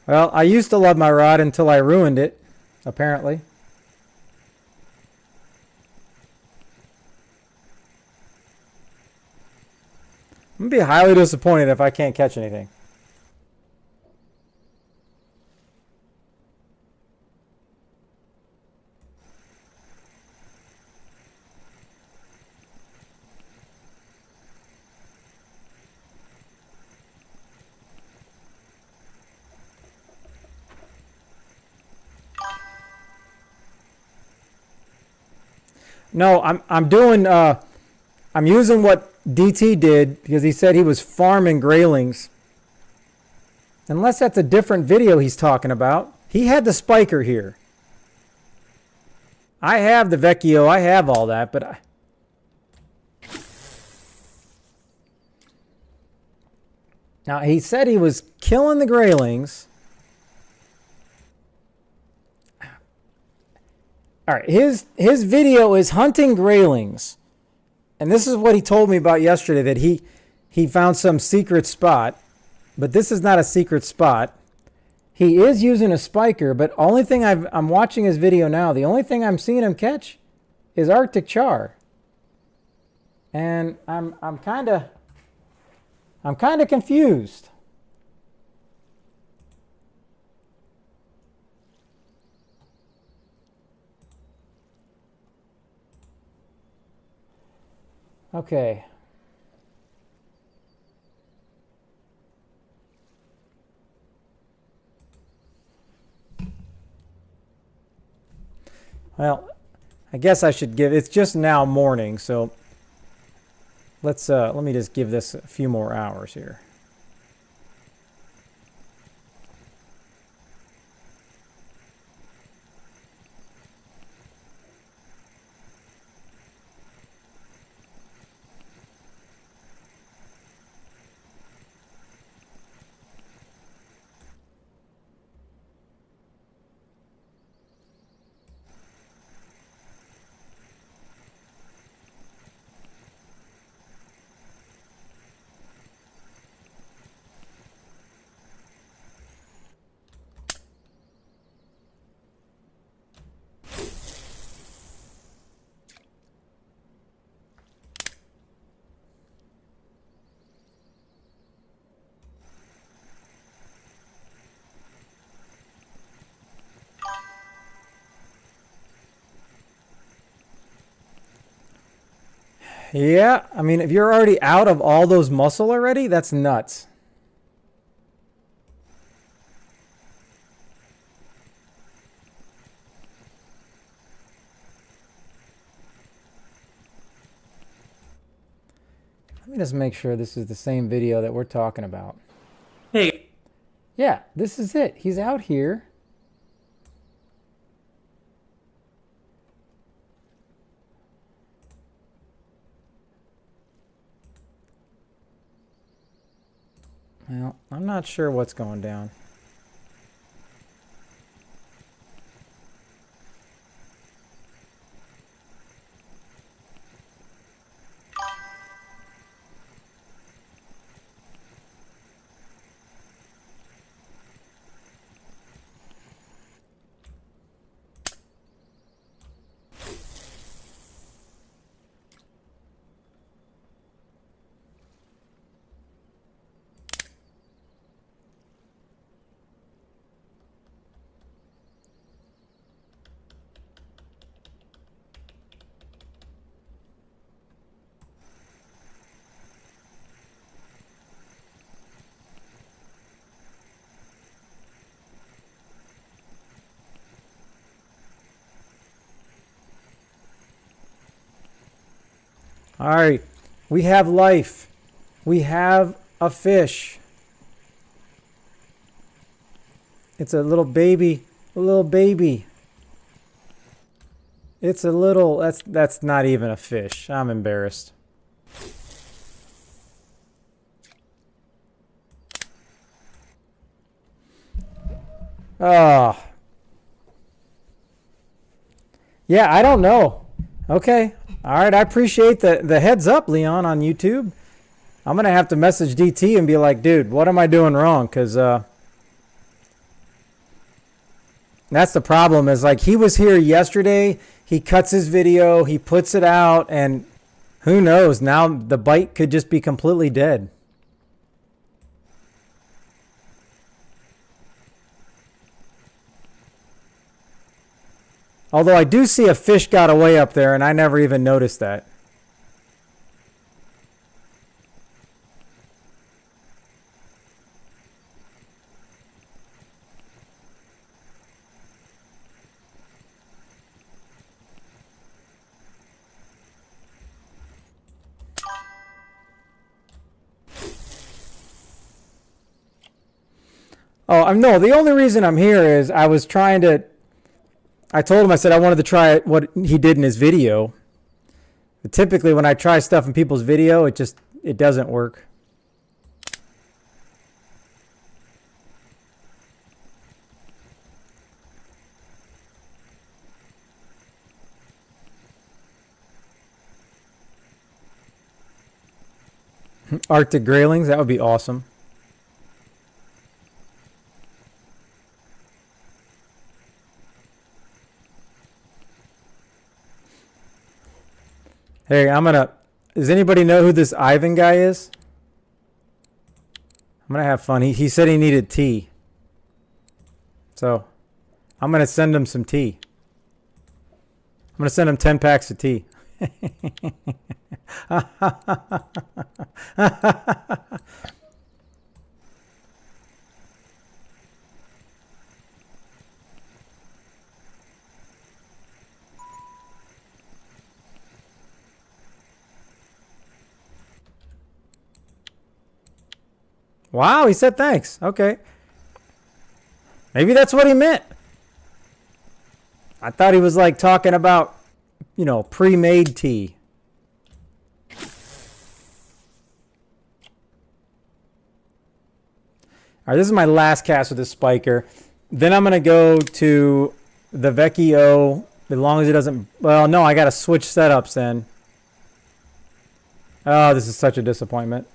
Well, I used to love my rod until I ruined it, apparently. I'm going to be highly disappointed if I can't catch anything. No, I'm doing I'm using what DT did because he said he was farming graylings. Unless that's a different video he's talking about. He had the spiker here. I have the Vecchio, I have all that, but now he said he was killing the graylings. All right, his video is hunting graylings. And this is what he told me about yesterday, that he found some secret spot, but this is not a secret spot. He is using a spiker, but only thing I'm watching his video now, the only thing I'm seeing him catch is Arctic char. And I'm kind of confused. Okay. Well, I guess I should give, it's just now morning, so let me just give this a few more hours here. Yeah, I mean, if you're already out of all those muscle already, that's nuts. Let me just make sure this is the same video that we're talking about. Hey, Yeah, this is it. He's out here. Well, I'm not sure what's going down. All right, we have life. We have a fish. It's a little baby, a little baby. It's a little, that's not even a fish. I'm embarrassed. Oh. Yeah, I don't know. Okay. All right, I appreciate the heads up, Leon, on YouTube. I'm going to have to message DT and be like, dude, what am I doing wrong? Because that's the problem is, like, he was here yesterday. He cuts his video. He puts it out. And who knows? Now the bite could just be completely dead. Although I do see a fish got away up there, and I never even noticed that. Oh, I'm no. The only reason I'm here is I was trying to. I told him, I said I wanted to try what he did in his video. But typically, when I try stuff in people's video, it doesn't work. Arctic Graylings, that would be awesome. Hey, does anybody know who this Ivan guy is? I'm gonna have fun. He said he needed tea. So, I'm gonna send him some tea. I'm gonna send him 10 packs of tea. Wow, he said thanks. Okay. Maybe that's what he meant. I thought he was like talking about, pre-made tea. All right, this is my last cast with this spiker. Then I'm going to go to the Vecchio, as long as it doesn't... Well, no, I got to switch setups then. Oh, this is such a disappointment.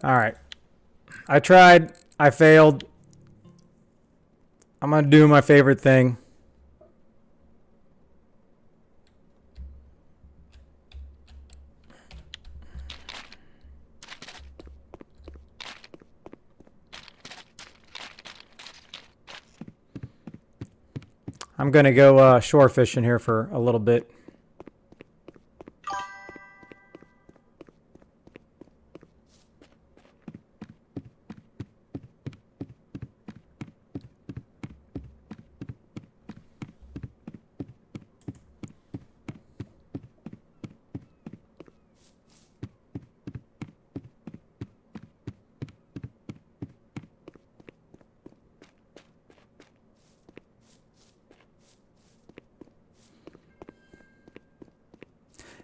All right. I tried. I failed. I'm going to do my favorite thing. I'm going to go shore fishing here for a little bit.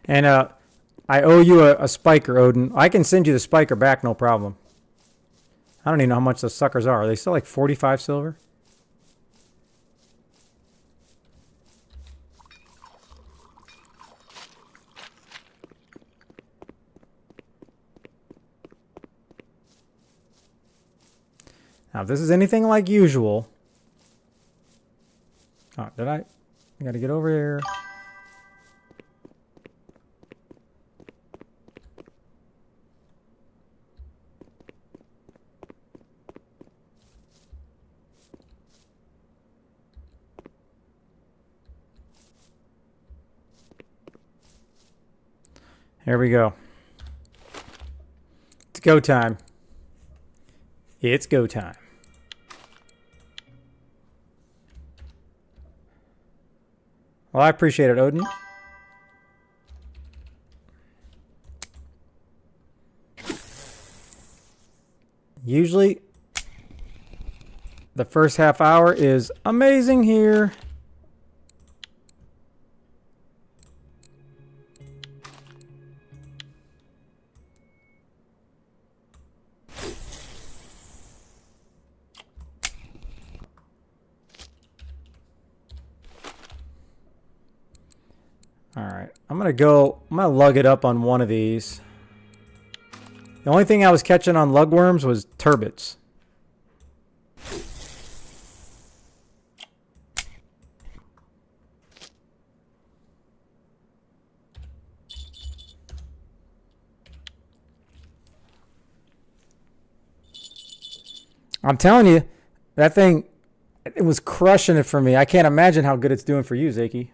And I owe you a spiker, Odin. I can send you the spiker back, no problem. I don't even know how much those suckers are. Are they still like 45 silver? Now, if this is anything like usual... Oh, did I got to get over here. Here we go. It's go time. It's go time. Well, I appreciate it, Odin. Usually, the first half hour is amazing here. Alright, I'm gonna lug it up on one of these. The only thing I was catching on lugworms was turbots. I'm telling you, that thing, it was crushing it for me. I can't imagine how good it's doing for you, Zaki.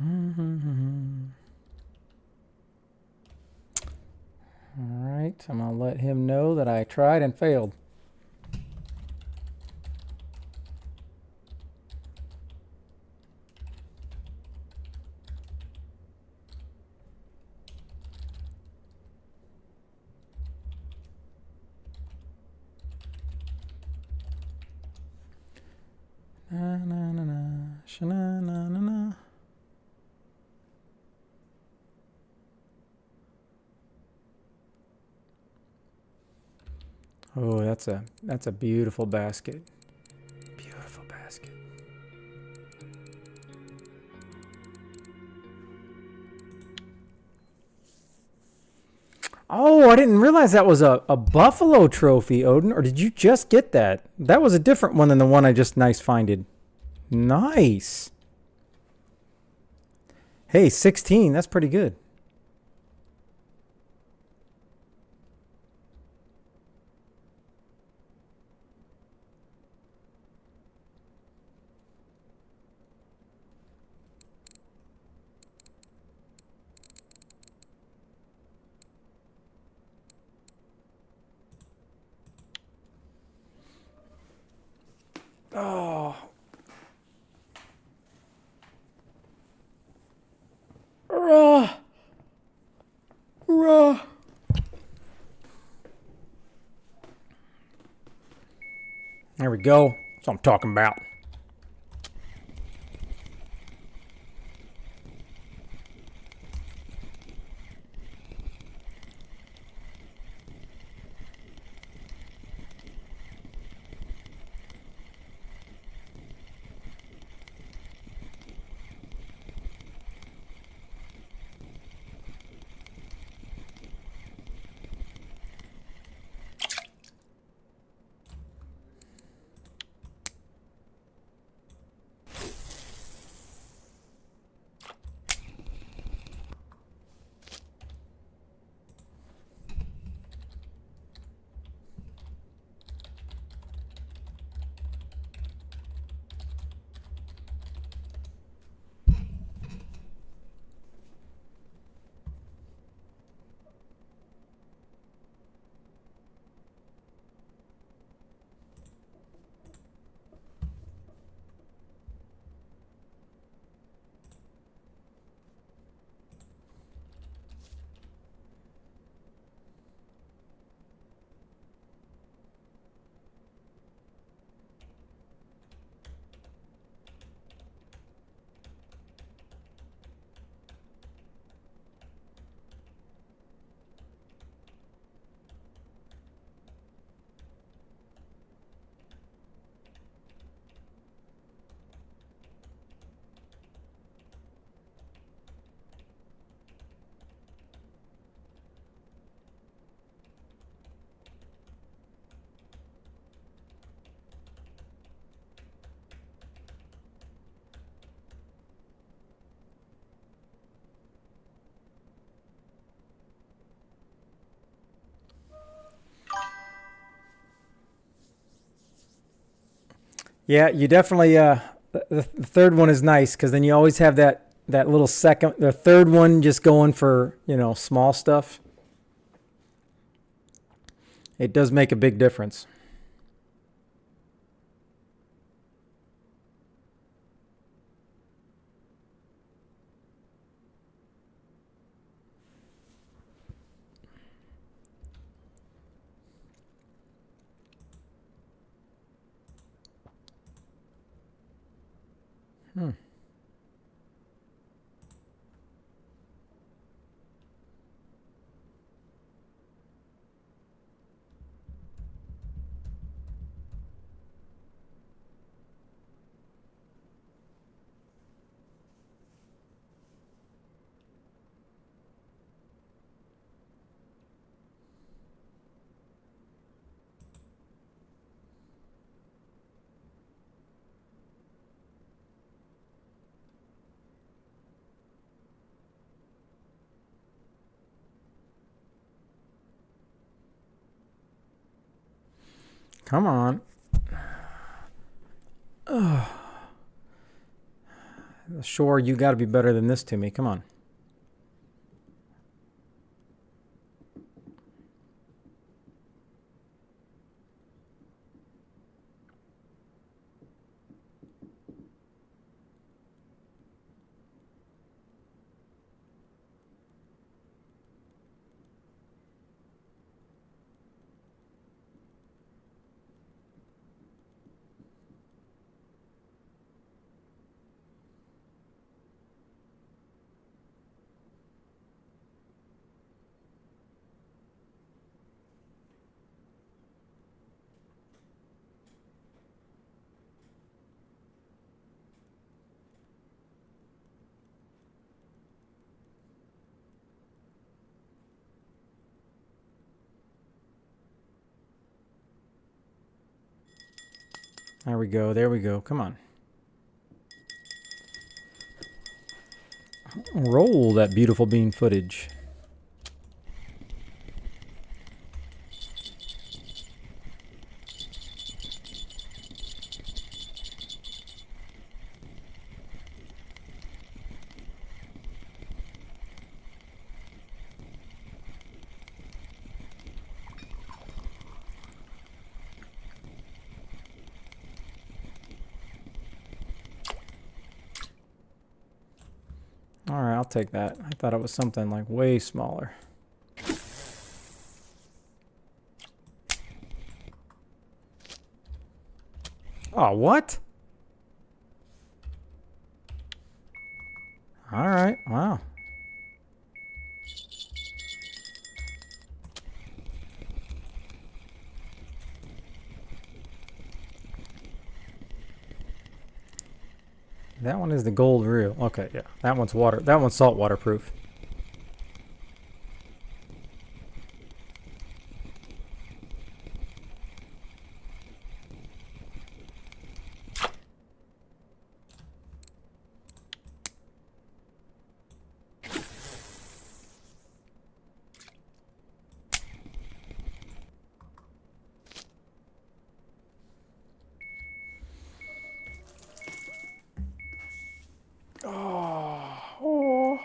All right, I'm gonna let him know that I tried and failed. Na na na na, shana na na na. Oh, that's a beautiful basket. Beautiful basket. Oh, I didn't realize that was a buffalo trophy, Odin. Or did you just get that? That was a different one than the one I just nice finded. Nice. Hey, 16. That's pretty good. Oh. Rah. Rah. There we go. That's what I'm talking about. Yeah, you definitely. The third one is nice because then you always have that little second, the third one just going for small stuff. It does make a big difference. Hmm. Come on. Sure, you got to be better than this to me. Come on. There we go. There we go. Come on. Roll that beautiful bean footage. All right, I'll take that. I thought it was something like way smaller. Oh, what? All right, wow. That one is the gold reel. Okay, yeah. That one's water. That one's salt waterproof. Oh.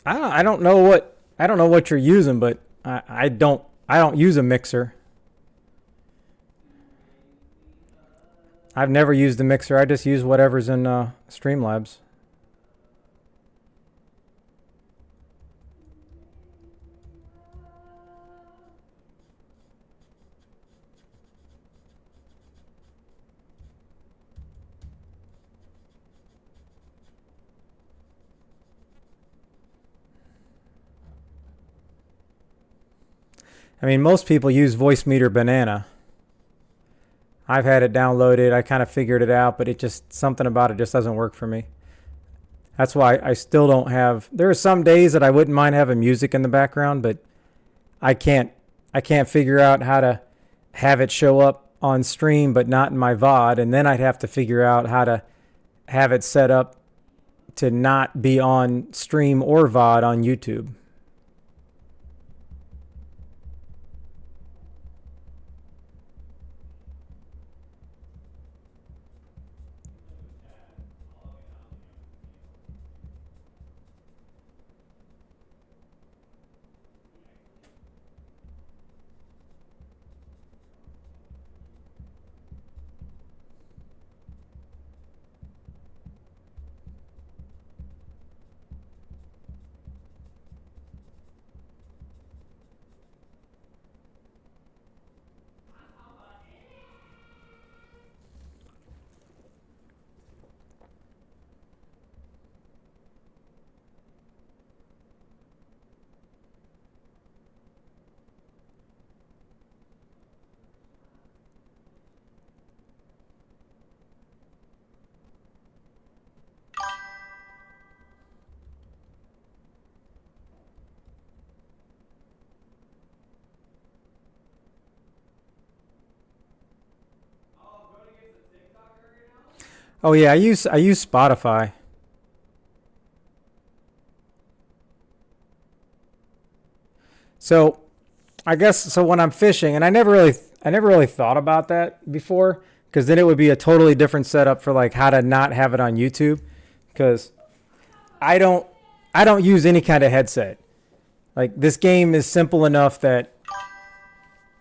I don't know what you're using, but I don't use a mixer. I've never used a mixer. I just use whatever's in Streamlabs. I mean, most people use Voicemeeter Banana. I've had it downloaded. I kind of figured it out, but it just, something about it just doesn't work for me. That's why I still don't have, there are some days that I wouldn't mind having music in the background, but I can't figure out how to have it show up on stream, but not in my VOD. And then I'd have to figure out how to have it set up to not be on stream or VOD on YouTube. Oh yeah, I use Spotify. So I guess so when I'm fishing, and I never really thought about that before, because then it would be a totally different setup for like how to not have it on YouTube, because I don't use any kind of headset. Like this game is simple enough that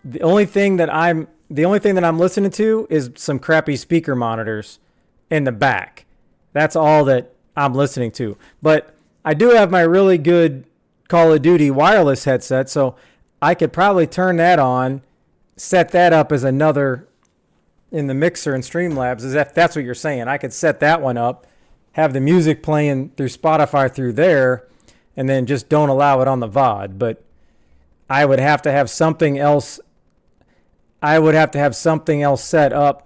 the only thing that I'm listening to is some crappy speaker monitors in the back. That's all that I'm listening to. But I do have my really good Call of Duty wireless headset, so I could probably turn that on, set that up as another in the mixer in Streamlabs, as if that's what you're saying. I could set that one up, have the music playing through Spotify through there, and then just don't allow it on the VOD. But I would have to have something else. I would have to have something else set up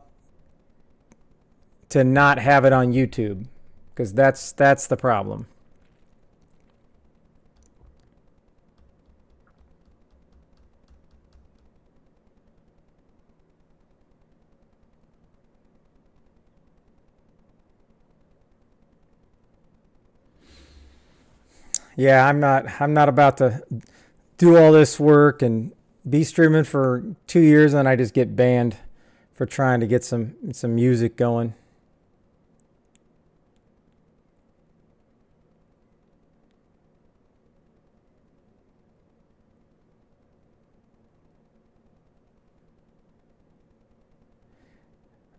to not have it on YouTube, because that's the problem. Yeah, I'm not about to do all this work and be streaming for 2 years and I just get banned for trying to get some music going.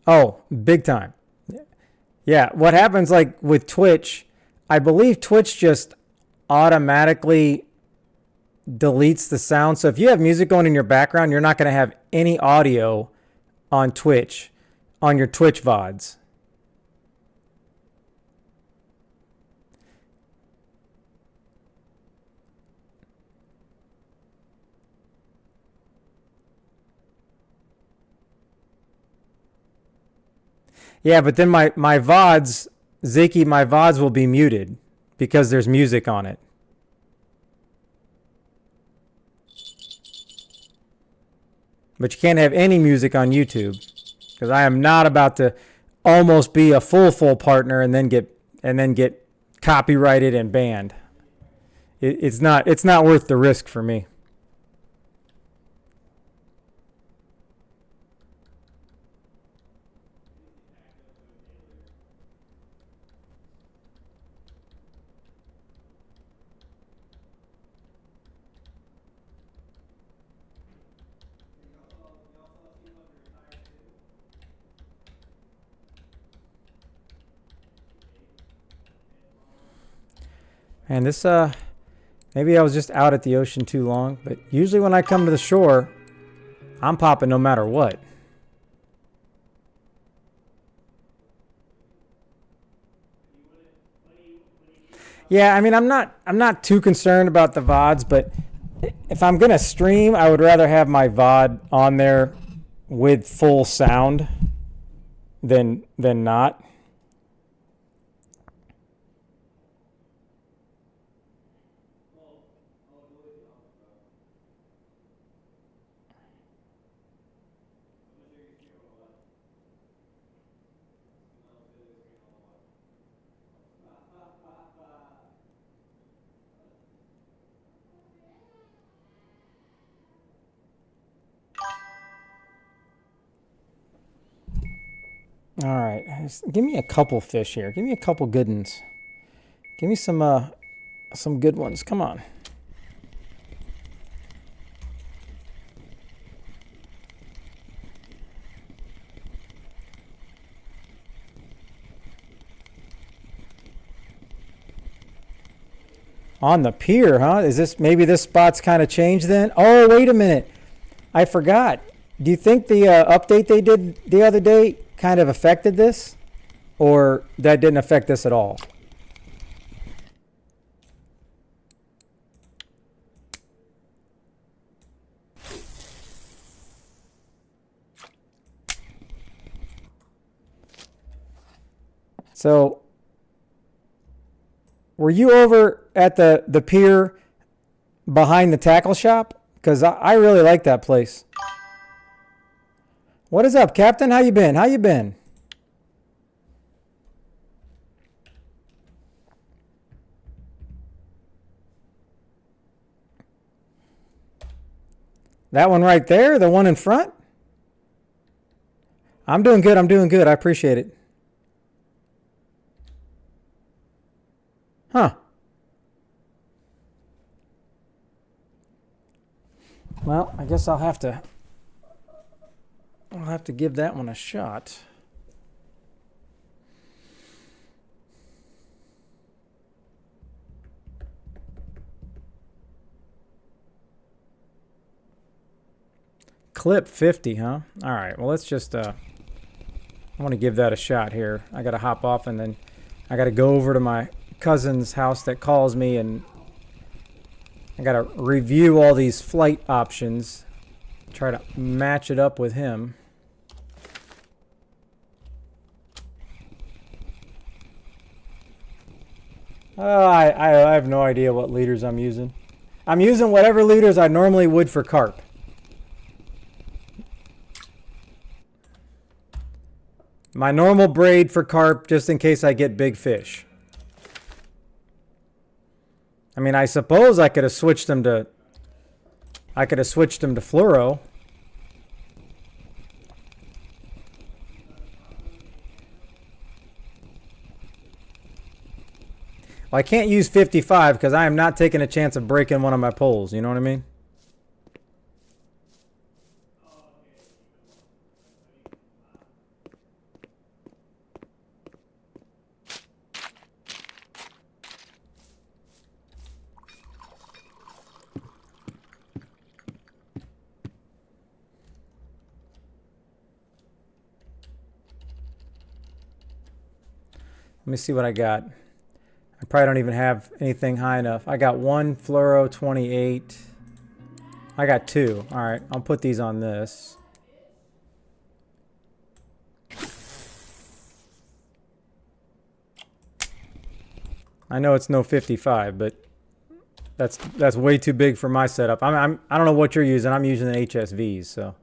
Oh, big time. Yeah, what happens like with Twitch, I believe Twitch just automatically deletes the sound. So if you have music going in your background, you're not going to have any audio on Twitch, on your Twitch VODs. Yeah, but then my VODs, Ziki, my VODs will be muted because there's music on it. But you can't have any music on YouTube, because I am not about to almost be a full partner and then get copyrighted and banned. It's not worth the risk for me. And this, maybe I was just out at the ocean too long, but usually when I come to the shore, I'm popping no matter what. Yeah, I mean, I'm not too concerned about the VODs, but if I'm gonna stream, I would rather have my VOD on there with full sound than not. All right, give me a couple fish here. Give me a couple good ones. Give me some good ones. Come on. On the pier, huh? Is this maybe this spot's kind of changed then? Oh, wait a minute. I forgot. Do you think the update they did the other day kind of affected this, or that didn't affect this at all? So, were you over at the pier behind the tackle shop? Because I really like that place. What is up, Captain? How you been? How you been? That one right there, the one in front? I'm doing good. I'm doing good. I appreciate it. Huh. Well, I guess I'll have to give that one a shot. Clip 50, huh? All right. Well, let's just I want to give that a shot here. I got to hop off and then I got to go over to my cousin's house that calls me, and I got to review all these flight options, try to match it up with him. I have no idea what leaders I'm using. I'm using whatever leaders I normally would for carp. My normal braid for carp, just in case I get big fish. I mean, I suppose I could have switched them to fluoro. Well, I can't use 55 because I am not taking a chance of breaking one of my poles. You know what I mean? Let me see what I got. I probably don't even have anything high enough. I got one fluoro 28. I got two. All right, I'll put these on this. I know it's no 55, but that's way too big for my setup. I don't know what you're using. I'm using the HSVs, so.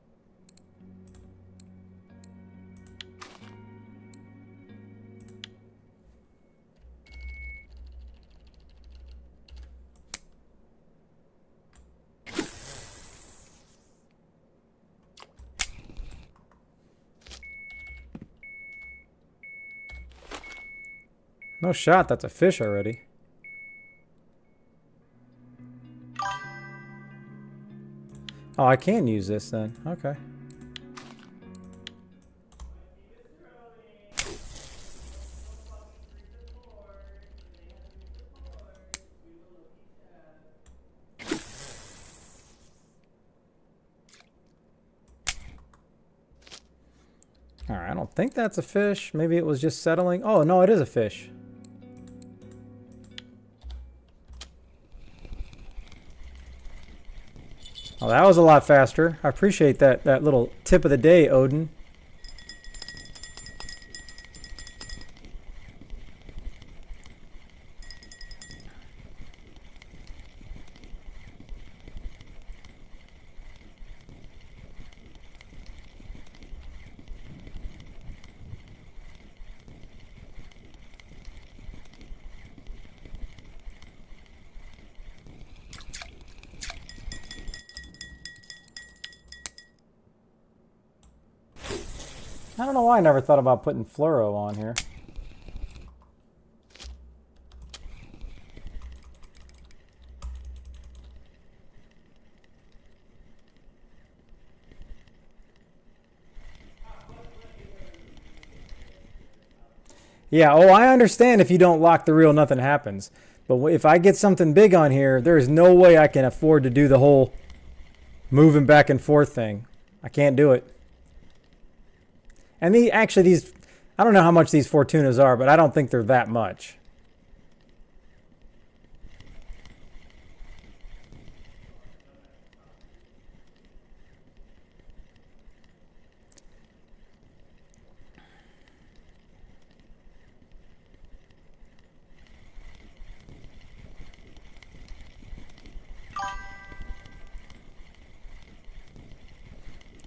No shot, that's a fish already. Oh, I can use this then. Okay. All right, I don't think that's a fish. Maybe it was just settling. Oh, no, it is a fish. Oh, that was a lot faster. I appreciate that little tip of the day, Odin. I don't know why I never thought about putting fluoro on here. Yeah, oh, I understand if you don't lock the reel, nothing happens. But if I get something big on here, there is no way I can afford to do the whole moving back and forth thing. I can't do it. And actually these, I don't know how much these Fortunas are, but I don't think they're that much.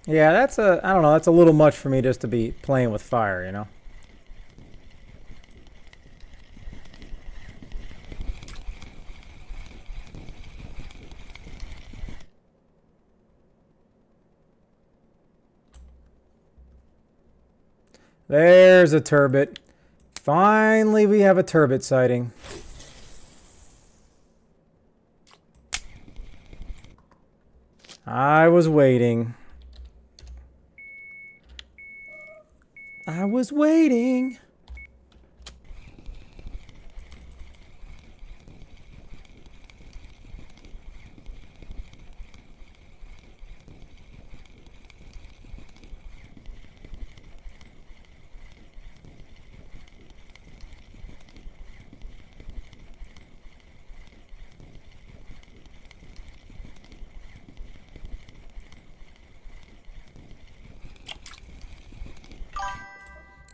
Yeah, I don't know, that's a little much for me just to be playing with fire, you know? There's a turbot. Finally, we have a turbot sighting. I was waiting. I was waiting.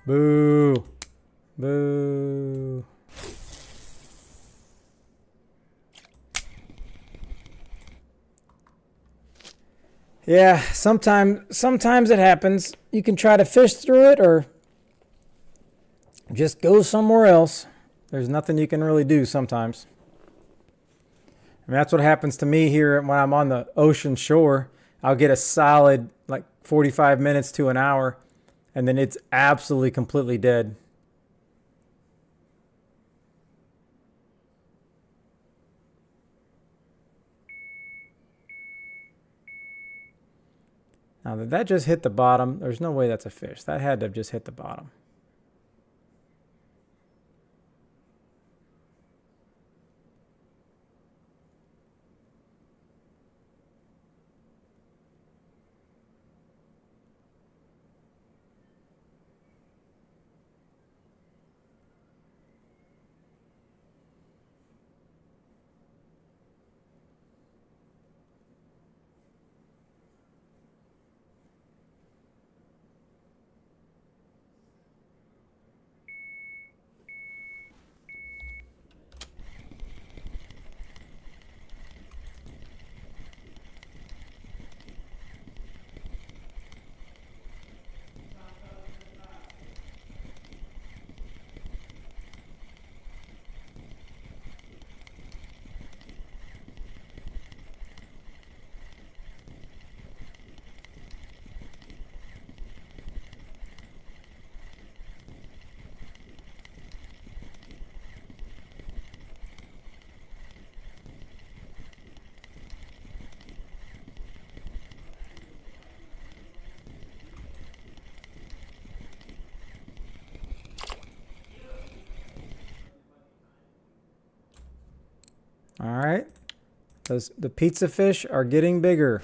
Boo. Boo. Yeah, sometimes it happens. You can try to fish through it or just go somewhere else. There's nothing you can really do sometimes. I mean, that's what happens to me here when I'm on the ocean shore. I'll get a solid like 45 minutes to an hour, and then it's absolutely completely dead. Now, did that just hit the bottom? There's no way that's a fish. That had to have just hit the bottom. All right. The pizza fish are getting bigger.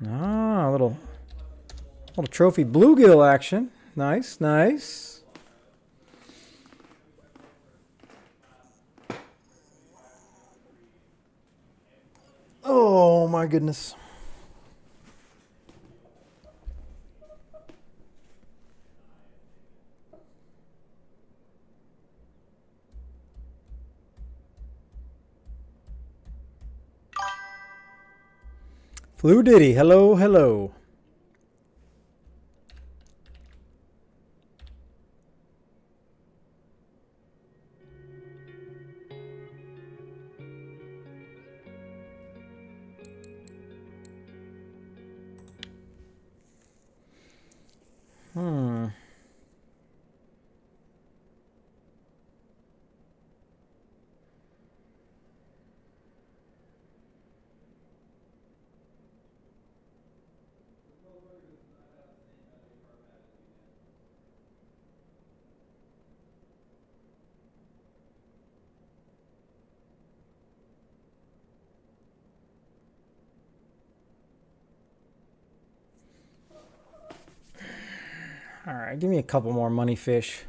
Ah, a little trophy bluegill action. Nice, nice. Oh my goodness. Flu Diddy, hello, hello. All right, give me a couple more money fish.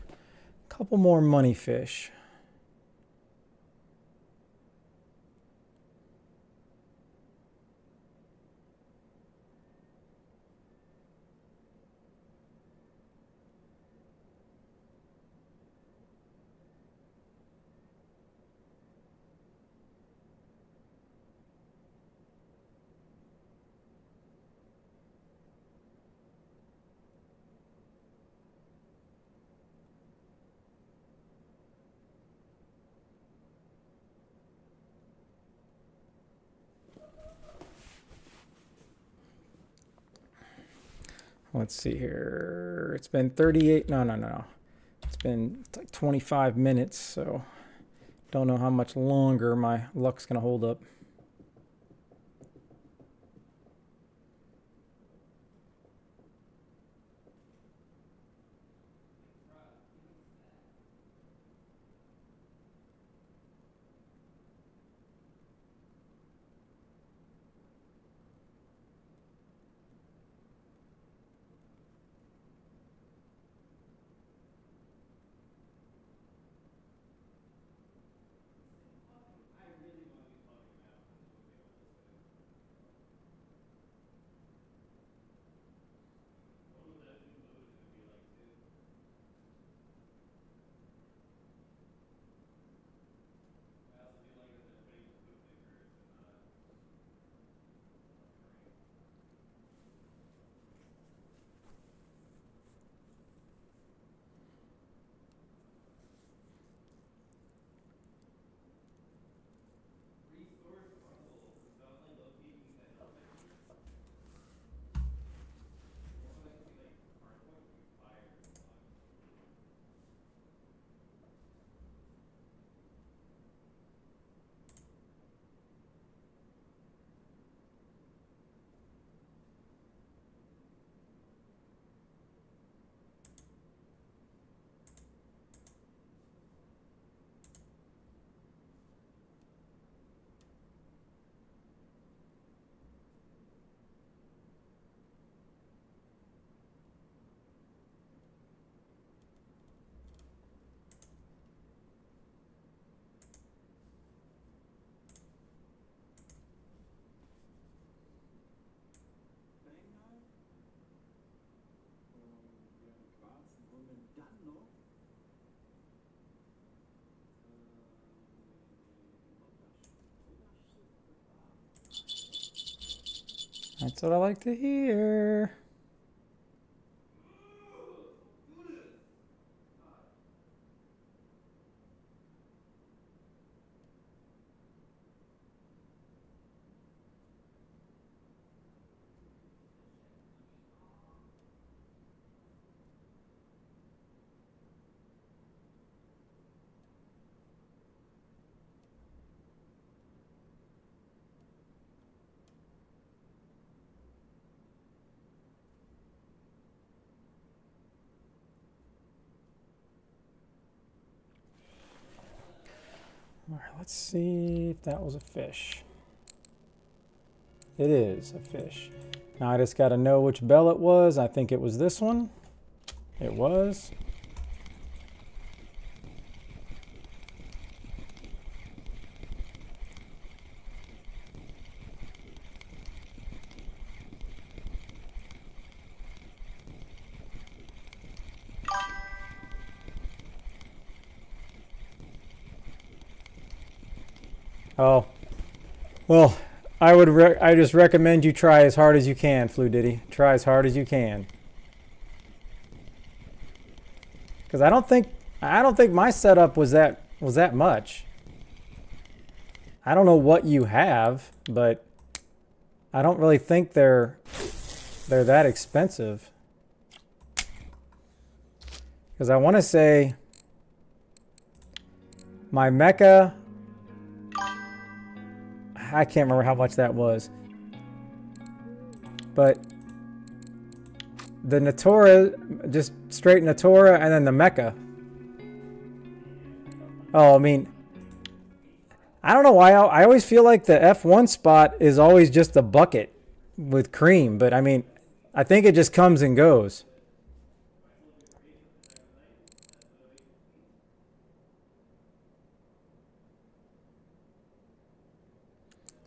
Couple more money fish. Let's see here. It's been 38. No. It's been like 25 minutes, so don't know how much longer my luck's gonna hold up. That's what I like to hear. All right, let's see if that was a fish. It is a fish. Now I just got to know which bell it was. I think it was this one. It was. Oh, well, I just recommend you try as hard as you can, Flu Diddy. Try as hard as you can. Because I don't think my setup was that much. I don't know what you have, but I don't really think they're that expensive. Because I want to say my Mecha, I can't remember how much that was, but the Natura, just straight Natura, and then the Mecha. Oh, I mean, I don't know why I always feel like the F1 spot is always just a bucket with cream, but I mean, I think it just comes and goes.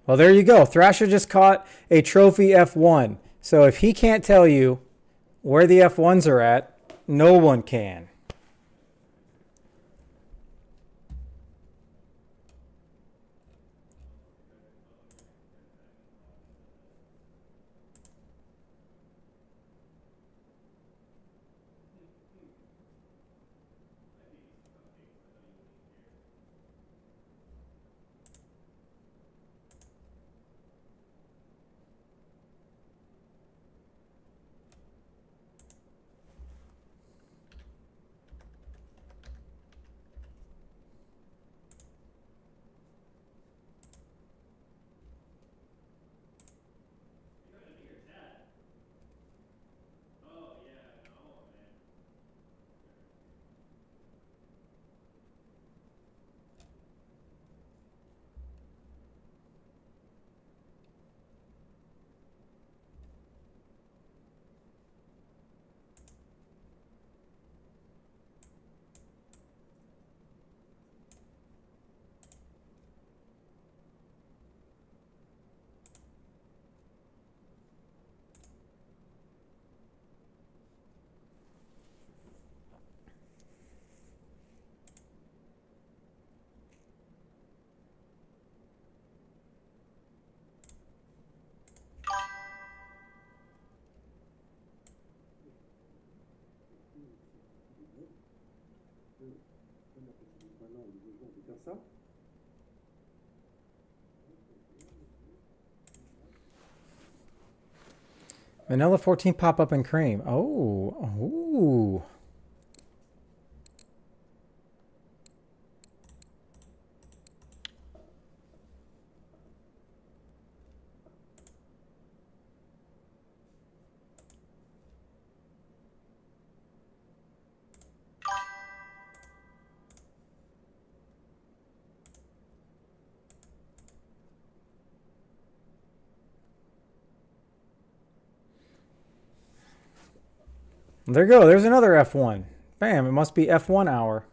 Well, there you go. Thrasher just caught a trophy F1. So if he can't tell you where the F1s are at, no one can. so. Vanilla 14 pop up and cream. Oh, ooh. There you go. There's another F1. Bam, it must be F1 hour.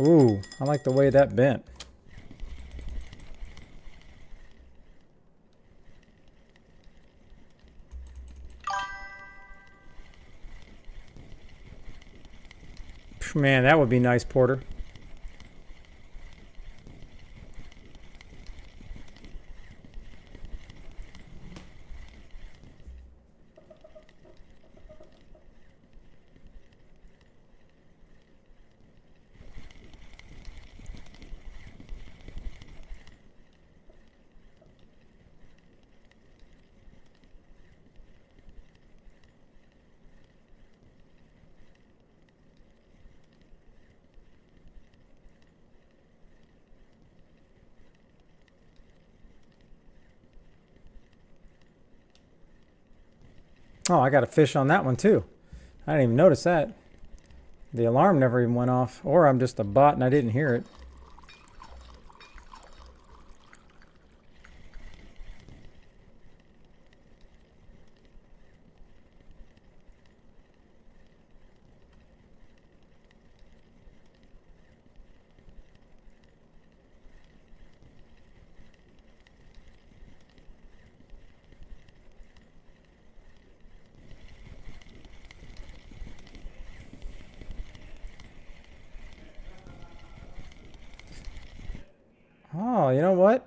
Ooh, I like the way that bent. Man, that would be nice, Porter. Oh, I got a fish on that one too. I didn't even notice that. The alarm never even went off. Or I'm just a bot and I didn't hear it. Oh, you know what?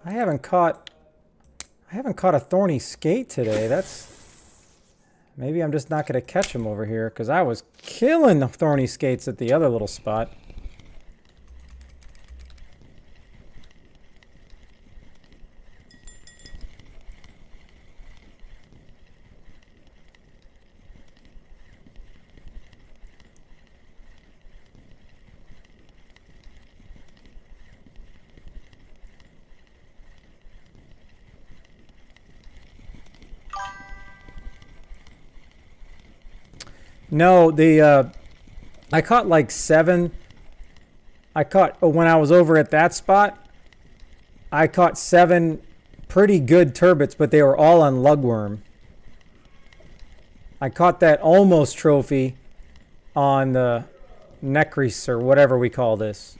I haven't caught a thorny skate today. Maybe I'm just not going to catch them over here because I was killing the thorny skates at the other little spot. No, I caught like 7. When I was over at that spot, I caught 7 pretty good turbots, but they were all on lugworm. I caught that almost trophy on the necrease or whatever we call this.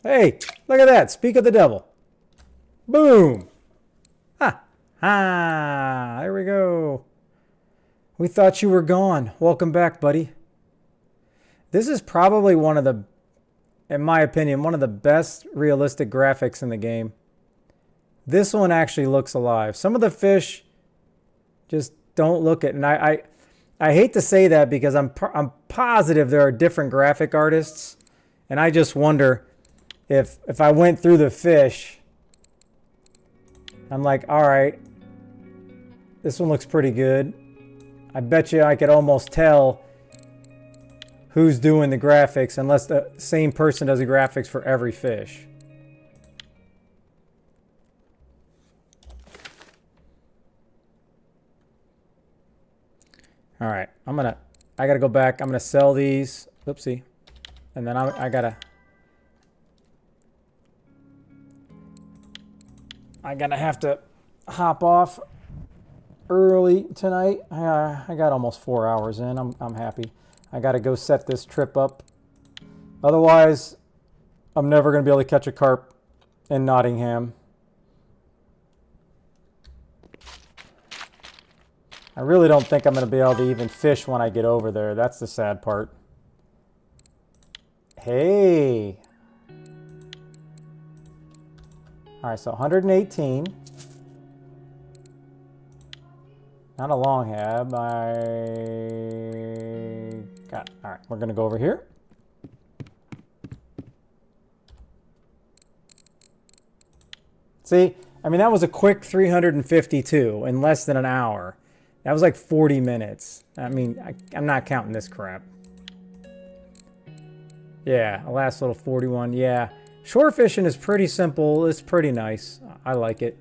Hey, look at that. Speak of the devil. Boom. Ha. Ha. There we go. We thought you were gone. Welcome back, buddy. This is probably one of the, in my opinion, one of the best realistic graphics in the game. This one actually looks alive. Some of the fish just don't look it. And I hate to say that because I'm positive there are different graphic artists. And I just wonder if I went through the fish, I'm like, all right, this one looks pretty good. I bet you I could almost tell who's doing the graphics unless the same person does the graphics for every fish. All right, I gotta go back. I'm gonna sell these. Oopsie. And then I'm gonna have to hop off early tonight. I got almost 4 hours in. I'm happy. I got to go set this trip up. Otherwise, I'm never going to be able to catch a carp in Nottingham. I really don't think I'm going to be able to even fish when I get over there. That's the sad part. Hey. All right, so 118. Not a long hab. All right, we're going to go over here. See, I mean, that was a quick 352 in less than an hour. That was like 40 minutes. I mean, I'm not counting this crap. Yeah, a last little 41. Yeah, shore fishing is pretty simple. It's pretty nice. I like it.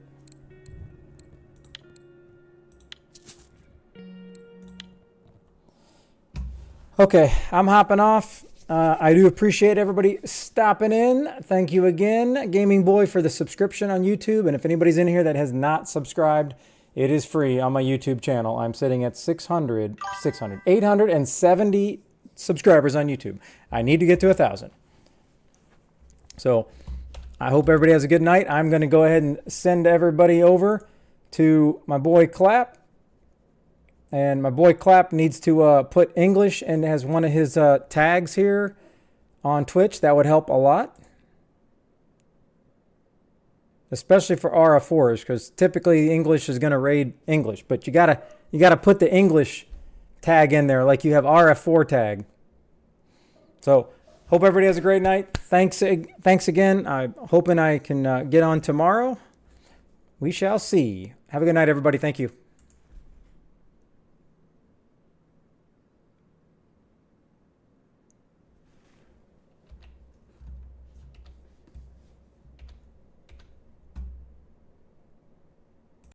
Okay, I'm hopping off. I do appreciate everybody stopping in. Thank you again, Gaming Boy, for the subscription on YouTube. And if anybody's in here that has not subscribed, it is free on my YouTube channel. I'm sitting at 870 subscribers on YouTube. I need to get to 1,000. So I hope everybody has a good night. I'm going to go ahead and send everybody over to my boy Clap. And my boy Clap needs to put English and has one of his tags here on Twitch. That would help a lot. Especially for RF4s, because typically English is going to raid English. But you gotta put the English tag in there like you have RF4 tag. So hope everybody has a great night. Thanks again. I'm hoping I can get on tomorrow. We shall see. Have a good night, everybody. Thank you.